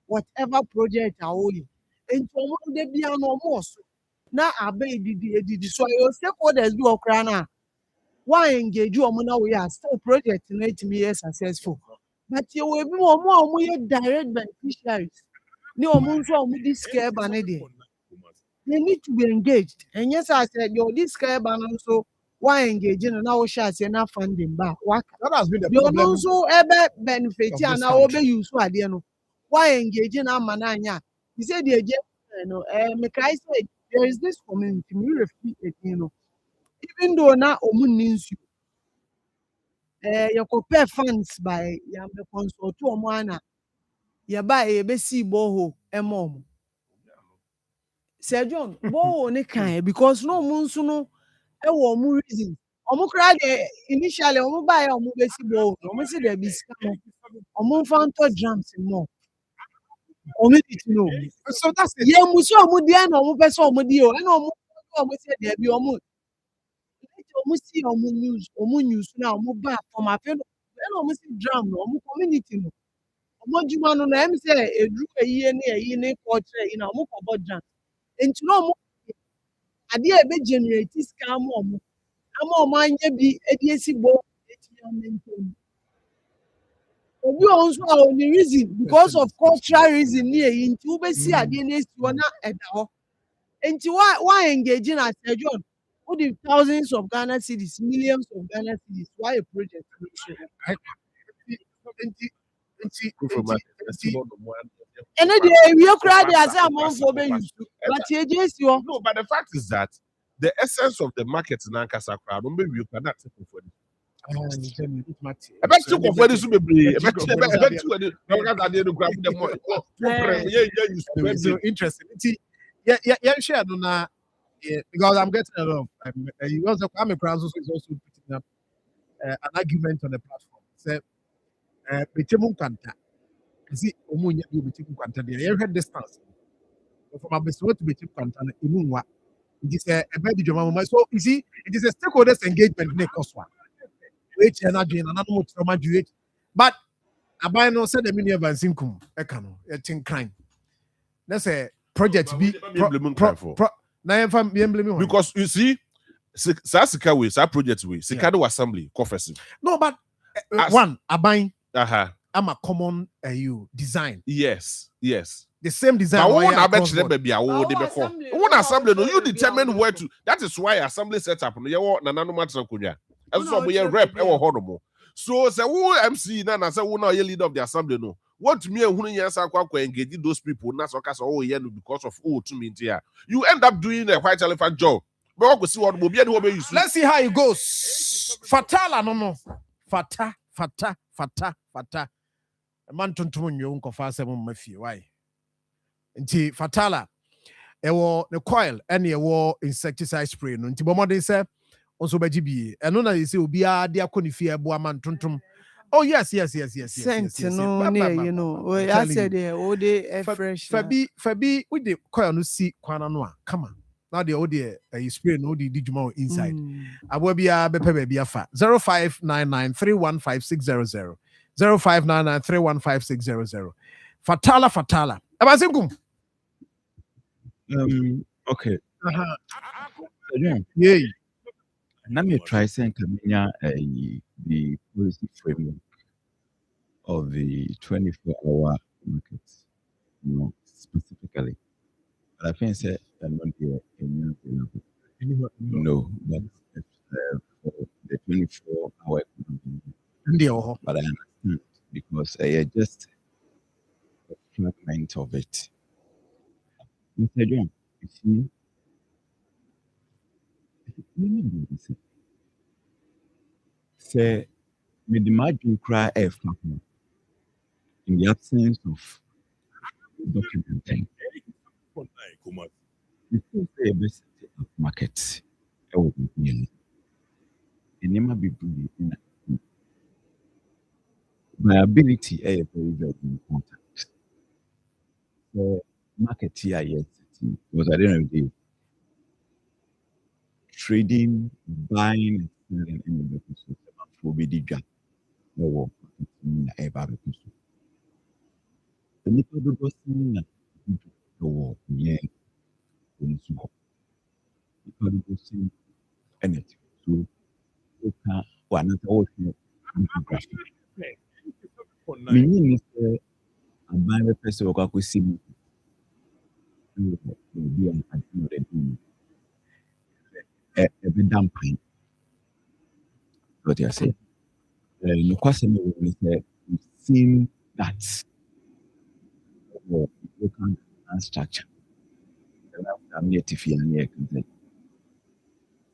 whatever project are owing. And for they be no more. Now, I did so your stakeholders do a why engage you now we are still project in 8 years successful. But you will be more direct beneficiaries. No more this care banner. They need to be engaged. And yes, I said, your this care banner also why engaging and now shares enough funding back. That has been the problem. You also ever benefit and now obey you so I know. Why engaging a mananya? He said, the say there is this community, we reflect it, you know. Even though now omun needs you, you compare funds by the consult to Omana, you buy a besi boho, a mom. Sir John, boho ne kind because no monsuno, a warm reason. Omukra initially, omu buy omu besi boho, omu see the biscam, omu found drums and more. So that's it. Yeah, muso omu dia na omu person omu dio, and omu say there be omu. See news now, back from my fellow. Then see drum, community. Juma no na say a drew a year near a year portrait in a mock about drum. And to know a dear be generate scam. I'm all mind be a DSC board Obi also only reason because of cultural reason near into ubesi ade na esi na eda ho. Enti why engaging as a John? Who the thousands of Ghana cities, millions of Ghana cities, why a project? And then we cry as a man for use. But no, but the fact is that the essence of the market in Ankasa crowd, maybe you cannot take for it. About two of what is to be so interesting. Yeah, share no because I'm getting a lot of you also come across is also putting up an argument on the platform. Say Betimu Kanta. See Omunya Betimu Kanta there. You heard distance. From a best to Betimu Kanta Imunwa. It is a bad job. So you see, it is a stakeholders engagement in a cost one. Wait, energy and another trauma duet. But I buy no said the mini of Ansinkum, Ekano, it's in crime. That's a project B. Because you see, Sasika way, sa project way, Sikado Assembly, Confessing. No, but one, I buy. I'm a common design. Yes. The same design. But I bet you baby, I will before. One assembly, no, you determine where to. That is why assembly set up. No, you want Nanano Matsakunya. As so we rep our horrible. So say who MC na say who now you leader of the assembly no. What me and who answer kwa engage those people na so case oh yeah because of to me here. You end up doing a white elephant job. But we see what will be use. Let's see how it goes. Fatala no. Fata. Man tuntum nyo nko fa asem mafie why. Nti fatala ewo the coil ene ewo insecticide spray no nti bomodin say onso baji bi eno na yesi obi a de akoni fie ebo man tuntum. Oh yes. No, you know. I said all day fresh. Fabi with the coil no see kwana no a. Come on. Now the audio spray no the digimo inside. Abobia bepe baby afa 0599315600 0599315600. Fatala. Abazinkum. Okay. Yeah. Let me try saying the policy framework of the 24-hour markets, specifically. But I think that not here no, but for the 24-hour economy. But I understand because just a fragment of it. Mr. John, you see, say, with the margin cry in the absence of documenting. You can say a best market. It never be in viability is very important. So market here, yes, because at the end of the day, trading, buying, and selling any of the will be the gap. No work. The people do not see the work. Yeah. People do not see anything. So, one of the meaning is a buyer person who can see me. Be an every damn pine. What you say? No question is we've seen that local structure. I'm yet to feel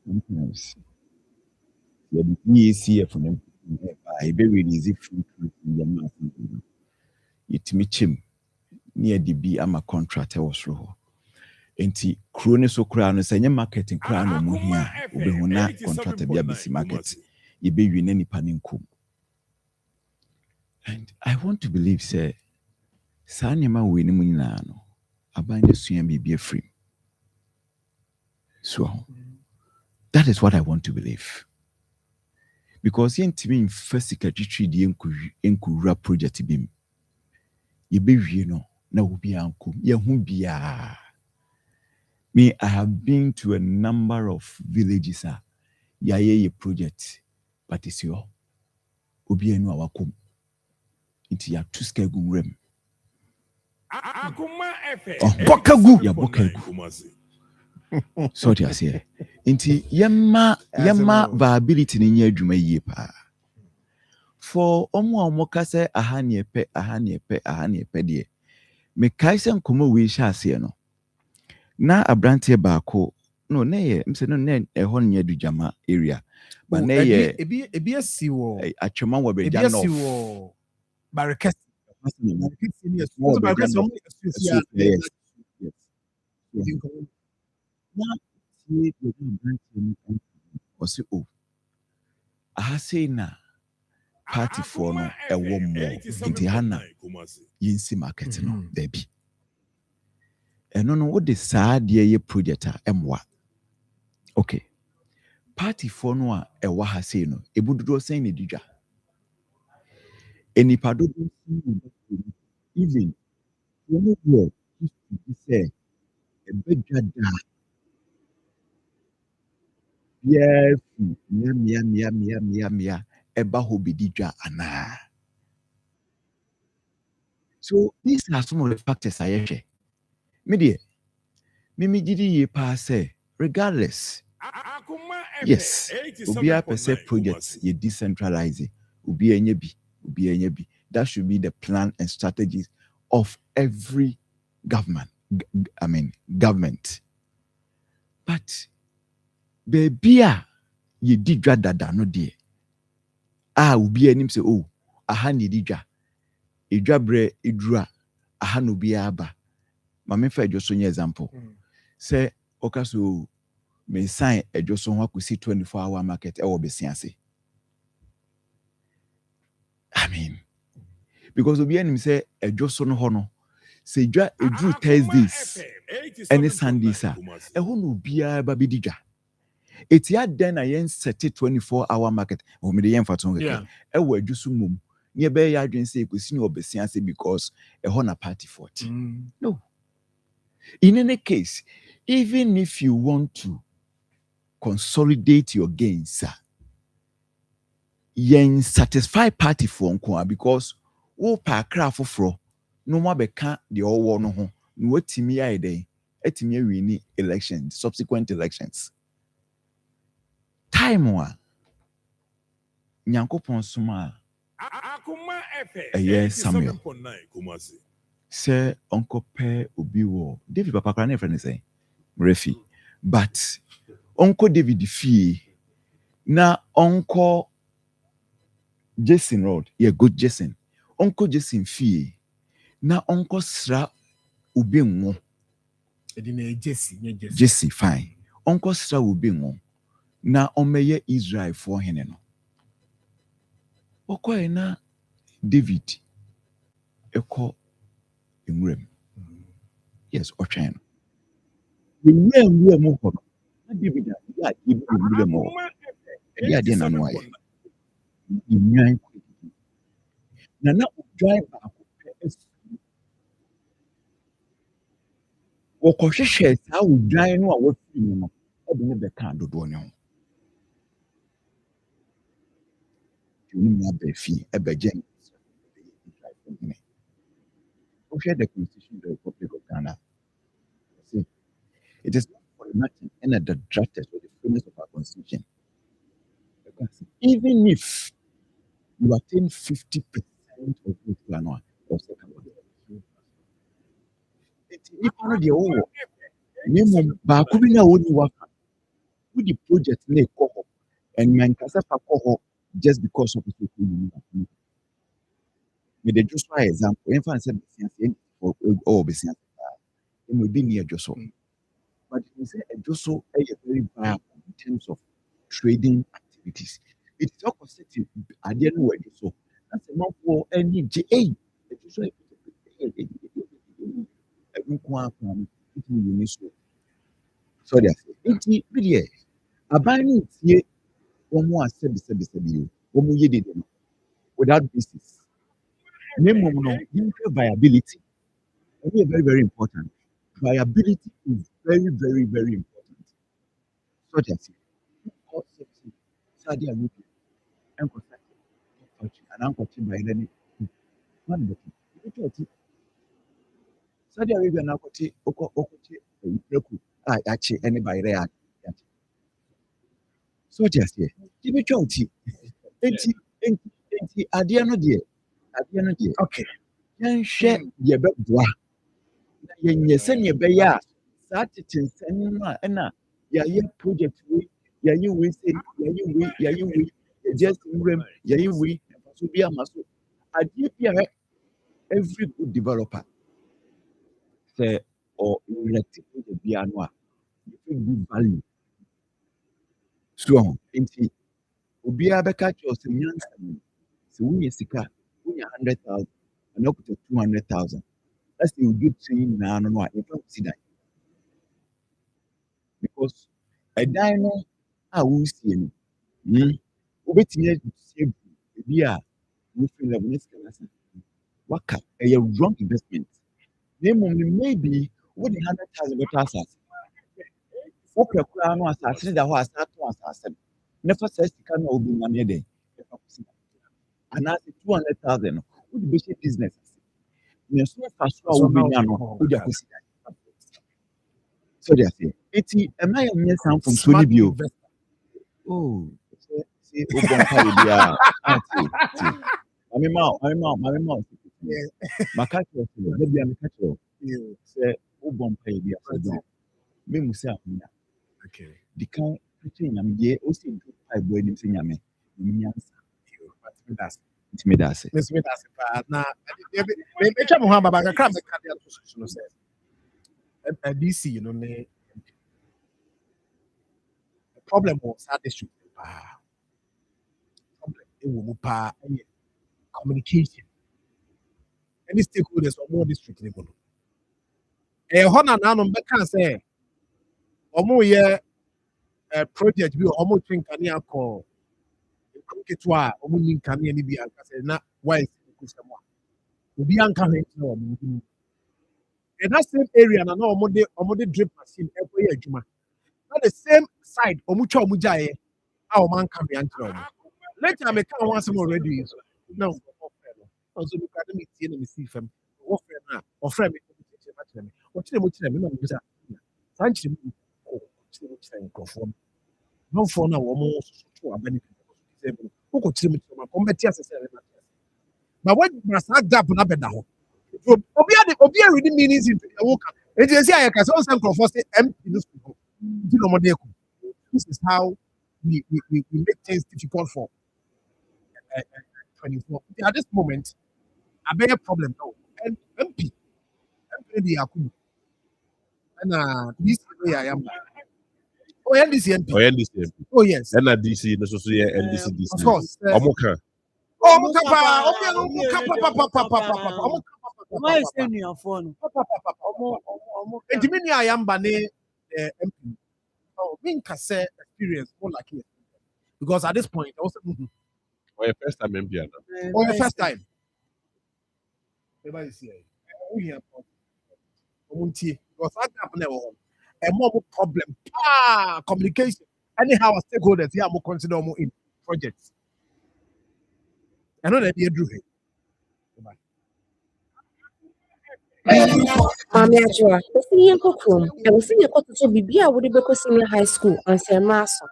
sometimes the see from them. I very easy fruit in the mouth. It meets him near the B. I'm a contractor was low. Enti krone so kra no sanye marketing kra no mo hia obehuna contract bia bisi market ye be wi na nipa ne nkom. And I want to believe say sa nyama we ni mu nyina no abanye sua bibia free. So that is what I want to believe. Because yentimi in first secretary die enkura project bim ye be wi no na obi ankom ye hu bia. Me, I have been to a number of villages, project, but it's your obi enu awakom nti ya tuska gu nwrem Akoma FM bokagu ya bokagu so ti ase nti yemma viability ni nya adwuma yie pa for omo kase aha ne epe de me kai se nkomo we hya ase no na abrante baako no na ye mse no na ehɔ nya dujama area ba na ye ebi asi wo atwema wo be ja no Barakasi was o ahase na party for no ewo mo nti hana yinsi market no dabi eno no wo de saa de ye project a emwa okay party for no a ewa hase no ebududo sen ne didwa enipado even when you say a big da yes mia eba ho bedidwa ana so these are some of the factors I share me dear me gidi ye pa say regardless yes obi a per projects ye decentralize obi enye bi that should be the plan and strategies of every government government but baby ye didwa dada no de obi anim say oh aha ne didwa edwabre edura aha no bi aba ma me fa edwoso nya example say okaso me sign edwoso ho akosi 24-hour market e wo besiase because obi anim say edwoso no ho no say dwa edru Thursdays any Sundays e ho no bi aba bi didwa etia den na yen set 24-hour market o me de yen faton keke e wo adwusu mum ne be ya adwen say ekosi ne obesiase because e ho na party 40 no in any case even if you want to consolidate your gains yen satisfy party for nko because wo pa kra foforo no mo abeka de owo no ho no watimi aye den atimi awini elections subsequent elections time wa nyankopon soma Akoma FM Samuel say uncle pe obi wo David papa kra na friend say refi but uncle David fie na uncle Jason road good Jason uncle Jason fie na uncle sra obi nwo Jesse fine uncle sra obi nwo na omeye Israel for hene no okoye na David eko enwrem yes otwen enwrem ho na David ya enwrem ho ya de na no aye enwan na driver wokohwehwe saa odwan no a wafi no e de ne beka dodo ne ho na befi e bejen okay the constitution of the Republic of Ghana see it is not for nothing and the drafters or the fullness of our constitution because even if you attain 50% of vote plan or second one it's nipa de owo nemo ba ko bi na woni waka with the project na ekoho and man kasa fa koho just because of the people me the just for example in fact say business for all business it may be near just so but you say just so very viable in terms of trading activities it is all constitute at the end where so that's a month for any GA just so so that's it really abani tie omo asebi you omo yede dem without basis name no viability very very important viability is very very very important so that's it anankwati bayirani man beti iti Saudi Arabia nakwati okwati reku achi ene bayire ya so just here tibi twoti enti ade no de okay yɛnhwɛ deɛ bɛboa na yɛnyɛ sɛnea ɛbɛyɛ a saa tete nsɛm no a ɛna yɛayɛ project wei yɛayɛ wei sɛ yɛayɛ wei yɛgye asi nwuram yɛayɛ wei mfaso bi ama so adeɛ bi a every good developer sɛ ɔrɛte project biara no a yɛfɛ good value so nti obiara bɛka kyerɛ sɛ nyansa mu sɛ wonya sika wonya 100,000 and up to 200,000 that's the good thing now no I don't see that because a dino I will see you obetime see be a we feel like this can waka a wrong investment name maybe what the 100,000 assets okay no assets that was assets never says you can all be money there and that's 200,000 would be business yes no fast will be no would you so they say eti am I a sound from Tony Bio oh see obon dia mami ma makacho no bia makacho say obon pa dia so me mu say amina okay di kan preaching nyam die o si do pa bo anim say nyame ni nyansa me that's na me twa mo ha baba kakra me ka dia to no say DC you know the problem was at district problem it will communication any stakeholders or more district level hona na no be kan say omo ye project bi omo twin kania ko ketwa omo nin kania ni bi aka say na why kusemo obi anka hwe na omo in that same area na omo drip machine every adwuma na the same side omucha omujaye a o man can be antro later me can once more already so now also look at me tie na me see fam wo friend na o friend me tie ma tire me o tire me na me bisa sanchi me ko tire microphone no phone na wo mo so abani ko tire me ma ko mbeti asese na ma what brasa gap na beda ho obi reading meanings into the work it is here can so some for say empty this people this is how we make things difficult for 24 at this moment a bigger problem now and MP the Akoma and this way I am NDC MP oh yes and DC no so NDC of course omoka why is in your phone Enti I am bane MP mean can say experience more like it because at this point also your first time MP your first time everybody see because that happen a more problem communication anyhow stakeholders here more consider more in projects I know that you do it Mami Ajua, esi yen kokrom. E wo sin ye kototo bibi a wo de beko senior high school anse maso.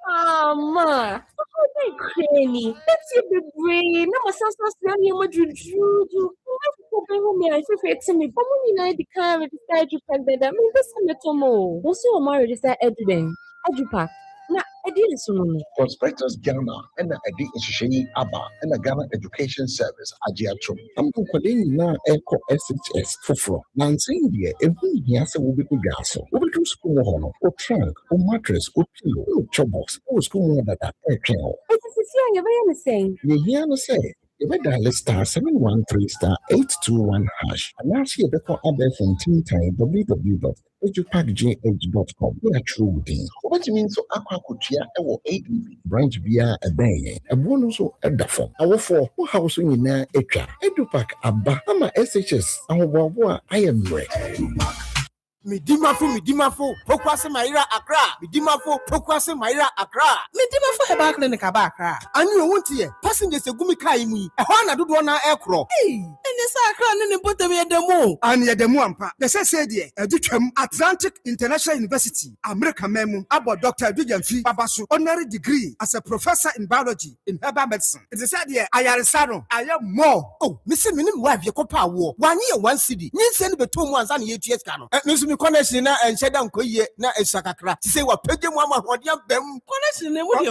Ma, o dey crazy. Eti bebre, na masanso se ani ma juju. Na ko be ho me I fe eti me. Pomo ni na di kan register edupak beda. Me be se metomo. Wo se o ma register edupak. Na edi so no. Prospectus Ghana and the Edi Ishishini Abba and the Ghana Education Service Ajiatrum. I'm calling now Echo SHS for Nancy India. If we hear say we be gas, we will do school honor or trunk or mattress or pillow or chobox or school mother that air channel. Esi you be saying. You hear me say. You better dial star 713 star 821 hash. And now see a better address on www.edupakgh.com. We are true within. What you mean so aquacutia or ADB branch via a day. A bonus or a dafo. Our four who house in na etra. Edupak Abba. I'm a SHS. I'm a I am ready. Midimafo, Pokwase Maira Accra, Midimafo, Pokwase Maira Accra, Midimafo Heba Clinic Abakra, and you won't hear passengers a Gumikaimi, a Hana Dudwana Aircraft. Hey, and the Sacra and put them at the mo, and yet the Muampa, the Sadia, a Duchem Atlantic International University, America Memo, about Dr. Dujan Fee Babasu, honorary degree as a professor in biology in herbal medicine. It is said here, I am Sano, I am more. Oh, Missy Minim wife, your copa war, 1 year, 1 city, means send the 2 months and 8 years cano. Connection na and shut down Koye na Esakakra. To say what Peggy Mama what young them connection. What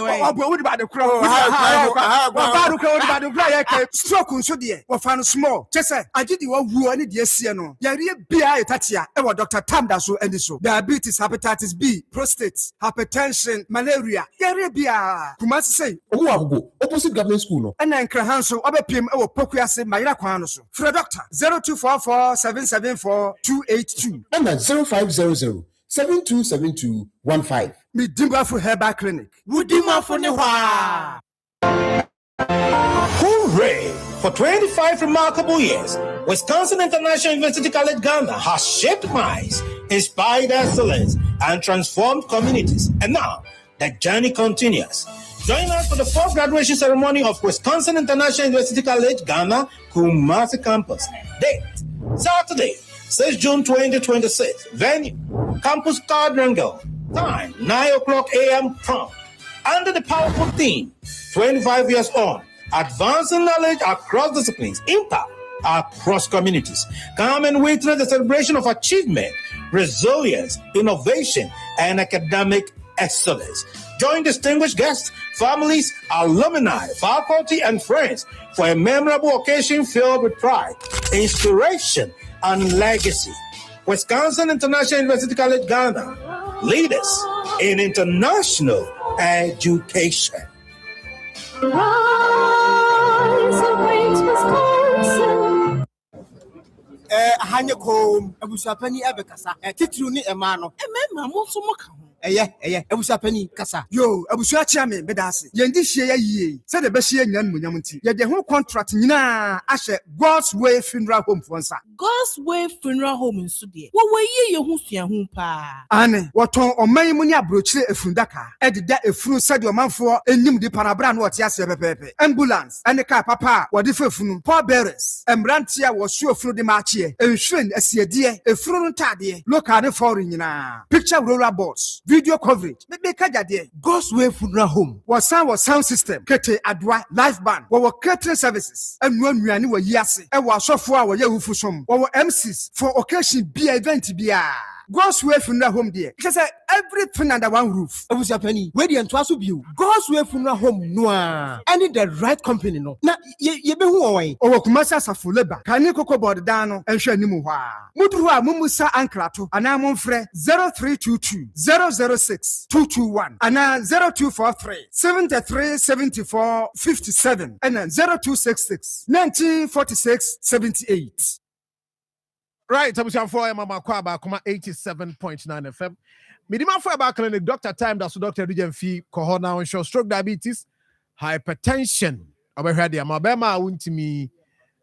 about the crow? About the cry, stroke on so dear, or found small. Just say, I did you who any dear Siano. Yaria Bia Tatia, ever Dr. Tamdaso and so. Diabetes, hepatitis B, prostate, hypertension, malaria. Yaria Bia, who must say, oh, opposite government school. And then Krahanso, Obe PM, or Pokuase, Maira Quanoso. For a doctor, 0244 774 282. And at 0500 727215. Midimba for Herbal Clinic. Woodima for Newa. Hooray! For 25 remarkable years, Wisconsin International University College Ghana has shaped minds, inspired excellence, and transformed communities. And now, the journey continues. Join us for the 4th graduation ceremony of Wisconsin International University College Ghana, Kumasi Campus. Date, Saturday, 6 June 2026. Venue, Campus Quadrangle. Time, 9 o'clock a.m. prompt. Under the powerful theme, 25 years on, advancing knowledge across disciplines, impact across communities. Come and witness the celebration of achievement, resilience, innovation, and academic excellence. Join distinguished guests, families, alumni, faculty, and friends for a memorable occasion filled with pride, inspiration, and legacy. Wisconsin International University College Ghana, leaders in international education. Hanya kom abusapani abekasa titru ni emano emema mo so mo ka ho abusapani kasa yo abusua chia me bedase yendi hie ya yie se de be hie nyina nmunyam nti ye de ho contract nyina ahye God's Way Funeral Home fonsa. God's Way Funeral Home nso de wo wayi ye ho sua ho pa ane woton oman mu ni abrochire efundaka ededa efunu sade omanfo enim di panabra na wote ase pepepe ambulance ane car papa wode fefunu Paul bearers emrantia wo so efunu de maachi enhwen asiedie efuru ntade local de foreign nyina picture roller boards video coverage be kajade God's Way Funeral Home was sound system kete adwa live band wo catering services enu anuane wo yiase e wo asofo a wo yehufu som wo MCs for occasion be event bia God's Way Funeral Home there. Just everything under one roof. Abusapani, where the entwaso bio. God's Way Funeral Home noa. I need the right company no. Na ye be hu owan. Owo kumasa safuleba. Kani koko board dano enhwe nimu hwa. Muduru a mumusa ankrato. Ana momfre 0322 006 221. Ana 0243 73 74 57. Ana 0266 1946 78. Right, I'm for Mama Kwaba, 87.9 FM. Midima for Herbal Clinic, Dr. Time, that's Dr. Dujan Fee, Corona on show, stroke diabetes, hypertension. I'm ready. I'm a bema untimi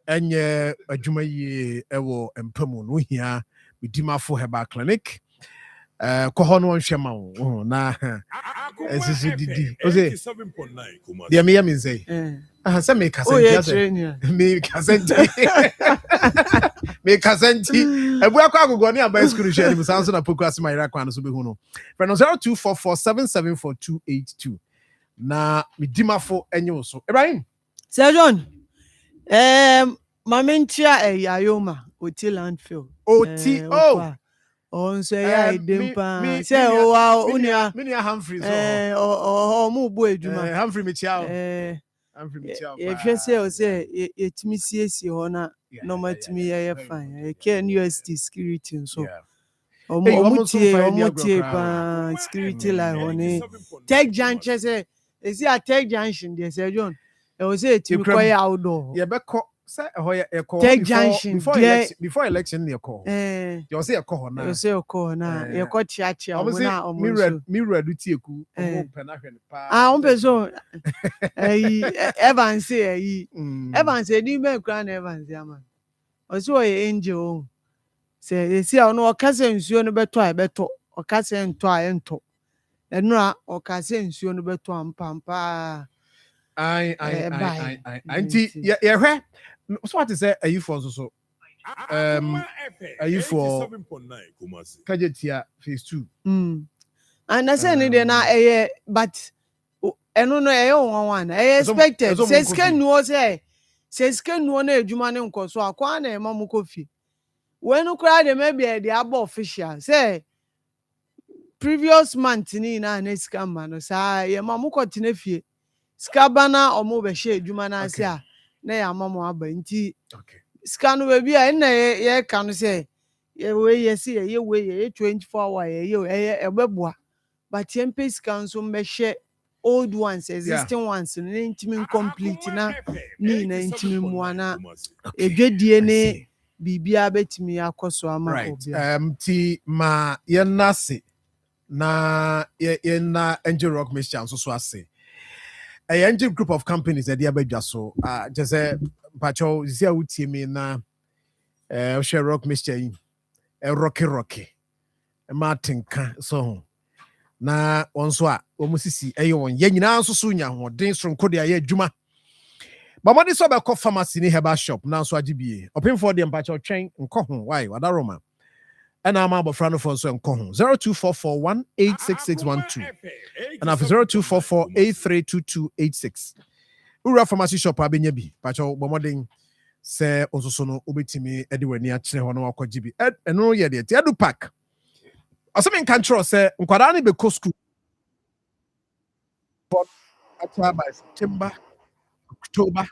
and a Jumaye Ewo and Pemun here. Midima for Herbal Clinic. Corona on Shema. Oh, nah. As is it, the Miami say. Some make us make us make us empty. And we are going to buy school share. We sound so focus my Irakwan so be who know. Friend 0244 774 282. Na midimafo enyo so. Ibrahim. Sir John. Mamentia Ayoma Oti landfill. Oti on say I dempa. Say oh wow unia Humphrey so. Mu bo edwuma. Humphrey Michao. If you say it me see hona no matimi ya fine. Can UST security so. Omutie pa security like honey. Tech junction say is a tech junction there Sir John. E o say it require outdoor. Ye be say Tech junction before election near call. You say a call na. You say a call na. You call chia mirror do tieku so Evans say Evans say ni me kra na Evans ya man. O so ye angel Say see no okase nsuo no beto a beto, okase nto a ento. Enura okase nsuo no beto ampampa. I anti yeah hwe. So what is say are you for so are you for Kajetia phase 2? And I say ni de na but eno no one expected. Say scan no say scan no na adwuma ne nkoso akwa na ema mu kofi. When you cry the maybe the abo official say previous month ni na scam man say ye ma mu kotene fie. Skabana omo be she adwuma na ase a na ya mamo aba nti scan no be a na ye kan say ye we ye see ye we ye 24 hour ye ebeboa but yempe scan so mbehye old ones existing ones no intimi complete na ni na intimi mu na edwedie ne bibia betimi akoso ama obi ti ma yenase na yenna Angel Rock Mission so ase a Angel group of companies that they abedwa so just pacho zia utie me na share Rock Mission rocky Martin ka so na onso a omusisi won ye nyina so so nya hoden sonko de aye adwuma ba modi so be ko pharmacy ni herbal shop na so agibie opemfo de mpacha otwen nko ho why wadaroma ana ama abofra no for so nko ho 0244186612 and after 0244832286 ura pharmacy shop abenya bi pacha bomodin se onso no obetimi ede wani a kire ho no akwagibi eno ye de edu pack asemi nka control say nkwada ne be ko school by September October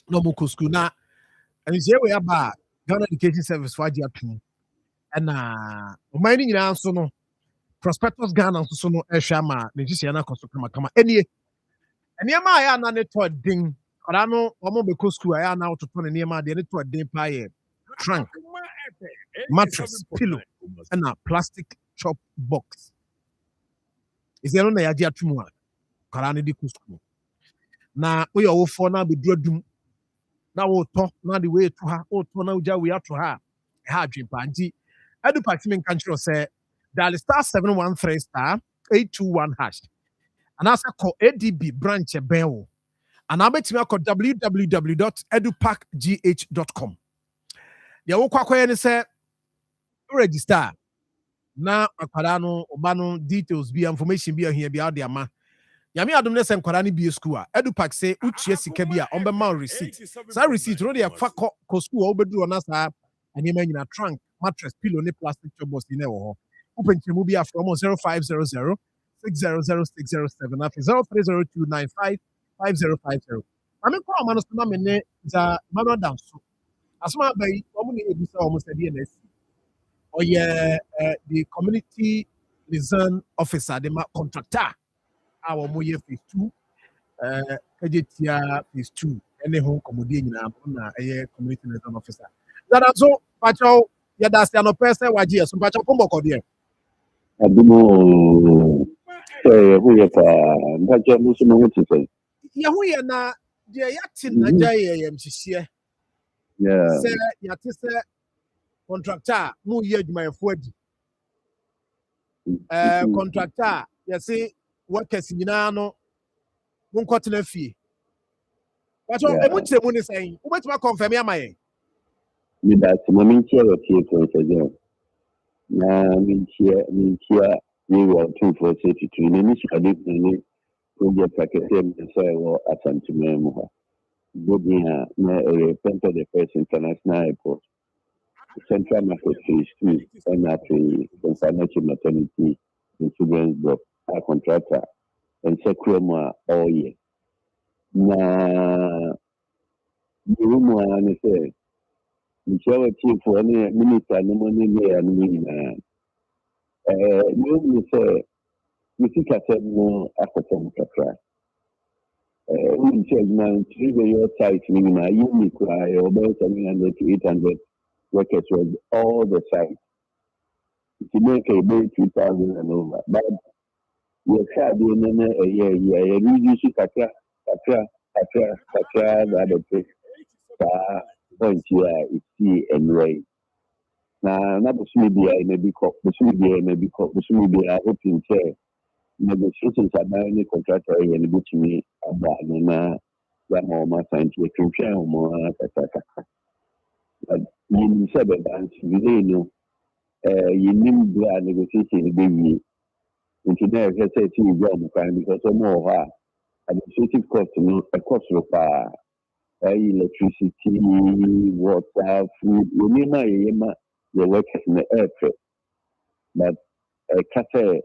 no mo ko school na and say we aba Ghana Education Service for atum and mining nyina so no prospectus Ghana so no ehwa ma ne hihia na koso kama enie ma ya na ne to din kwada no omo be ko school ya na ototo ne ma de ne to din pa ye trunk mattress pillow and a plastic chop box is there no ya dia tumu a karane di kusku na oyo wo fo na be duadum na wo to na the way to ha wo to na uja we ato ha adwempa nti edu party kan chiro say dial *713*821# and asa call ADB branch benwo and abetimi call www.eduparkgh.com ya wo kwakoye ne say register na akwara no oba no details bi information bi ahia bi ade ama yami adom ne sen kwara ne bi school a edupark say utie sika bi a on be ma receipt sa receipt no dey fa ko school obedu na sa anyema nyina trunk mattress pillow ne plastic chobos ni wo ho openchemu bi from 0500 600607 after 0302955050 ami ko amano so na me ne za manual dance asoma bai omo ne ebisa omo se bi na or the community liaison officer, the contractor, our Moye phase 2, Kajetia phase 2, any home comedian a community liaison officer. That also, Pacho, that's the person who is some Pacho Pombo Cordier. I don't know. Who you Pacho Musumo to say? Yahuya na, dear Yatin Najay, MCC. Yeah. Say, Yatisa. Contractor, mu ye my forward. Contractor, you see, workers in no, won't cut in fee. But I would say, when saying, what my confirm, am I? You that's my main chair of theatre again. Now, mean chair, we were 242. Initially, we get packet and say, well, at Santimemo. Bobina, a Penta the First International Airport. Central Market Phase 2 and at the Financial Maternity Insurance Board, a contractor, and Sekroma all year. Now, the woman said, the shower chief for any minister, no money there, and me. You say, you think I said no after some cry. We said, man, 3 your site, meaning I unique cry, or about 700 to 800. Workers was all the sites. To make a day 2,000 and over. But we had in a year, you see Katra, the other place. Point here, it's see and way. na bosome bia na bi kɔ bosome bia hoping sɛ negotiations about any contractor yɛ no bɛtumi aba no na yɛama ɔma asante atwintwan ɔma kakrakakra yɛnim sɛ bɛba nso delay no yɛnim berɛ a negotiation no bɛwie nti na ɛhwɛ sɛ ɛtumi gya ɔmo kwan because ɔmo wɔ hɔ a administrative cost no ɛkɔ soro paa electricity, water, food, nneɛma a yɛyɛ ma yɛ workers no ɛɛfɛ but ɛka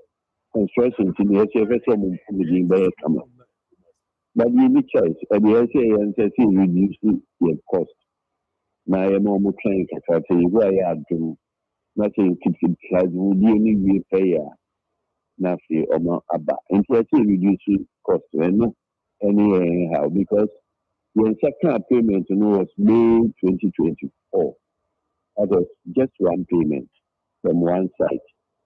construction to the HFS and by Akoma. But you need choice. At the HANSC reduce the cost. Now I am almost trying to say why I do nothing keeps it as would you need pay now see or about and to reduce cost and anyhow because the second payment was May 2024. That was just one payment from one side.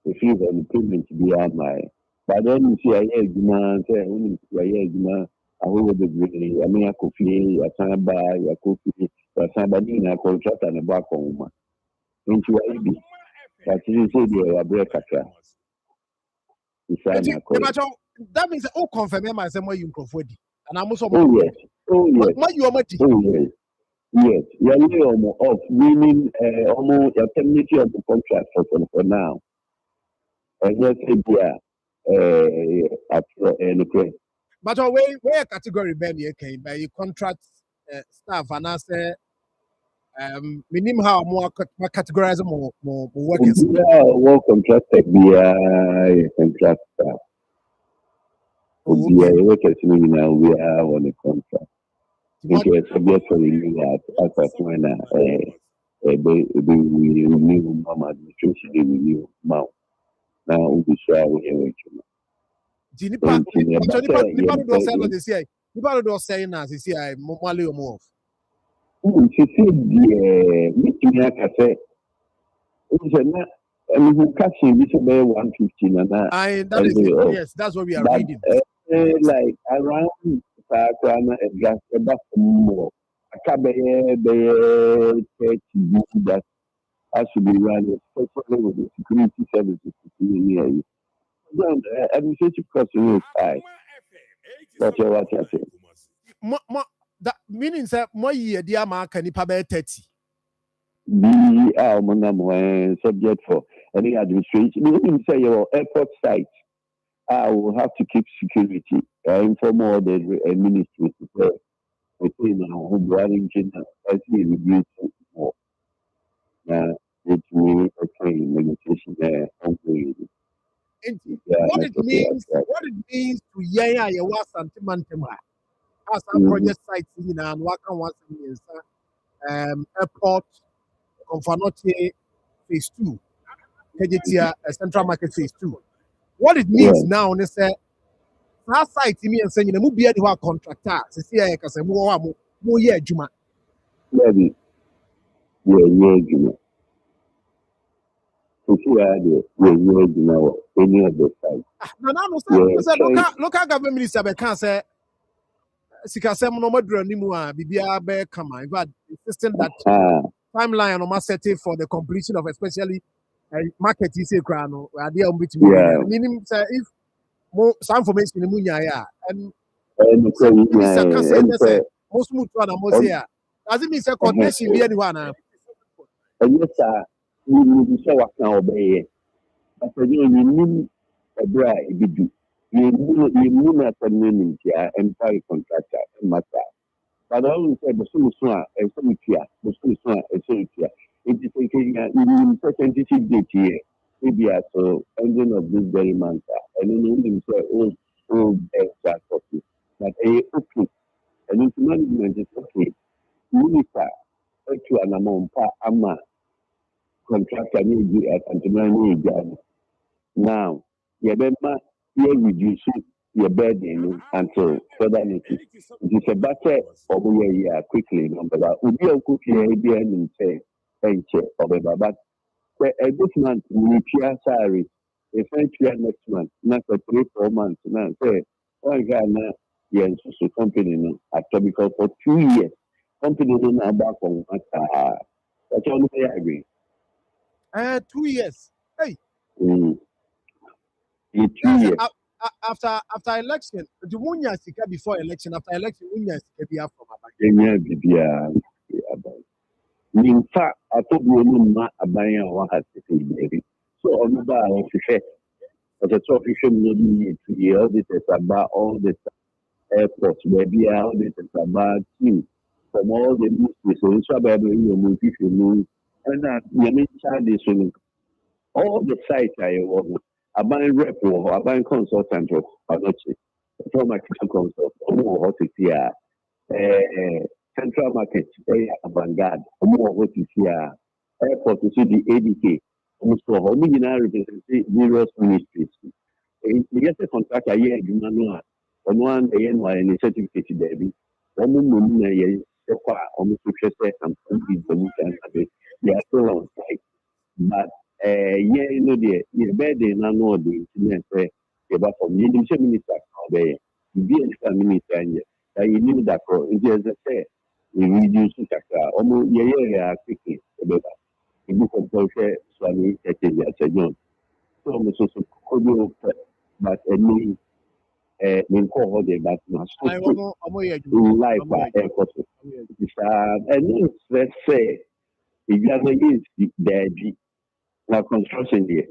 If you have a payment beyond my but then you see I demand I will be green. I mean, I could feel a time by a coffee, or somebody in a contract and a back home. Into IB. But you say you are break a car. That means all confirm myself what you prefer. And I'm also yes. What you are yes. Yes, you are of meaning almost a termination of the contract for now. And yes, but where category ben you came by you contract staff and I say minimum how more categorize more workers. Yeah, more contracted via contract staff. Okay. Workers now we are on a contract. It is subject for renewal as when the renew mama administration renew now. Now we be sure we are working. Nipa do say na say I mobile move. She said the meeting I say who catching this about 150 that is it. Yes, that's what we are reading. Like around Sakana and just about more. I can't be that I should be running especially with the security services near you. Then administrative cost is high. That's what I say. That meaning that more year dear mark and nipa 30. Be our subject for any administration. Even say your airport site, I will have to keep security. Inform all the ministry to say within our home engine as we reduce more. It will okay negotiation there. What it means to yaya your santimentema as a project site in and work on once in airport Confanote phase 2, Kejetia Central Market phase 2. What it means now is that that site me and saying you be a contractor. See, I can say more year Juma. Yeah, Juma. To see Juma any of the sites. No, local government minister can say. Sikasem no madura nimu a bibia be kama in fact insisting that timeline on setting for the completion of especially market is a crown no ade a bit meaning say if some information mu nya ya and minister can say most mutu na mo say does it mean say coordination be anyone na yes sir we say what na obey but you need a bra ibidu you na community empire contractor matter but I always say the solution is it is taking in certainty date here maybe as ending of this very month and then we say exact copy but okay and if management is okay minister to an amount per ama contractor need at now reduce your burden until further notice. It is a better over quickly, but we will quickly and say, but this month we share salary. If I share next month, not for 3-4 months, now say, oh, Ghana, yes, so company after because for 2 years, company don't have back on that's all I agree. 2 years. Hey. After election, the Munya Sika before election, after election, Munya Sika be from in fact, I told you no Abaya one has to say baby. So on the official, but the official need to hear all this about all the airports, where we are all this about team from all the ministries. So it's about you and that you child is all the sites I was a buying rep or a buying consultant of Panochi, from my consult, or here, central market, avant-garde, more what is here, airport to see the ADK, almost for how many represent various ministries. Yes, a contract a year, you know, on one ANY and a certificate, Debbie, almost a year, almost and they are still on site. But you know the bed in an order about from the minister there. The minister and you knew that for just say we reduce almost quickly about it. You can go share Swami John. So but me in cohort but life airport. And let's say if you are against the na construction here.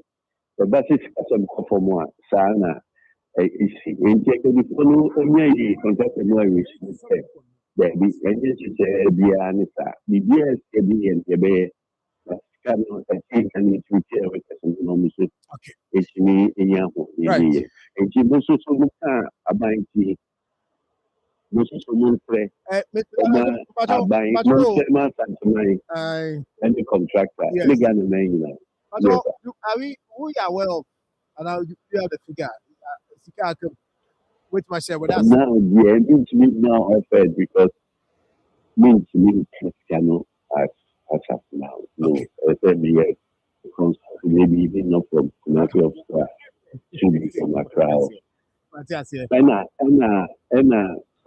The basis of some conform sana is in taking the contract there be the answer. The BS and the cannot take any future with the it's me in Yahoo. And she was so about the most buying and the contractor. We are well, and I'll give you the figure. Which my share with us. Now, yeah, means now offered because means cannot as of now. No, maybe even not from Kumasi of should be from a crowd. And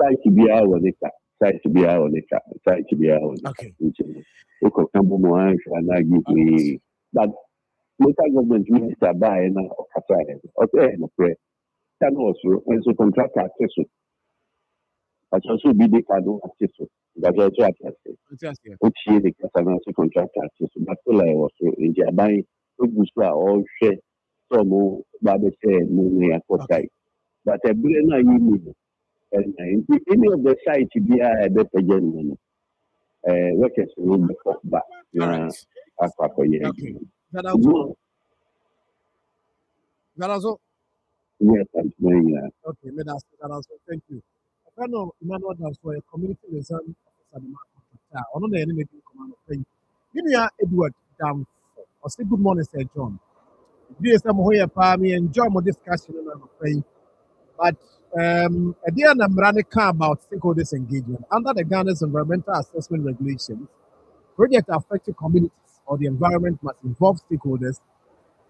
site to be our site to be our site to be our okay. And I give me but local government minister by and okay, no prayer. Can also and so contract access. But also be the cardinal access. But also access. Which here the contract access. But also in the buying, all share some Babe say no but a brain you need. And any of the sites be a better genuine. Workers will be back. That also. Yes, I'm doing that. Okay, let us that also. Thank you. I know Emmanuel does for a community liaison officer. On the enemy command of thing. You are Edward Down. Or say good morning, Sir John. This time we enjoy more discussion on but a dear Namrani car about stakeholders engagement under the Ghana's environmental assessment regulations. Projects affecting communities or the environment must involve stakeholders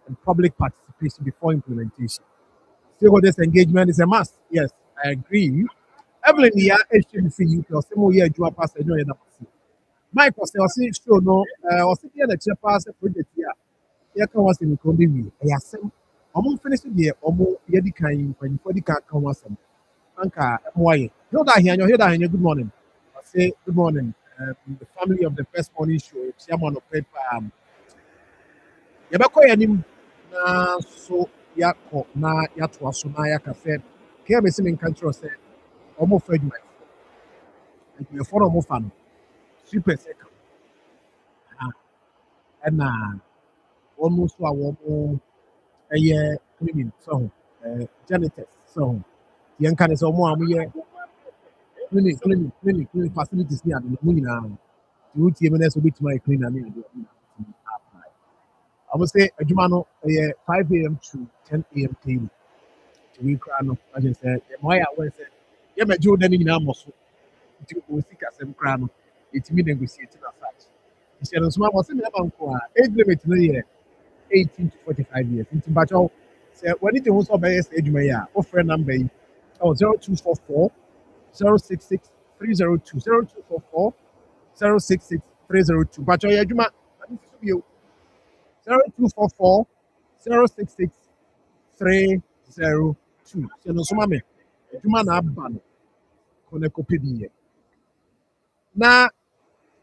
and public participation before implementation. Stakeholders engagement is a must. Yes, I agree. Evelyn, yeah, HTV for you, or some year you are passing. Mike was saying, sure, no, or sitting in the chairperson project here. Here comes in the community. I have some. I'm finished the Yedi kind when you can come once. Anka, why? You're here, good morning. I say, good morning. The family of the first morning show, chairman of paper. Yabakoyanim na so yako na yatu asuna yakafe. Kaya mesi min country say omo fed my and you follow omo fan super second. And almost a woman a year cleaning so janitors so young can is omo amuye cleaning facilities near the moon now. You team will be to my cleaner. I would say a Jumano 5 a.m. to 10 a.m. daily. To we crown of as I said, my hours said, Yama Jordan in Amos to seek as a crown. It's me negotiating as such. He said, was in the age limit in the year 18 to 45 years. Into Bajo said, when it was obeyed age mayor, offer number 0244 066 302 0244 066 302. Bajo Yajuma, you. 0244 066 302. So no soma me. Adwuma na aba no. Kone ko pedi. Na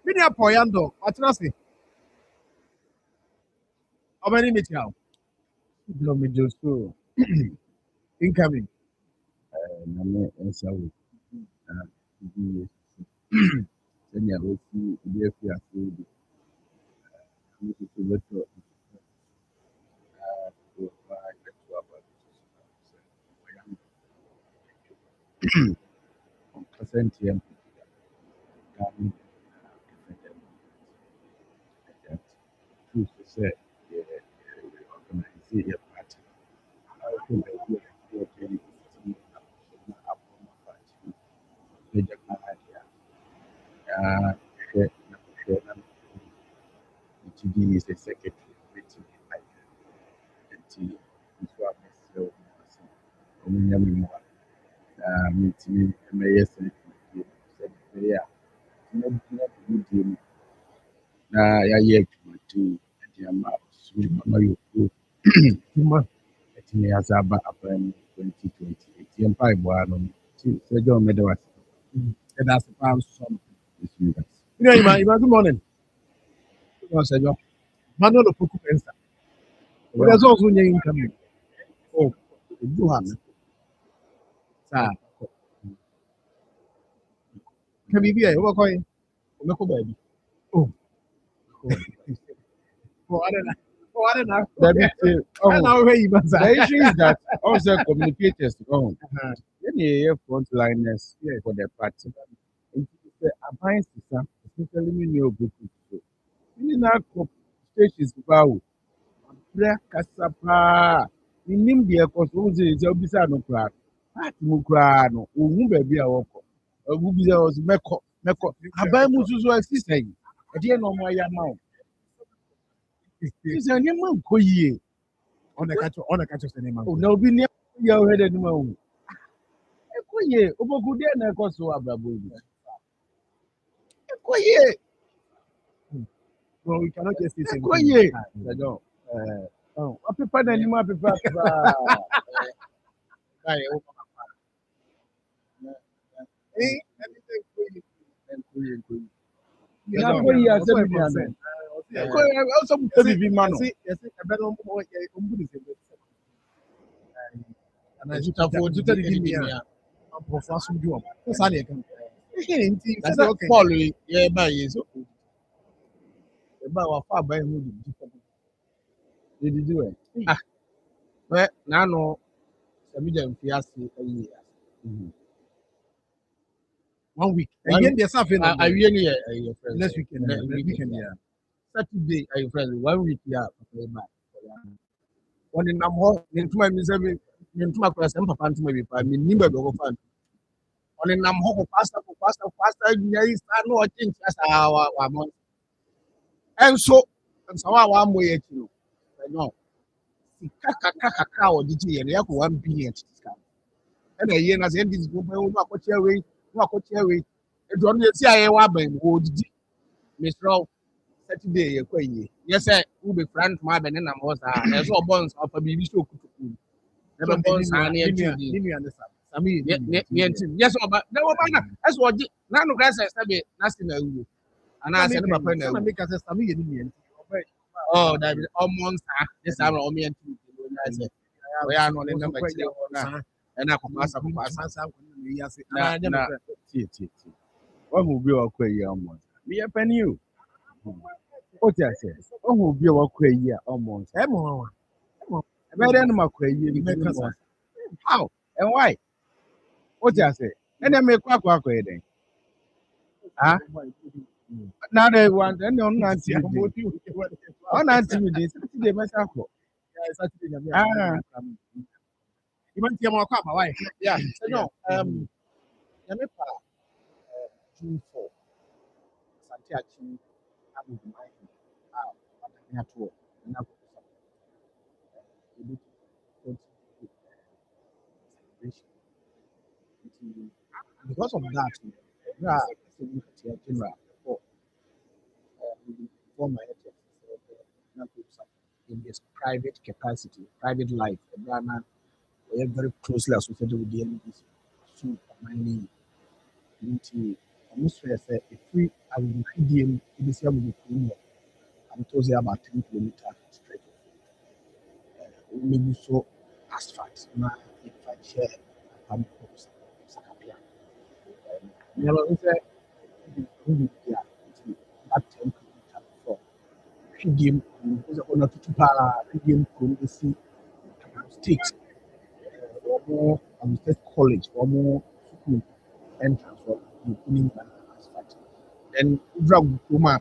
mini apoyando, atena se. Obani metia. Blomejo so Incoming. Name Ensawu. Senya Rosi, Defi Afudi. Percent truth to say, organize your party. I think I do a very Akoma party. Major idea. TD is the secretary of the TD. It's what I say. Meeting MAS secretary. Na yɛayɛ adwumaden de ama ɔsoro ama yɛkuro dwuma ɛtumi ase aba aban mu 2028 yɛ mpaebɔa no nti sɛ John mɛda wase ɛda ase paa nso no. Yes, good morning. Good morning, Sir John. Manuel Opoku Pensa. Well, there's also new incoming. Oh, do have me. Sir. Can we be here? What are you? Baby. Oh. I don't know. The issue is that also communicators any frontliners for the party. The advice is especially when you're booking. Mini na stations bao. Abra kasapa. Nim de ekoso ze obisa no kra. Party mu kra no. Ohun baabi a wokọ. Ogu bi ze os meko. Aban mu susu assistant. E de no mo ya ma o. Is any man ko yie. On the catch the name. Oh, no, be near your head anymore. Ekoye, obogu de na ekoso abrabo bi. Ekoye. Well, we cannot just say Ekoye. No. Oh, people na ni ma people. Kai o. Ekoye. Ya koyi asebi ni ano. Ekoye also be bi mano. Yes, I better and I should have the Guinea. I'm professing you. What's that? That's okay. Paul, yeah, by years. About our far by who did you do it? Ah, well, now no, some medium fiasco a year. 1 week. Again, there's something. I really next weekend. Yeah. Saturday, are you friendly? 1 week, yeah. One in Namho, into my misery, into my class, and Papa to maybe I mean, neither go fun. On in Namho, faster, yes, I know I think that's our month. And so I'm way you. I know. Kaka or DJ and Yako 1 billion. And a year as ending go by what your way, and don't you see I am would Mr. Saturday, yes, sir, who be friend my banana was as all bonds of a baby so good. Never bonds are near me. Yes, but no man, that's what none of us have nothing. And I said, I make us a million. Oh, that is almost this hour or me and two. We are not in number and I can pass up. What will be our query almost? Me up and you. What I say? What will be our query almost? Better than my query. How and why? What I say? And I make quack then. Ah, now they want and on Nancy. On Nancy with this, they must have. You want to more come away? Yeah, no, June 4. Santiago, I would mind at all. Because of that, for my private capacity, private life. We are very closely associated with the NBC. So, mining, into almost say if we are in it is I'm told about 10 kilometers straight. Maybe so asphalt. Now, if I share, I'm Sakapia. Never say, yeah, that 10 kilometers for Fidim, is on a tupa, Fidim, Kumisi, States, or more, State College, or more school entrance for the asphalt. Then, drug woman,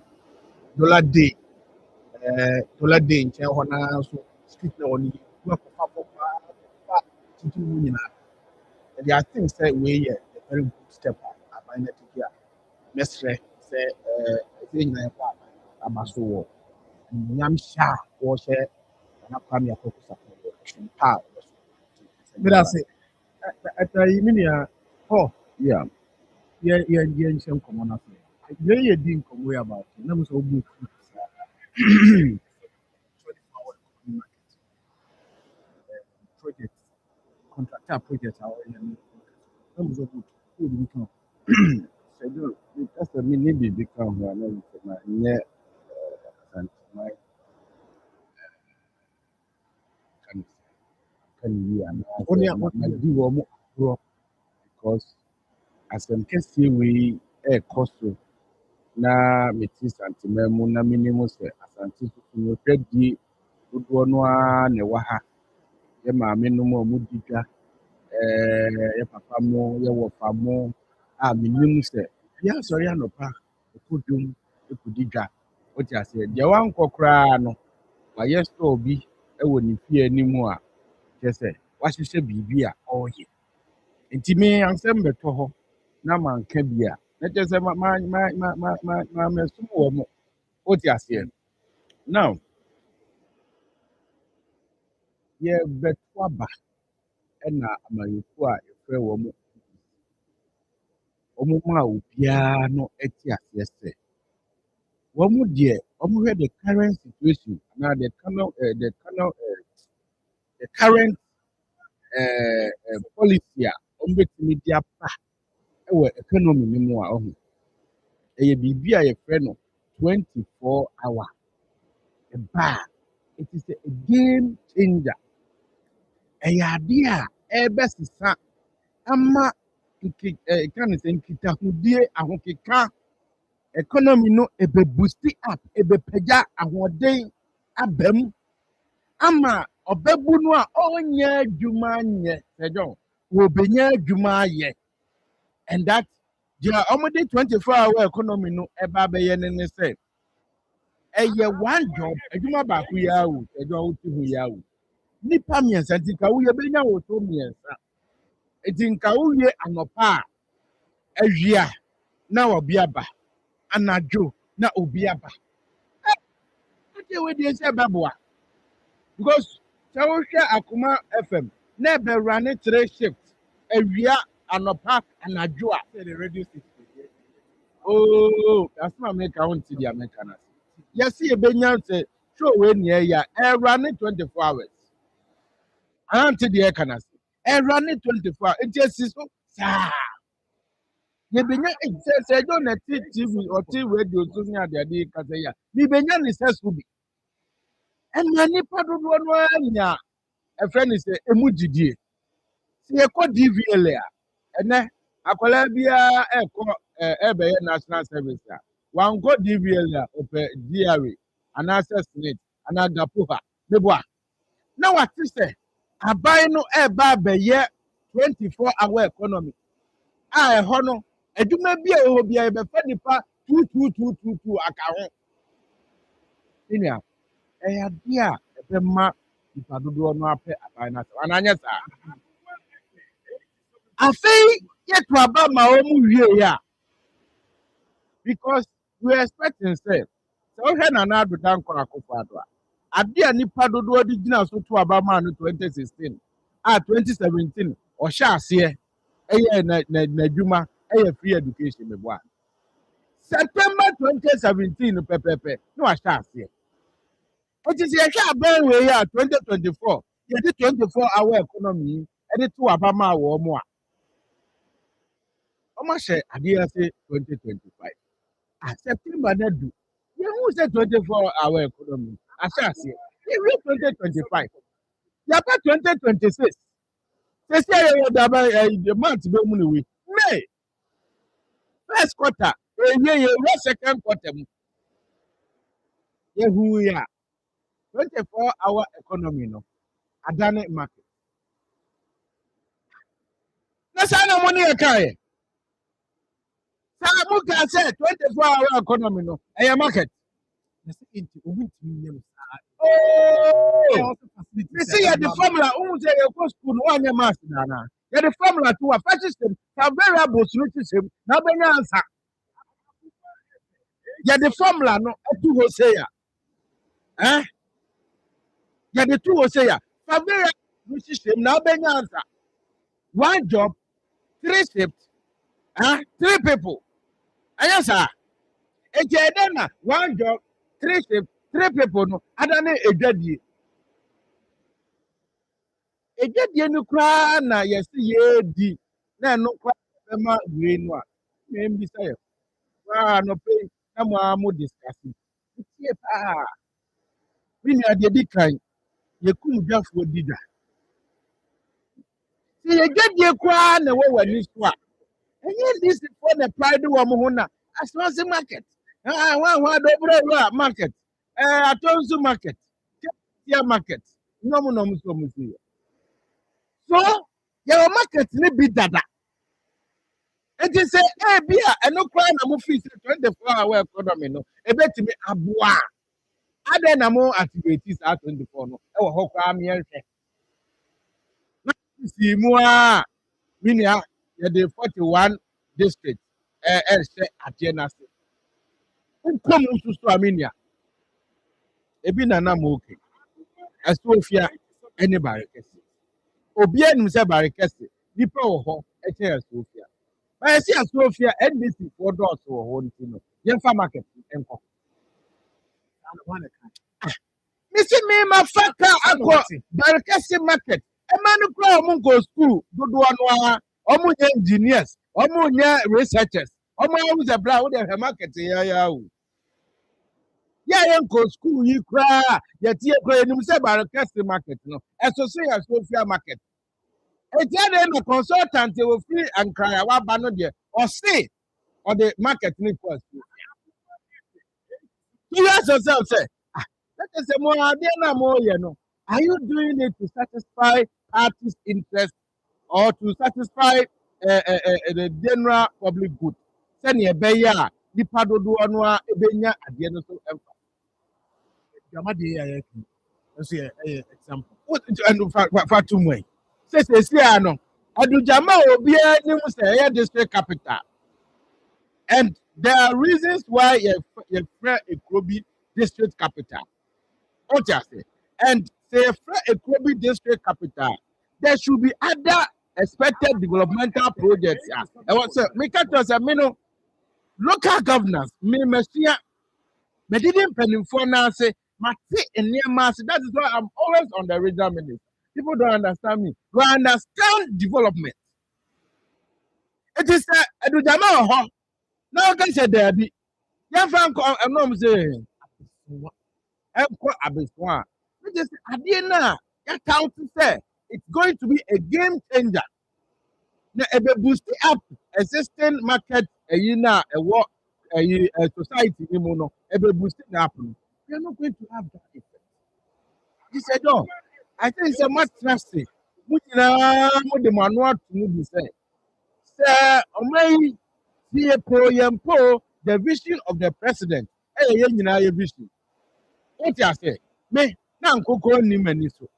dollar day in China, so street on the there are things that we a very good step up. I find that here. Mestre say saying na pa abaso wo. Nyam sha wo she na kwame akokusa ko pa. But I say at the oh yeah. Yeah, nsem komo na say. Ye din komo about. Na mo so book. Project contractor project our na mo so book. Who do we come? Schedule. That's the meaning be become one my near and my can be and Only do one more because as an case we a cost na metis antimemu na minimum say asante no twedi dodo no a ne wa ha ye maame no mu didwa ye papa mo ye wo fa mo a minimum say ya sorry anopa ekudum ekudidwa o ti ase de wan kokra no wa ye store bi e wo ni fie animu a kese wa hyehyɛ biribi a ɔyɛ nti me ansɛm bɛtɔ hɔ na manka bi a na kyerɛ sɛ mesom wɔ mo wote aseɛ now yɛbɛto aba ɛna amayɛfo a yɛfrɛ wɔ mo ɔmo ma a obiara no ate aseɛ sɛ wɔn mo deɛ ɔmo hwɛ the current situation anaa the current policy a ɔmo bɛtumi de aba ɛwɔ economy no mu a ɔho ɛyɛ biribi a yɛfrɛ no 24 hour ɛba a it is a game changer ɛyɛ adeɛ a ɛbɛsesa ama ɛka ne sɛ nkitahodie ahokeka economy no ɛbɛboosti up ɛbɛpagya ahoɔden aba mu ama ɔbɛbu no a ɔnyɛ adwuma nyɛ sɛdwɔn wɔbɛnya adwuma ayɛ and that deɛ ɔmode 24 hour economy no ɛba bɛyɛ ne sɛ ɛyɛ one job adwuma baako yi awo sɛdwɔn wote ho yi awo nipa mmiɛnsa nti nka woyɛ bɛnya wɔ so mmiɛnsa nti nka woyɛ anɔpa a awia na obi aba anadwo na obi aba ade we dey say beboa because sɛ wohwɛ Akoma FM na ɛbɛwura ne 3 shift awia anɔpa anadwo a say the radio station oh that's my make I want to the American yes e benya say show we near ya ɛwura ne 24 hours anti the American ɛwura ne 24 hours it is so saa yɛbɛnya sɛ ɛdɔ na ti tv ɔte radio so ne adeade kasa yi a yɛbɛnya ne sɛ so bi ɛna nipa dodoɔ no ara nya ɛfrɛ ne sɛ emu gyidie sɛ yɛkɔ dvl a ɛnɛ akwadaa biara ɛkɔ ɛbɛyɛ national service a wankɔ dvl a ɔpɛ dra anaasɛ senate anaa gapoha meboa na wate sɛ aban no ɛba abɛyɛ 24 hour economy a ɛhɔ no adwuma bi a ɛwɔ bi a yɛbɛfa nipa 2222 aka ho nea ɛyɛ adeɛ a ɛbɛma nipa dodoɔ no apɛ aban no asɛm ananyɛ saa afei yɛto aba ma wɔn mu wie a because we expecting sɛ wohwɛ Nana Addo Dankwa Akufo-Addo a adeɛ a nipa dodoɔ de gyina so to aba maa no 2016 a 2017 ɔhyɛ aseɛ ɛyɛ n'adwuma ɛyɛ free education meboa September 2017 pɛpɛpɛ na wahyɛ aseɛ What is the Abel way 2024? You did 24-hour economy, and it to Abama or more. How much I dare say 2025? September, that do. You who said 24-hour economy? I shall say, you read 2025. You about 2026. They say the month be money May. First quarter, second quarter. Yeah, who we are. 24-hour economy, no. Adane market. That's how money a carry. Samuka said 24-hour economy, no. A market. Oh, you see, the formula, who say you go school, one year master, Nana. Yeah, the formula to a fashion system, variable solution, now be answer. Yeah, the formula, no, two will say, eh? Yeah, the two will say, variable system, now be answer. One job, 3 shifts, 3 people. Yes, sir. Then one job, 3 shifts, 3 people, no, I don't know a daddy. A daddy, no cry, na yes, ye di. No cry, Emma Green one. Name be say, no pay, no more discussing. We are the big kind. You couldn't just for digger. See, you get your cry, and what this one. And yet, this is for the pride of Wamona. As well as the market. One market. I told you market. Your market. No, so, your market may be dada. It is a beer and no crime. I'm 24-hour economy. No, a bet me a bois. I then am more activities at 24. No, oh, how come here? See, more. Minia, the 41 district. At Jena. Who come to Swaminia? Ebina Namoke. As Sophia, anybody. Obian was a barricade. Nipa ho, a chair Sophia. But I see a Sophia NBC 4 doors or one thing. Young market and Missy me, my fucker, aqua, barricade market. A man who grow go school, good one, almost engineers, almost researchers, almost a brown market. Yeah, go school, you cry, yet you cry, and you say barricade market. No, as Sophia market. A a consultant will free and cry about Banodia or say or the market first. You ask yourself, say, that is a more idea more, you know. Are you doing it to satisfy parties' interest or to satisfy the general public good? Send a bayer, the pado do anwa, a benya at the end of the Yamadi, let's see example. What and for 2 way? Says, no. I do Jama will be a district capital. And there are reasons why you could be district capital. What you say? And say a Krobi district capital, there should be other expected developmental projects. I want to make it a minimum local governance. Me didn't penny for now say, in near mass. That is why I'm always on the regional minister. People don't understand me. We understand development. It is a do Jama. Now I can say there be. Young fan call a norm saying, which is Adina. Your council say it's going to be a game changer. Now, if we boost up existing market, a work, a society, if we boost it up, we are not going to have that effect. He said, no, I think it's a much trusty. The manual to move say, sir, the vision of the president. Vision. What you say? Me, now Coco Nimaniso.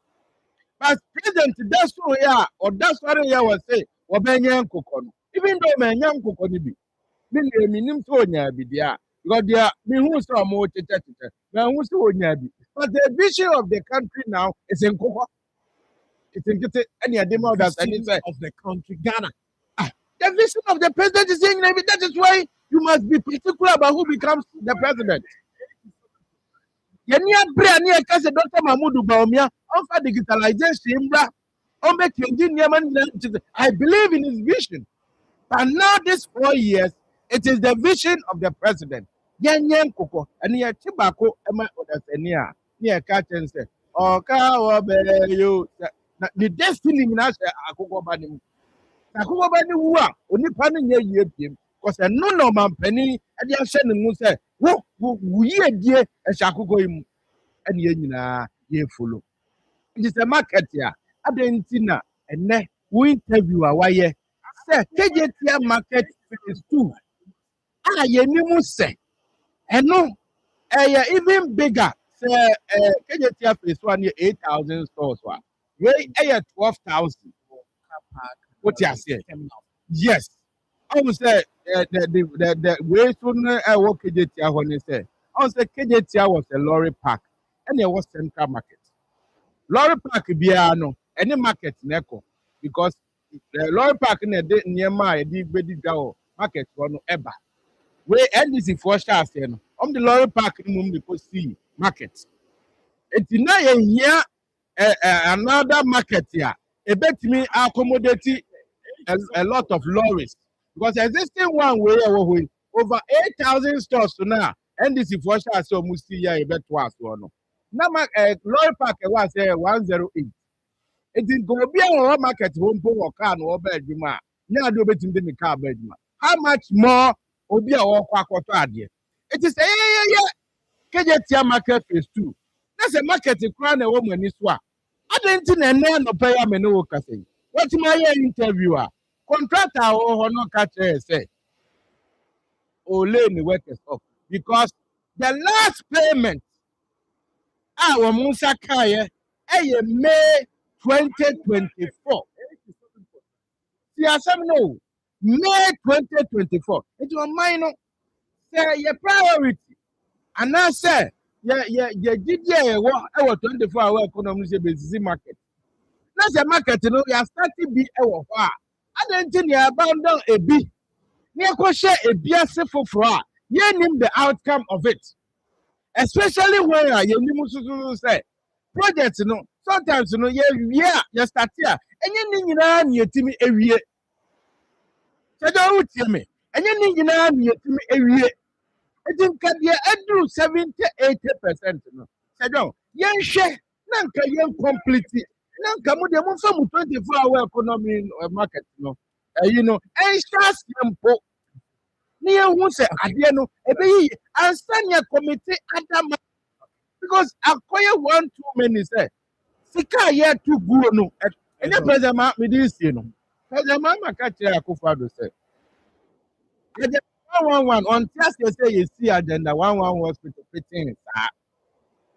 But president, that's what or that's what I was say, or Benyan Cocono. Even though my young Cocono be. Minim to Yabi, because they are me who saw more who's but the vision of the country now is in Coco. It's in any demo of the country, Ghana. The vision of the president is saying that is why you must be particular about who becomes the president. Yenia brand near Casa Dr. Mahmoud Baumia, offer digitalization, I believe in his vision. But now these 4 years, it is the vision of the president. Yan Coco, and near Tobacco, Emma Odasenia, near Catching said, oh, cow, you. The destiny in us, Akoko Banim. Akoko Bani, only panning ye, because a no man penny, and the Ashen Musa, we ye dear, and Shakugo him, and ye follow. It is a market here. Adentina, and ne, we interview a wire. Say, KJTR market phase 2. Ye nimu say, and no, even bigger. Say, KJTR phase 1 near 8,000 stores. We 12,000. What you say? Yes. I would say the way soon I work KJTR when you say, I would say KJTR was a lorry park and it was central market. Lorry park biano any market neko because the lorry park near my market one ever. We NDC for shares the lorry park in because see market. It's now here another market here. A bet me accommodate a lot of lorries because existing one way over 8,000 stores to now. NDC for shares so must see a bet was one. Now lorry park was 108. It is going to be a market home or car or bedroom. Now do bet in the car bedroom. How much more will be a walk? It is a KJTR market phase 2. That's a market in crown a woman is what. I don't think a man no pay a menu say. What's my interviewer? Contractor or no catcher say. Oh, lay me workers up because the last payment our Musa Kaya May 2024. See, I said no, May 2024. It was minor. Say your priority. And I said, yeah, what 24-hour economy is market. That's a market, you know, you are starting to be a I don't think you abandon a B. You share a BS for you name the outcome of it. Especially when you say projects, you know, sometimes you know, you start here, and you team every year. So don't tell me, and you team every year. I think I do 70-80%. So don't, young share, Nanka young completely. Nanka mo de mo from 24-hour economy market, you know, and start simple. Near who say, I didn't know, and stand your committee at because acquire 1 too many say. Sika here too good no. And the president me this you know. President ma catch Akufo-Addo say. Agenda 111 on Thursday say you see agenda 111 was fitting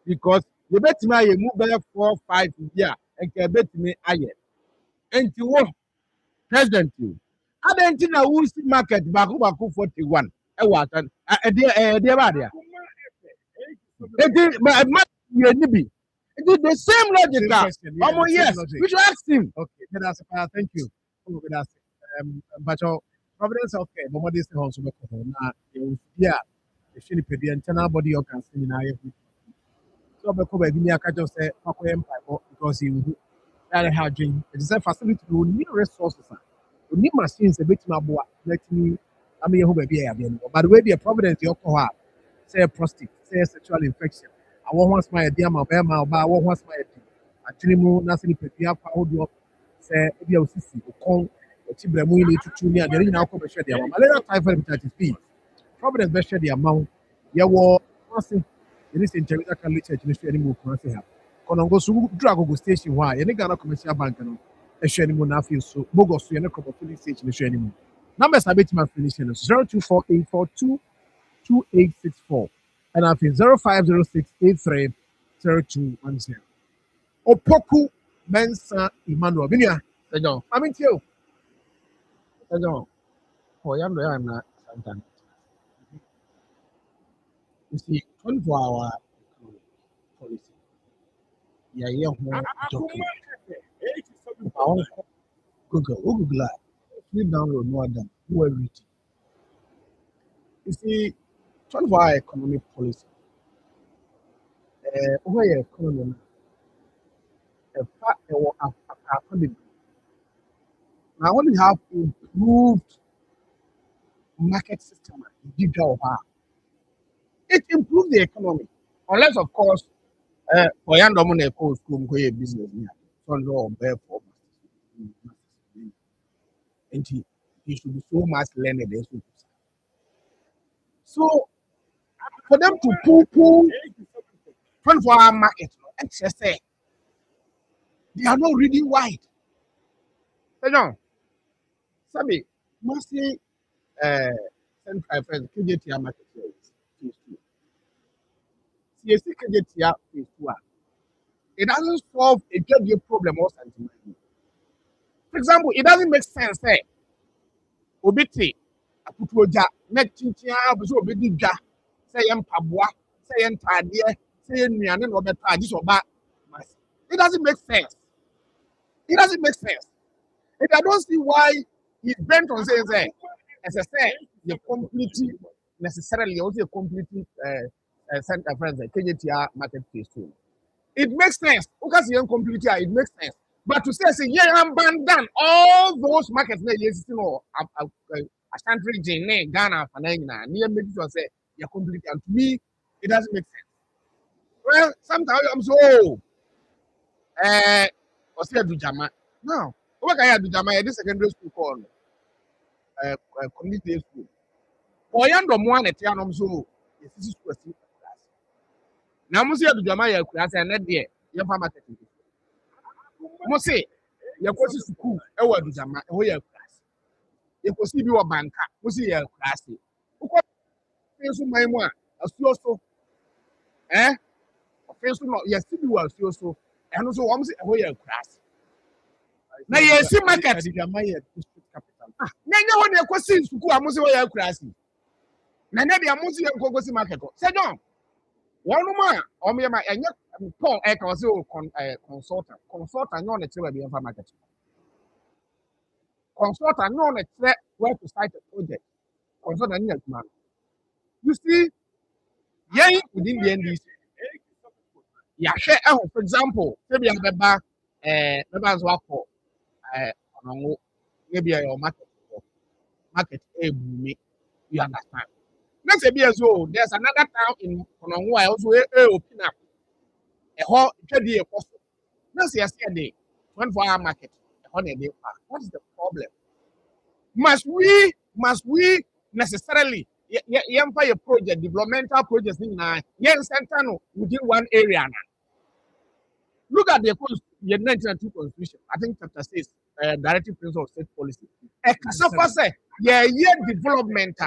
because you bet me you move there 4-5 years and can bet me aye. And you what president you. I don't think who see market back 41. E what there ba there. It is but it is the same logic. Yes, we should ask him. Okay, thank you. But Providence okay, but what is the house of yeah, the shiny pedi internal body you can see in our so because we just say because he will have dream. It is a facility to need resources. We need machines a bit more let me I mean who be but the way the Providence you have say prostate, say sexual infection. I want my idea, my bear, my bar, what's my idea. Actually, more nothing prepare for you say, if you see, call a Chibramu to me, and the original commercial. Malaria typhoid hepatitis B. Providence best share the amount. You were passing in this interview that can reach a anymore. Konongo so drug go station why any Ghana commercial bank no e hwe anymore na afie so bogus so ne come police station hwe anymore. Numbers are bit my finish 024842 2864 and I think 0506830210. Opoku Mensa Emmanuel. Binia, I mean you. Oh, I'm not sometimes. You see, 24-hour policy. Yeah, document. Google, you download more than who everything. You see, 24-hour economic policy. who are economy, a fact or a family. Now, when you have improved market system, it improves the economy. Unless, of course, for young dominant school, business, so therefore, and he should be so much learned. So, for them to pull 24-hour market, they are not really wide. You know, Sabi, mostly central friends, KJTR market is CSC KJTR is 2. It doesn't solve a good problem or something. For example, it doesn't make sense. Say, Obiti, Aputuja, Metintia, Buzo Bidija, say Pabua, say Tadia, say Nian or Betajis or Bat. It doesn't make sense. It doesn't make sense. And I don't see why he's bent on saying, as I said, the completely necessarily also a completely center friends, KJTR marketplace too. It makes sense. Because you completely, it makes sense. But to say, yeah, I'm abandon all those markets, yes, you know, a country, Ghana, Fanana, near making sure say you're completely, and to me, it doesn't make sense. Well, sometimes I'm so, what's here, Dujama? No, what I do, Jama, this secondary school called community school. For young one at Yanum, so this is question. Now, Monsieur Dujama, class and net there, your market. Mose, your course is school, a word Dujama, a way class. You could see your banker, Mose, your class. Who could my one, as you also, First, yes, you are so, and also almost a way class. Now, you see, market, district capital. Now, one your questions to go, I must say, where class. Now, maybe I must see your go market. Say, no. One more, or me, and yet, Paul Echo, consultant, non a market. Consultant, non a threat where to start a project. Consultant, man. You see, yay within the NDC. Yeah, share, for example, maybe I'm back, maybe as well for, maybe your market, you understand. Let's say, there's another town in Konongo, I also open up a whole trade apostle. Let's say, 24-hour market, a day. What is the problem? Must we necessarily empire project, developmental projects in within one area now? Look at the 1992 Constitution. I think chapter 6, Directive Principle of State Policy. Development,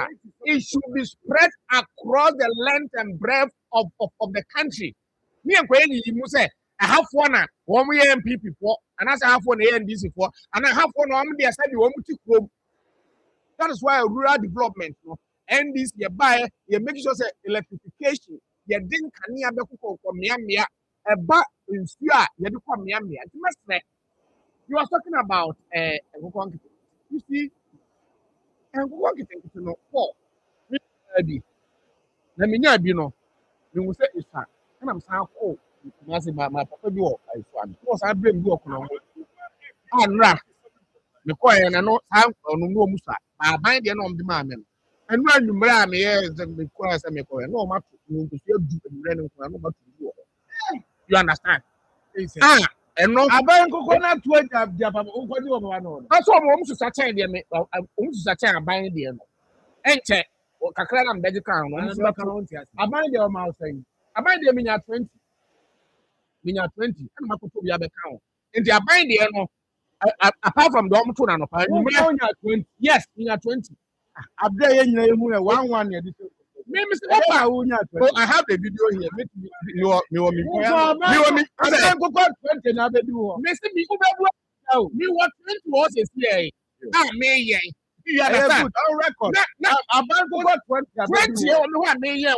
it should be spread across the length and breadth of the country. Me and Kweli, you say, I have one MP before, and I have one ANDC before, and I have one there said you want to grow. That is why rural development, and this you buy, you make sure say electrification, you didn't can from Miami, a bat in Sia, you do come Miami. You are talking about you see, and we want to know four. Let me know, you will say it's fine. And I'm saying, oh, my papa do I was I bring you up on and the choir and I know how no Musa. I bind the on the man. And when you bring me here, the choir and me choir, no matter you to do. You understand? And no, I buy coconut to it. That's what I'm to such a dear. I'm such a buying the end. And check what Kakran and Bejican. I buy the amount saying, I buy the minya 20. Minya 20. And my people be a account. And they are buying the end. Apart from the Omtun and 20. Yes, minya 20. I've done 1 year. I have the video here. You want me? I go back 20 and I do. Me what 20 was a CA. Me, you understand? On record. Now, I'm going to go 20 on 1 year.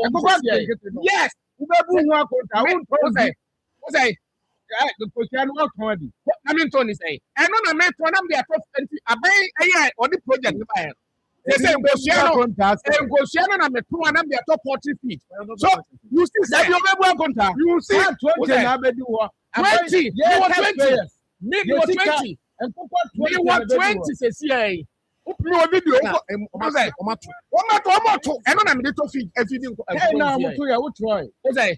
Yes. The question work already. I mean, Tony say, I know I met one of the top 20. I buy a year or the project. They say Ngosiano na metu na be top 40 feet. So you see that you be contract. You see 20 na be di wo. 20. You want 20. Me you want 20. And you want 20 say see open your video omato eno na me dey to feed feeding na mo to ya wo try o say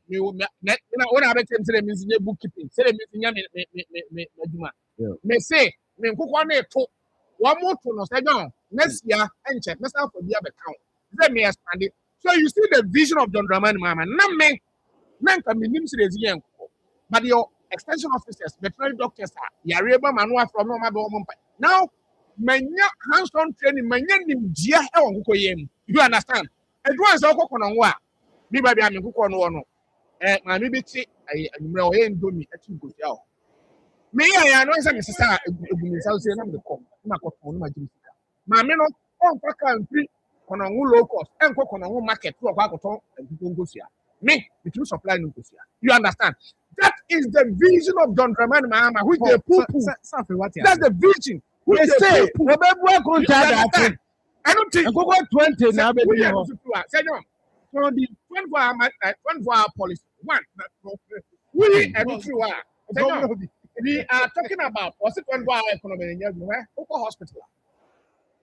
me na when I bet him say me nye bookkeeping say me nya me aduma me say me nkokwa na eto wo moto no say don next year enche me say for dia be count say me expand it. So you see the vision of John Dramani Mahama na me na nka me nim say ezi enko but your extension officers veterinary doctors are yareba manual from no ma be wo now manya hands-on training manya nimdia e won kokɔ yam you understand adwan sɛ kokɔ no ho a bi ba bia me kokɔ no no ma me bi ti anumre o yɛ ndomi ati gosia o me ya no sɛ me sesa egumi sa so na me kɔ na kɔtɔ no ma jim sika ma me no on paka mfiri kono ho low cost en kono ho market to akɔtɔ gosia me between supply no gosia you understand. That is the vision of John Dramani Mahama which they poo. That's the vision. We say, I don't think 20 now. For the 24-hour policy, one, we are talking about what's it 24-hour economy in hospital.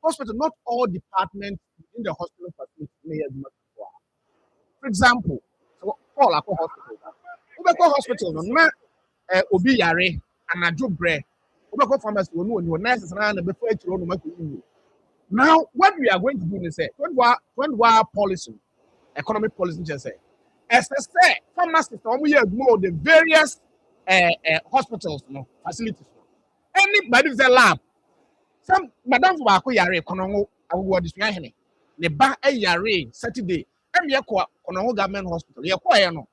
Hospital, not all departments in the hospital facility. For example, Paul Akoma hospital, no, Obi Yare, and a job bread. Now, what we are going to do is say, 24-hour policy, economic policy, just say, as I say, pharmacists, we have more the various hospitals, facilities. Anybody is a lab. Some Madame Wako Yare, Konongo, I will destroy him. The bar a Yare, Saturday, and Yako, Konongo Government Hospital. Yako, no.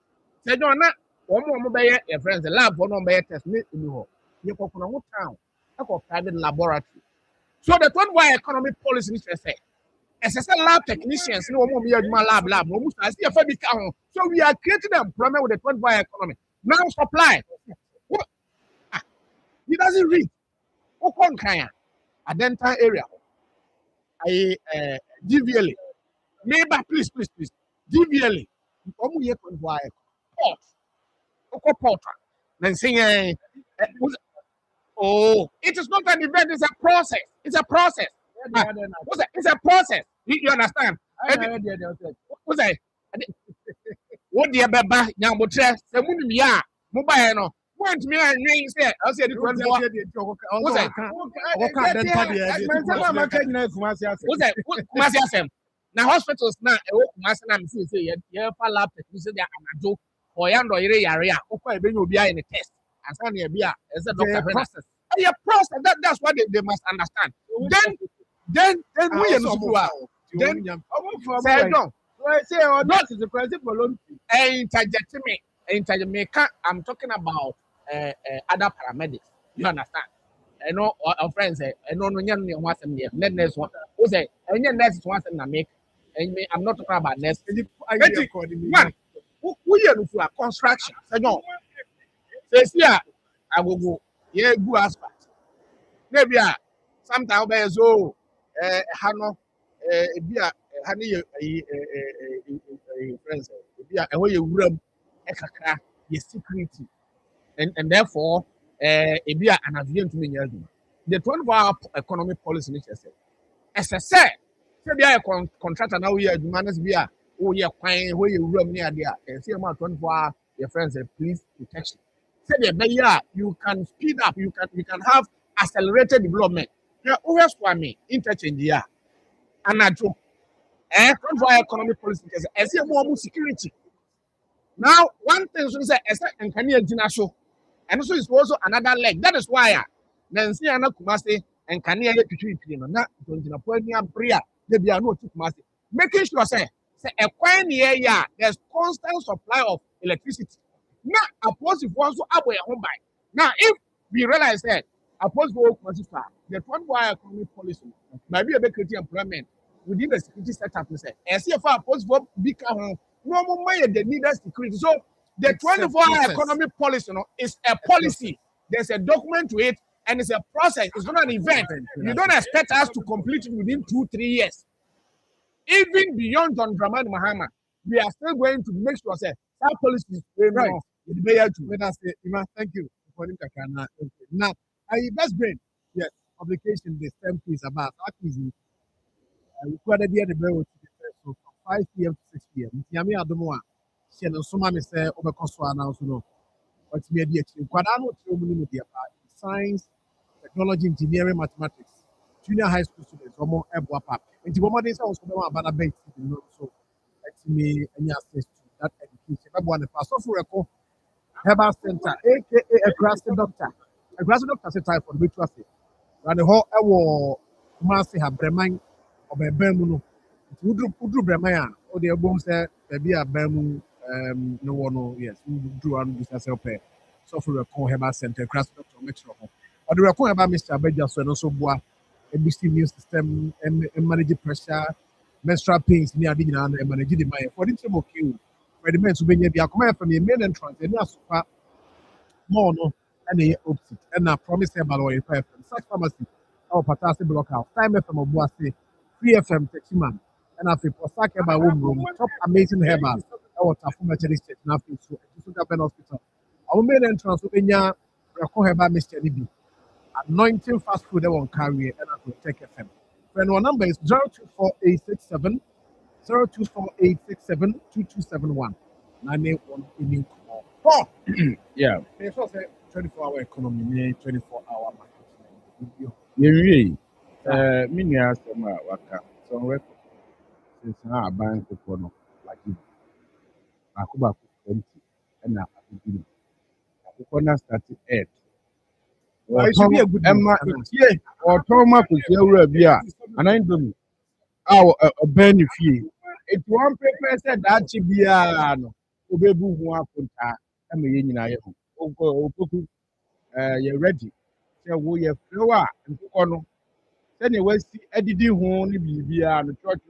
Say, no, not one more by your friends, the lab, one more by test, you go from town, a private laboratory. So the 24-hour economic policy is say, as I lab technicians, no more lab, no I see a fabric count. So we are creating employment with the 24-hour economy. Now supply. He doesn't read. Okon Kaya, a dental area. DVLA. Maybe please. DVLA. Omu 24-hour port. Oko porter. Then saying oh, it is not an event, it's a process. It's a process. It's a process. You understand? What's that? What the Baba, young Botre, the Munia, Mobile, no. Want me and me say, I'll say the what's that? What's that? Now, hospitals now, Masanam say, yeah, lab technician, they are joke, or Yando area, okay, when you be in a test. And as a doctor process. A process. That's what they must understand. Then we are not. Then say no. Say that is the principle. I'm talking about other paramedics. You understand? I know our friends say, I know no one nurse one. Who say any nurse wants to make. I'm not talking about nurse. One. We are construction. Say no. Says yeah, I will go. Yeah, good aspect. Maybe sometimes by so Hano, honey, friends, a way you room, your security, and therefore, a beer and avian to me. The 24-hour economic policy necessary. As I said, be a contractor now we are managed beer, oh, yeah, fine, where you room near there, and see about 24-hour, your friends, please protection. You can speed up, you can have accelerated development. Here, always for me, interchange here. And I do. Economic policy, as more security. Now, one thing is that and can you show, and also is also another leg. That is why Nancy and Kumasi and Kanye not going to point near Bria, there be no Kumasi. Making sure say a coin here, there's constant supply of electricity. Now, if once up where home by. Now, if we realize that the 24-hour economic policy might be a bit creating employment within the security setup, and see if our post-vote become no more money than needed security. So, the 24-hour economic policy is a policy. There's a document to it, And it's a process. It's not an event. You don't expect us to complete it within 2-3 years. Even beyond John Dramani Mahama, we are still going to make sure that our policy is right. Thank you for now. Best brain. Yes, publication the same piece about activism. We recorded the other so from 5 p.m. to 6 p.m. Yami Adomoa, she and Soma me say over Koswa now so no. But me the Kwadano to science, technology, engineering, mathematics. Junior high school students, Omo Ebuapa. And the woman is also about a bait, so let me any access to that education. I want to pass off record Herbal Center, aka a grass doctor. A grass doctor said type for the which was it. And the whole hour Kumasi have Bremen or Bemuno. Udru Bremaya, or the album said, maybe a Bemu, no one, yes, Udru and business helper. So for record Herbal Center, grass doctor, make sure. Or the record about Mr. Beja, so also bois. ABC immune system and manage pressure, menstrual pains near the and manage the mind. For the term of you, for the men to be the Akoma from the main entrance, and not super more no, and the opposite, and I promise him about your such pharmacy, our potassium block out, time from a boise, 3 FM, Techiman, and after Posaka by room, top amazing herbal, our Tafuma State, nothing to hospital. Our main entrance to Benya, Rakoheba, Mr. Nibi. Anointing fast food they won't carry and I will take FM. Friend, our number is 024867 2271 981 in Four. Yeah. 24-hour economy, 24-hour market. Yeah, many are some waka. Some record since our bank for like Akuba 20 and Akona started 8. It should be a good or Toma could hear Bia, and I don't know a benefit. If one paper said that she be a Obebu Huapunta, I mean, you're ready. So we have flower and Kono. Then you will see Eddie Hone, Bibia, and Church,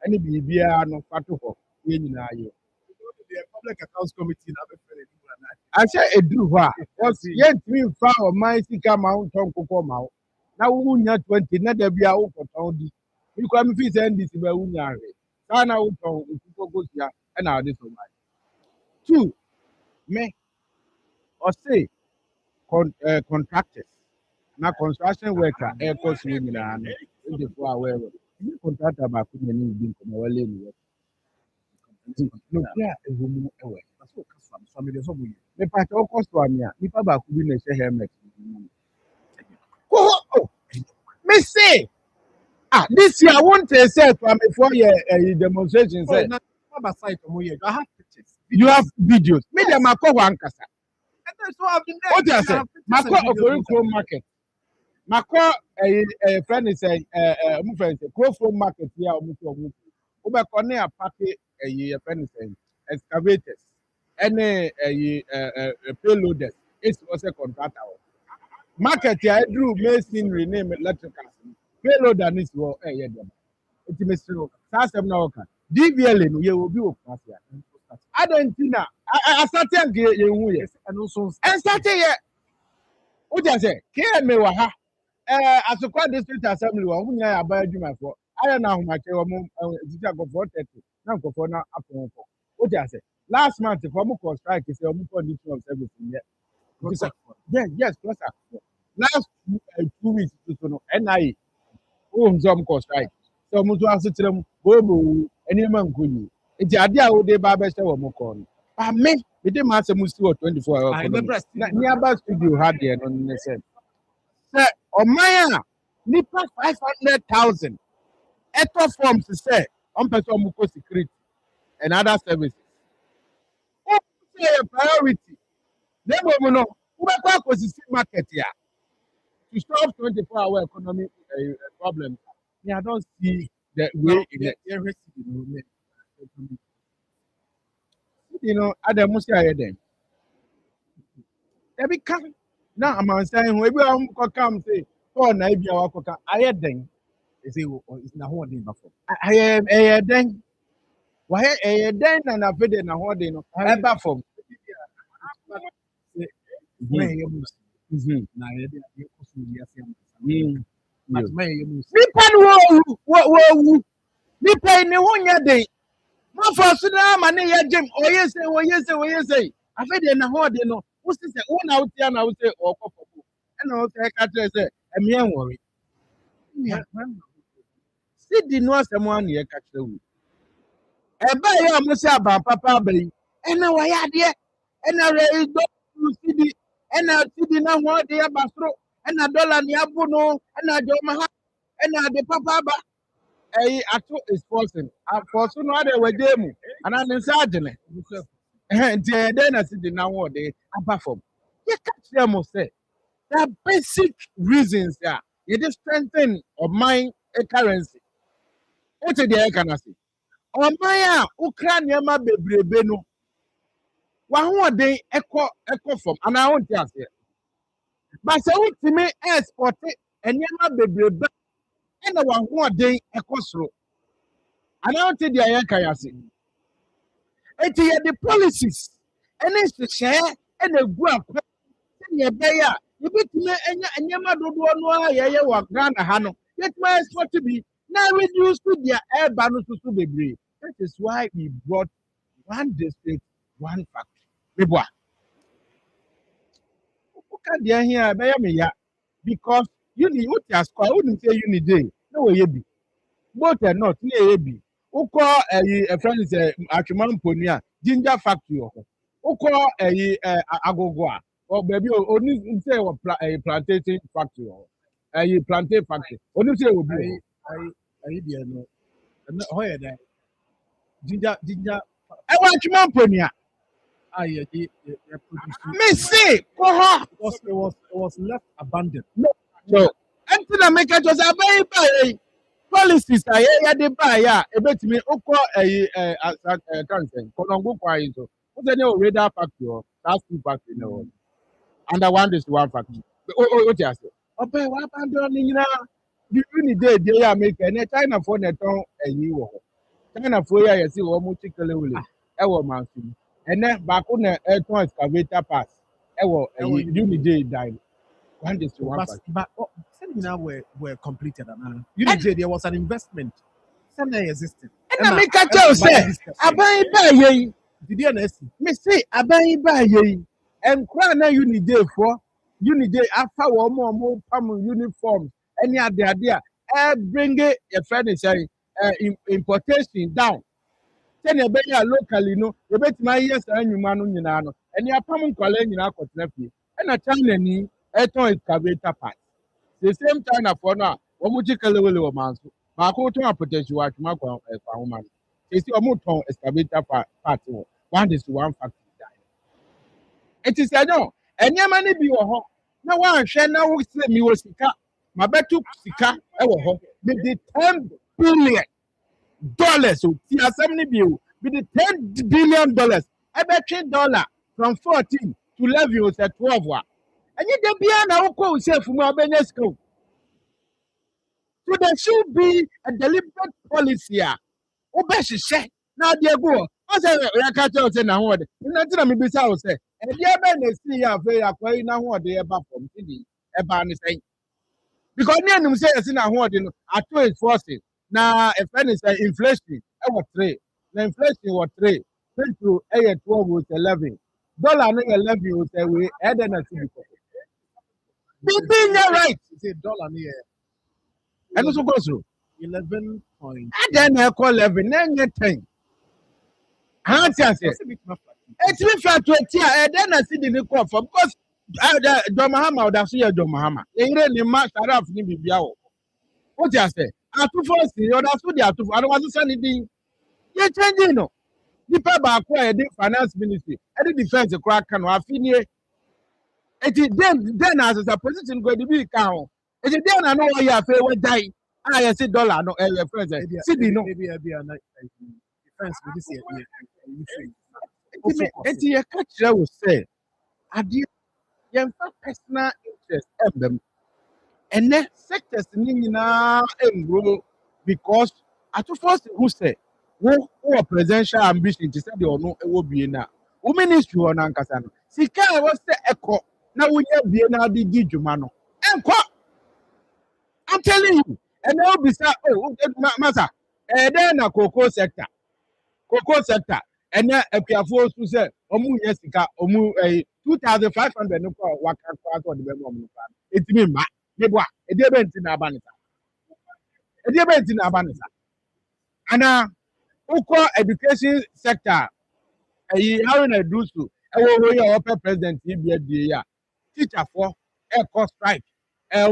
any Bibia, no Fatuho, in the Public Accounts Committee. I say a do what? What's yet 3 foul my come out on Kokoma. Now, we not 20, not there be out for Tony. You come if you send this by Unyari. Sana out on Kukosia and our this one. 2, me or say contractors. Now, construction worker, air course women are 24 hours. You contract about being from our lane. No, yeah, a woman away. That's what some of the the part of cost one year. If I could be a helmet. Oh, me say, this year I want to say from before your demonstration. Say, you have videos. Maybe I'm a one kasa. What I say? Mako Okoriko market. Mako a friend is a Crowflow market here. Over corner party a friend is excavators. Any payloaders. It's also a contractor. Market here, I drew masonry name electrical. Payloader needs to work. It's Mr. Sassam Nauka. DVL, you will be with us. I don't think I started you. And also, and started here. What I say? Care me waha. As a quite district assembly, when I buy you my for. I don't know how much I go for 30. Now go for now up on. What I say? Last month, if I'm going to strike, it's a more condition of everything. Yes, plus last 2 weeks, NIA. Oh, some cost strike. So, much to answer to them, go, any man could you. It's the idea of the barber or Mokon. I mean, we didn't answer Musto 24 hours. I never nearby studio had there on the same. Sir, on my Nipa 500,000. Eto forms to say, on person Muko security and other services. Oh, say a priority. Never know who was the market here to solve 24-hour economic problems. I don't see the way in it. Adam must say then. Every come now, I'm saying, maybe I'm come say, oh, maybe our coca. I had then. They say, it's not one day before. I am a then. Why a then and a video and a whole day? I buffer. nipa no wo nipa ni ho nya de Marfo so na ma ne ya gym oyese afi de na ho de no wo si se wo na wo tia na wo se okofo e na wo se ka tre se emi enwore si di no asemo an ye ka tre wo e ba ya mo se aba papa ba yi e na wa ya de e na re do si di e na si di na ho de ya basro e na dollar ni abu no e na jo ma ha e na de papa ba ato is forcing. Force no other way demu. And I'm inside it. Then I see the now what they apart from. You catch them say. There are basic reasons there. It is strengthening of my currency. What the I can say? On my Ukraine ma bebrebe no. Wa ho den echo from and I want to say. But say we me export enyema bebrebe and wa ho den echo soro. And I want to the Ayakayasi. It's the policies, and it's the share and the group. You bet me and Yama do no, ya work Ghana Hano. Yet my export to be now reduced to their air banner to be brave. That is why we brought one district, one factory. Beboa. Who can they hear by me? Because you need what you ask, I wouldn't say you need day. No, you be. Both are not near be. Uko a friend is a Akoma ginger factory. Uko a agogoa or baby only say a plantation factory or a plantain factory. Only say will be I no. Oh yeah, ginger. I want Akoma. Me say, it was left abandoned. No, until I make it was a very policies are here they buy ya a bit me oko cancer konongo kwa iso what's the new radar factory or that's two factory no under one is one factory what you say ope wa abandon ni na you need dey ya make and China for na ton eyi wo China for ya yesi wo mu chikele wule e wo mansu ene ba ko na ton excavator pass e wo you need dey die one is one factory but now were completed and there was an investment something existed and I make a tell say abai ba ye did you know me say abai ba ye and cry na you need day for you need day after one more pam uniform any other idea bring a friend say importation down then you be locally no you bet my yes anwuma no nyina no and ya pam nkwale nyina akotena fie and China ni eton excavator part the same time for now chikele wele manso ma ko ton potential atuma kwa woman you see ton excavator part one is one factory it is no enyama ni bi wo ho na wan hwe na wo se mi wo sika ma betu sika e wo ho the $10 billion o ti asem ni bi o be the $10 billion e betwe dollar from 14 to 11 o se 12 wa enye de bia na wo ko safe mu abenya sika. So there should be a deliberate policy. Obeshe now dear go. I say I catch you say na what. Nothing am be say say. E dey be na see ya fe akwai na ho de eba from city. Eba ni say. Because me anum say say na ho de no ato is forcing. Na a friend is inflation. E was 3. Na inflation was 3. Petrol 12 was 11. Dollar no 11 was we e dey na see before. Be right. Say dollar near and also goes through 11 point. And then I call 11, then 10. How to say? It's me for 20, and then I see the call for because Domahama would have seen Domahama. They really match out of Nibiao. What you say? I to force you, that's what they are to. I don't want to say anything. You're changing, no. The people acquire the finance ministry, and the defense crack can have finished. Then as a position going to be count. Is it then I know why you have to die? I say dollar no friends. See no. Maybe I be a defense with this year. It's a catch I will say. I did personal interest in them. And then sectors now and grow because I to first who say who presidential ambition to say they or no it will be now. Who ministry on Ankasano. Sika was the echo. Now we have be now the Gijumano. And I'm telling you. And now beside masa then na cocoa sector. Cocoa sector. And now a piafo to say omu yesika omu 2,500 no kwa waka kwa the member of it mean ma meboa e dey benti na abanisa. E dey benti na abanisa. Ana uko education sector how na do so e wo ye open president ibia die ya teacher for e cost strike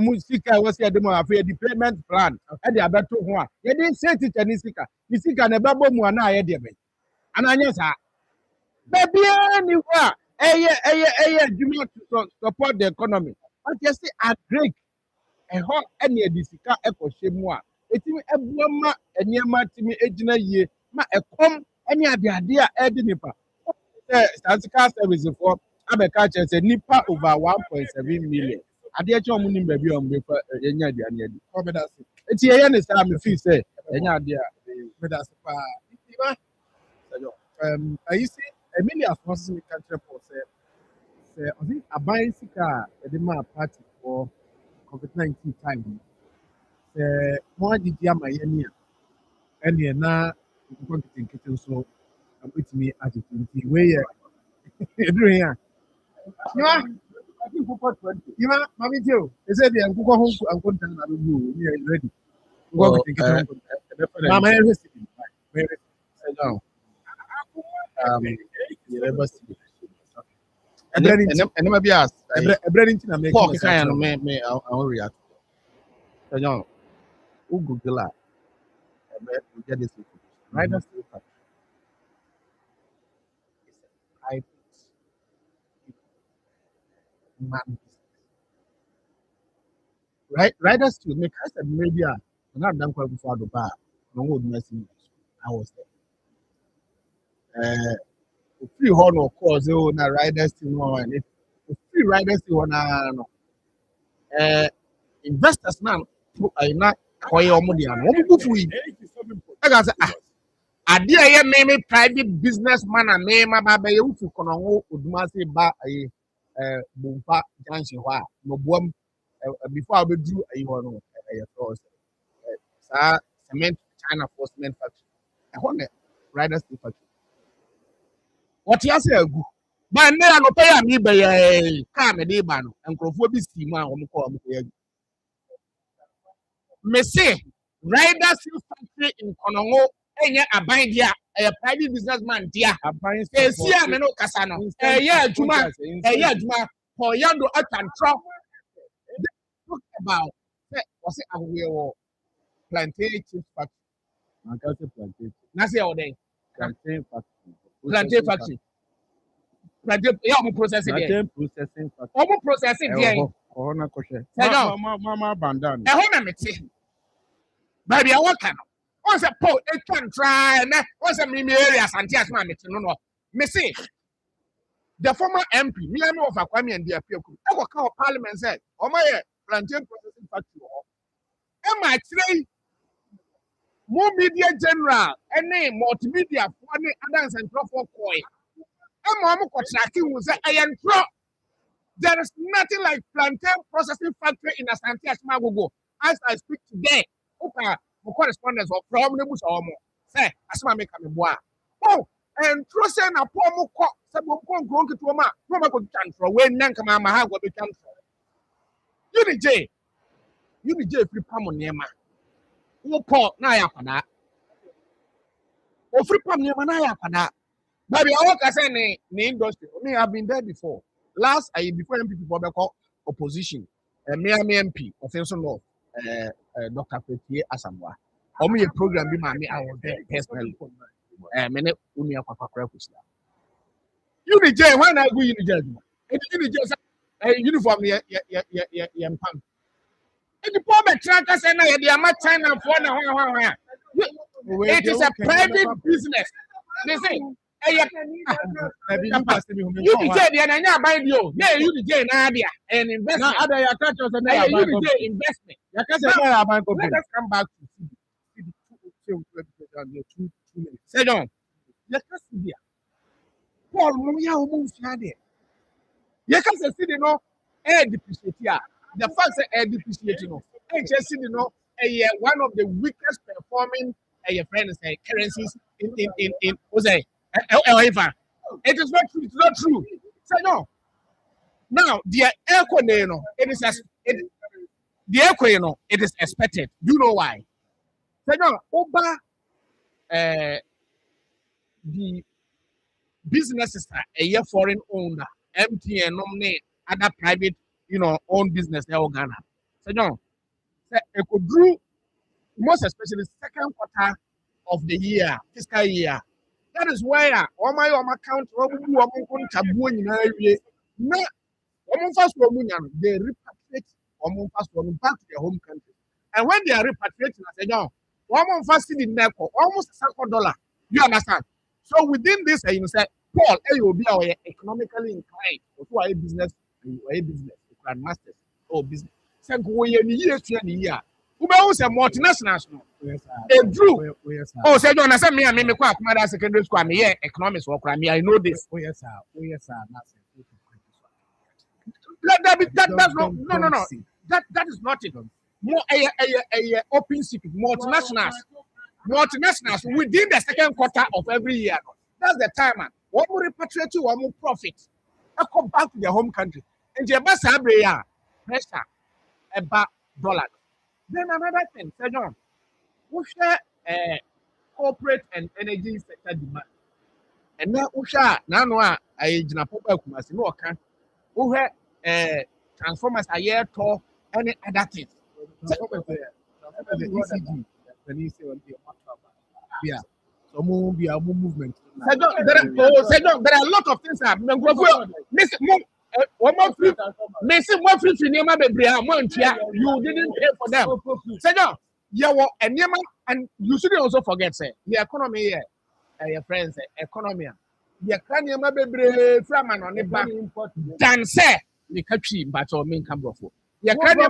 mu sika wo se dem afa deployment plan e dey abeto ho a ye dey say teacher ni sika na babo mu ana ye dey be ana anya sa be bia ni ho a eye adwuma to support the economy but you see a break e ho e na di sika e ko hwemu a etimi ebua ma eniema timi ejina yie ma ekom ene ade a e di nipa statistical service for Abeka Church say nipa over 1.7 million. Ade eche omu nim baby on be enya aduane adi. Ko beda se. Eti ye ne say me feel say enya ade a beda se pa. Iba. I see a million sponsors in the country for say I think abai sika e dey ma party for COVID-19 time. Say mo didi ama ye ni a ene na ko kitchen so with me attitude way doing here. You know, Mammy Joe, they said the Uncle Home and content are ready. Mamma, and never be asked. A breading to make pork and may I'll react. So, Google that. Get this right. That's the fact. Private man. Right as to make us a media not done quite before the bar. No would messing. I was there. Free horn of course, oh, na riders to know and it free riders to one. Investors now are not quite almost I got Adi aye me private businessman and me ma ba be you kono oduma se ba aye bompa junction ho a no boam before I be do aye ho no aye force sa cement China for cement factory e ho ne riders factory what you say agu ba ne no pay am be ye car me dey ba no enkrofo bi si mu a wo ko ye me say riders factory in Konongo enye aban dia a private businessman dia esi a me no kasa no adwuma for yando atantro talk about was it aware plantain factory na ka say plantain na say o dey plantain factory plantain ya mo processing there o processing there o na ko hwe mama bandan e ho na meti baby I work am once a po it can try na once a me area santi asma meti no me say the former MP me am of Akwame and the Apiaku e go ka parliament said o ma ye plantain processing factory e ma three more media general any multimedia for any other central for koi e ma mo ko tracking wo say ayentro there is nothing like plantain processing factory in Asante Asma Gogo as I speak today okay correspondence from the bush or more say Asma make me boa oh and trust na poor mo ko say mo ko nko to ma no ma ko transfer we nan kama ma ha go be transfer UDJ free pam nema wo po na ya kwada o free pam nema na ya kwada baby I work as in industry me have been there before last before MP for the opposition me MP offensive law Dr. Petie Asamwa omo ye program bi ma me I was there personally me ne uni akwakwa kusia UDJ when I go UDJ uniform ye mpam the poor tracker say na ye dey ama China for na ho it is a private business they say UDJ dey na nya buy dio na UDJ na dia an investment na ada ya catch us na UDJ investment ya catch us na buy go let's come back to say don ya catch dia Paul mo ya o mo fia de ya catch see the no depreciate the fact say depreciate no HSC, you know, one of the weakest performing friends currencies in what's it? It is not true. It's not true. So no. Now the it is expected. Do you know why? So no, over the businesses are foreign owner, MTN, nominate other private, own business in Ghana. So no, it could do most especially second quarter of the year, fiscal year. That is where all my account they repatriate back to their home country. And when they are repatriating, I say, no, almost $1 you understand? So within this, you say, Paul, you will be our economically inclined, or a business, grandmasters, or business. So go year, who knows a multinational? A Drew. Oh, say, don't understand me. I mean, my secondary school, me, economics or crime. I know this. Oh, yes, sir. That's not, no. That is not it. More a open secret, multinationals within the second quarter of every year. That's the time, man. One more repatriate you, one more profit. I come back to their home country. And the best pressure about $. Then another thing, Sir John, we share corporate and energy sector demand. And now we share now I Jinapopa Kumasi no can we have transformers a year to any other things. Yeah. So movement. There are a lot of things happening. You didn't pay for them. And you shouldn't also forget, say, the economy here, your friends, economy. The economy from an on the back. Dan say, the country, but your main camera for. The economy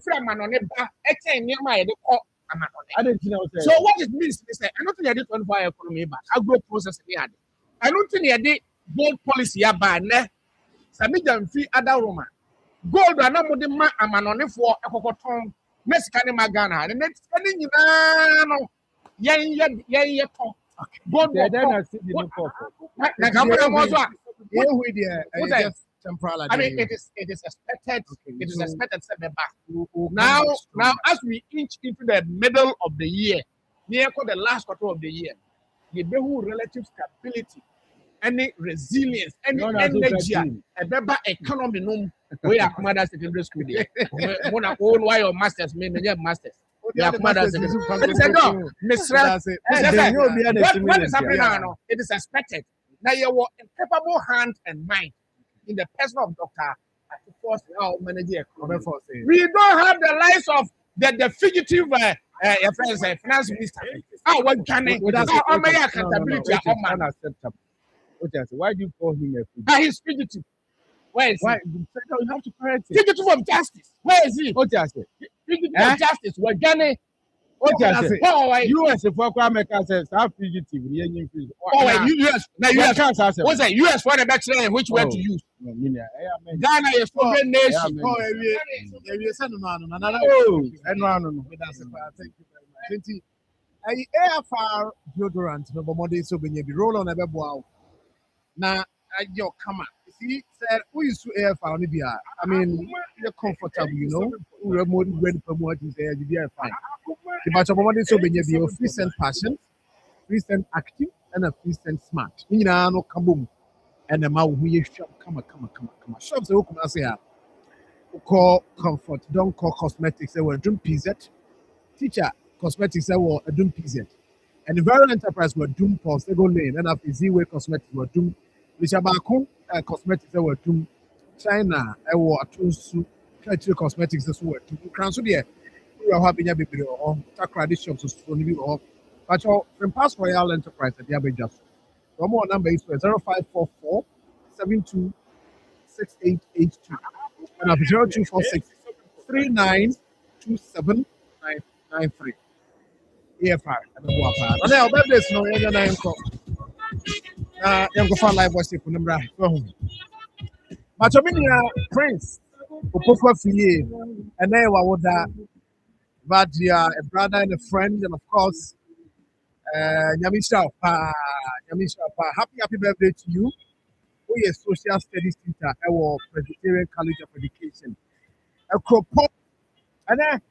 from an on the back, near my so what it means is I don't think I did 25 economy, but agro process. I don't think I did gold policy about Samijam fee other woman. Gold and not the man a man on it for a cocoton, Mexican Magana, and next spending gold. I mean, it is expected. It is expected to be back. Now, as we inch into the middle of the year, near the last quarter of the year, the relative stability, any resilience, any energy, a better economy. No, we are Akoma secondary school there. Why your masters? Maybe your masters. We are Akoma secondary school. What is happening now? It is expected. Now you have a capable hand and mind. In the person of Dr. We don't have the lives of the fugitive finance minister. What can accountability? Why do you call him a fugitive? He's fugitive. Where is he? You have to correct him. Fugitive of justice. Where is he? Fugitive of justice. We're Ghana. US for America says fugitive. US. What's that? US for the bachelor which word to use? Ghana is sovereign nation. Thank you very much. AFR deodorant, so when you roll on a bebo. Now, your come see, sir, we used to AFR. I mean, you're comfortable, We're more ready for what you say, you're fine. The batch of money so when you free send passion, free send active, and a free send smart. No kaboom. And the mouth we shop, come. Shops are open as call comfort, don't call cosmetics, they were doom PZ. Teacher, cosmetics, they were a doom PZ. And the very enterprise were doom pulse, they go lane, and after Z-Way cosmetics were doom. Lishabako, cosmetics, they were doom. China, I were a two cosmetics, that's what to cancel there. We are having a baby or Takra shops, but from Pass Royal Enterprise at the Abbey Just. One more number is 0544 72 6882 and up 0246 3927 993. AFR. And now, this no, you're going to find live voice for number. But I mean, Prince, Opofa Fiye, and then Wawoda, Vadia, a brother and a friend, and of course, Nyamisha Pa, happy birthday to you. We are social studies teacher at our Presbyterian College of Education. A crop, and then,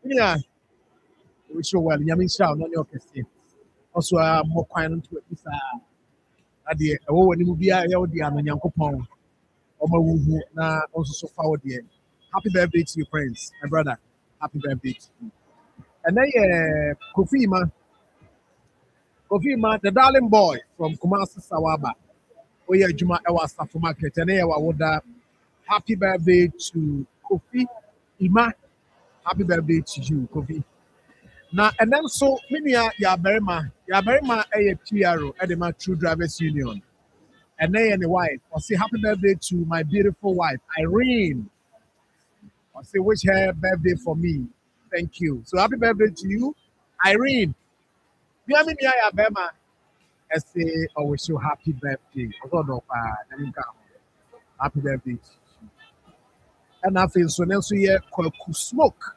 yeah, we show well, Nyamisha, not your question. Also, more quiet to it. Adeɛ ɛwɔ wɔ anim biara yɛwɔ deɛ ano Nyankopɔn ɔma wuhu na ɔnso so fa wɔ deɛ. Happy birthday to you, friends, my brother. Happy birthday to you. And then Kofi Ma, the darling boy from Kumasi Sawaba. Oye Juma Ewa Safu Market. And then happy birthday to Kofi Ima. Happy birthday to you, Kofi. Now, and then so many ya berima a PRO at the True Drivers Union. And then the wife, I say happy birthday to my beautiful wife, Irene. I say wish her birthday for me. Thank you. So happy birthday to you, Irene. I say I wish you happy birthday. Happy birthday to you. And I feel so now so here smoke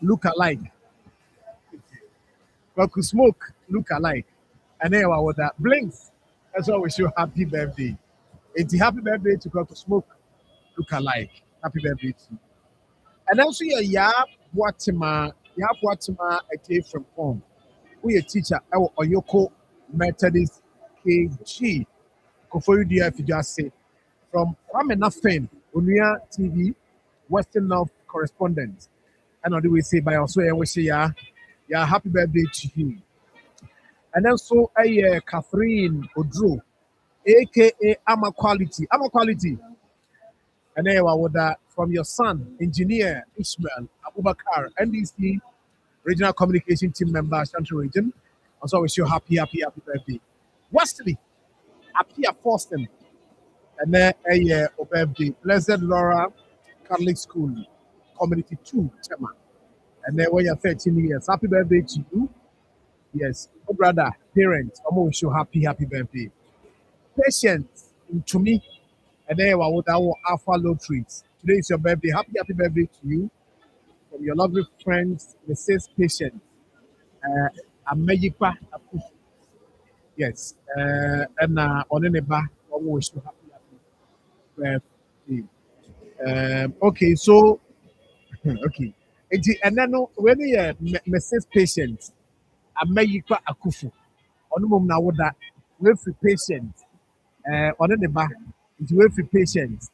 look alike. Could smoke, look alike. And then what that blinks. That's why we show happy birthday. It's a happy birthday to Could smoke, look alike. Happy birthday to you. And also Yap Watima came from home. We a teacher our Oyoko Methodist KG. For you if you just say from Kwame Nafen, Unia TV, Western North correspondent. And how do we say by also we say yeah, happy birthday to you. And then so Catherine Odro, aka Ama Quality. And then from your son, engineer Ishmael Abubakar, NDC Regional Communication Team member, Central Region. Also wish you happy birthday. Wesley, Apia Forston, and then birthday. Blessed Laura Catholic School, Community 2, Tema. And then when you're 13 years, happy birthday to you. Yes, oh brother, parents, I'm wish you happy birthday. Patience to me. And then what our Alpha Low Treats. Today is your birthday. Happy birthday to you. From your lovely friends, Mrs. Patient. Ameyipa. Yes. And on the back, I wish you happy birthday. Okay, so okay. And then when you Mrs. Patient, Ameyipa Akufu. On the moment now that we're patient. On the back. It's way for patience.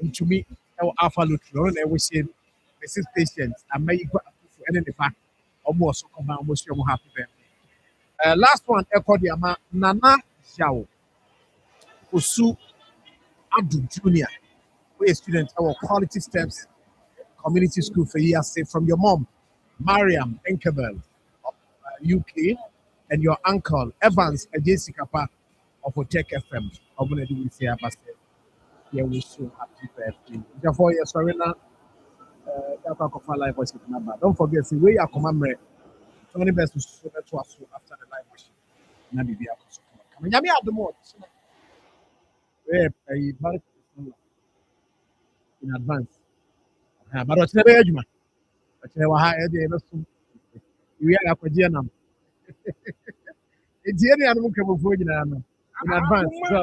And to me, our Alpha Lutron, and we say, Mrs. Patience, I may go and in the back, almost almost your happy birthday. Last one, Ekodiama, Nana Xiao, Usu Abdul Jr., we a student, our Quality Steps Community School for years, say from your mom, Mariam Enkebel of UK, and your uncle, Evans and Jessica Pa of Tech FM. I'm going to do this here, yeah, we so happy birthday. Therefore, yes, Serena, live voice number. Don't forget, see where you commemorate. So many best to show that to us after the live voice. Maybe we are coming. Yami at the mode. In advance. But what's never edge, man. But you never had a you are a Kojianam. It's the only animal come for you in advance. So,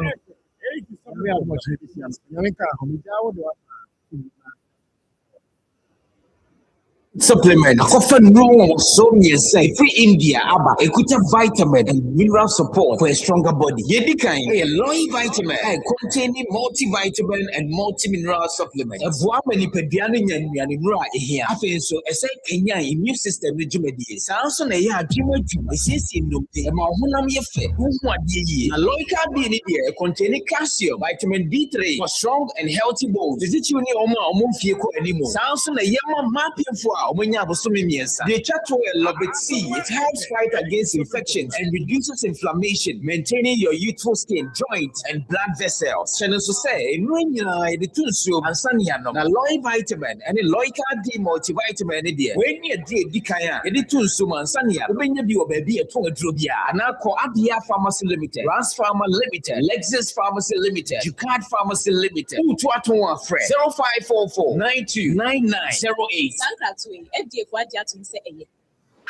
supplement often wrong so say free India aba ekuta vitamin and mineral support for a stronger body. Yedi kind a low vitamin containing multivitamin and multi-mineral supplement. Avoa many pediani and raw here. Afen so a say Kenya immune system regimedi. Sanso na ya adwuma esisi ndompe ma honam ye fe. Hu ade na loika be containing calcium, vitamin D3 for strong and healthy bones. Is it you ni omo fie ko animo. Sanso na yema mapin for omunya bosome miensa. The chato Lobet C. It helps fight against infections and reduces inflammation, maintaining your youthful skin, joints, and blood vessels. Channel so say, Nunya, the tunsu, and Sanyano, na loy vitamin, and a loica D multivitamin idea. When you did Dikaya, the tunsu, and Sanya, when you do a baby a tongue drobia, and I call Abia Pharmacy Limited, Rans Pharma Limited, Lexus Pharmacy Limited, Ducat Pharmacy Limited, Utuatua Fred, 0544 929908. Sankratwe, FDA for Jatu say a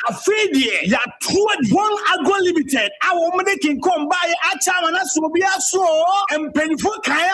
Afedie ya tuadi one agro limited. Our money can come by a chama na so be a so and penny for kaya.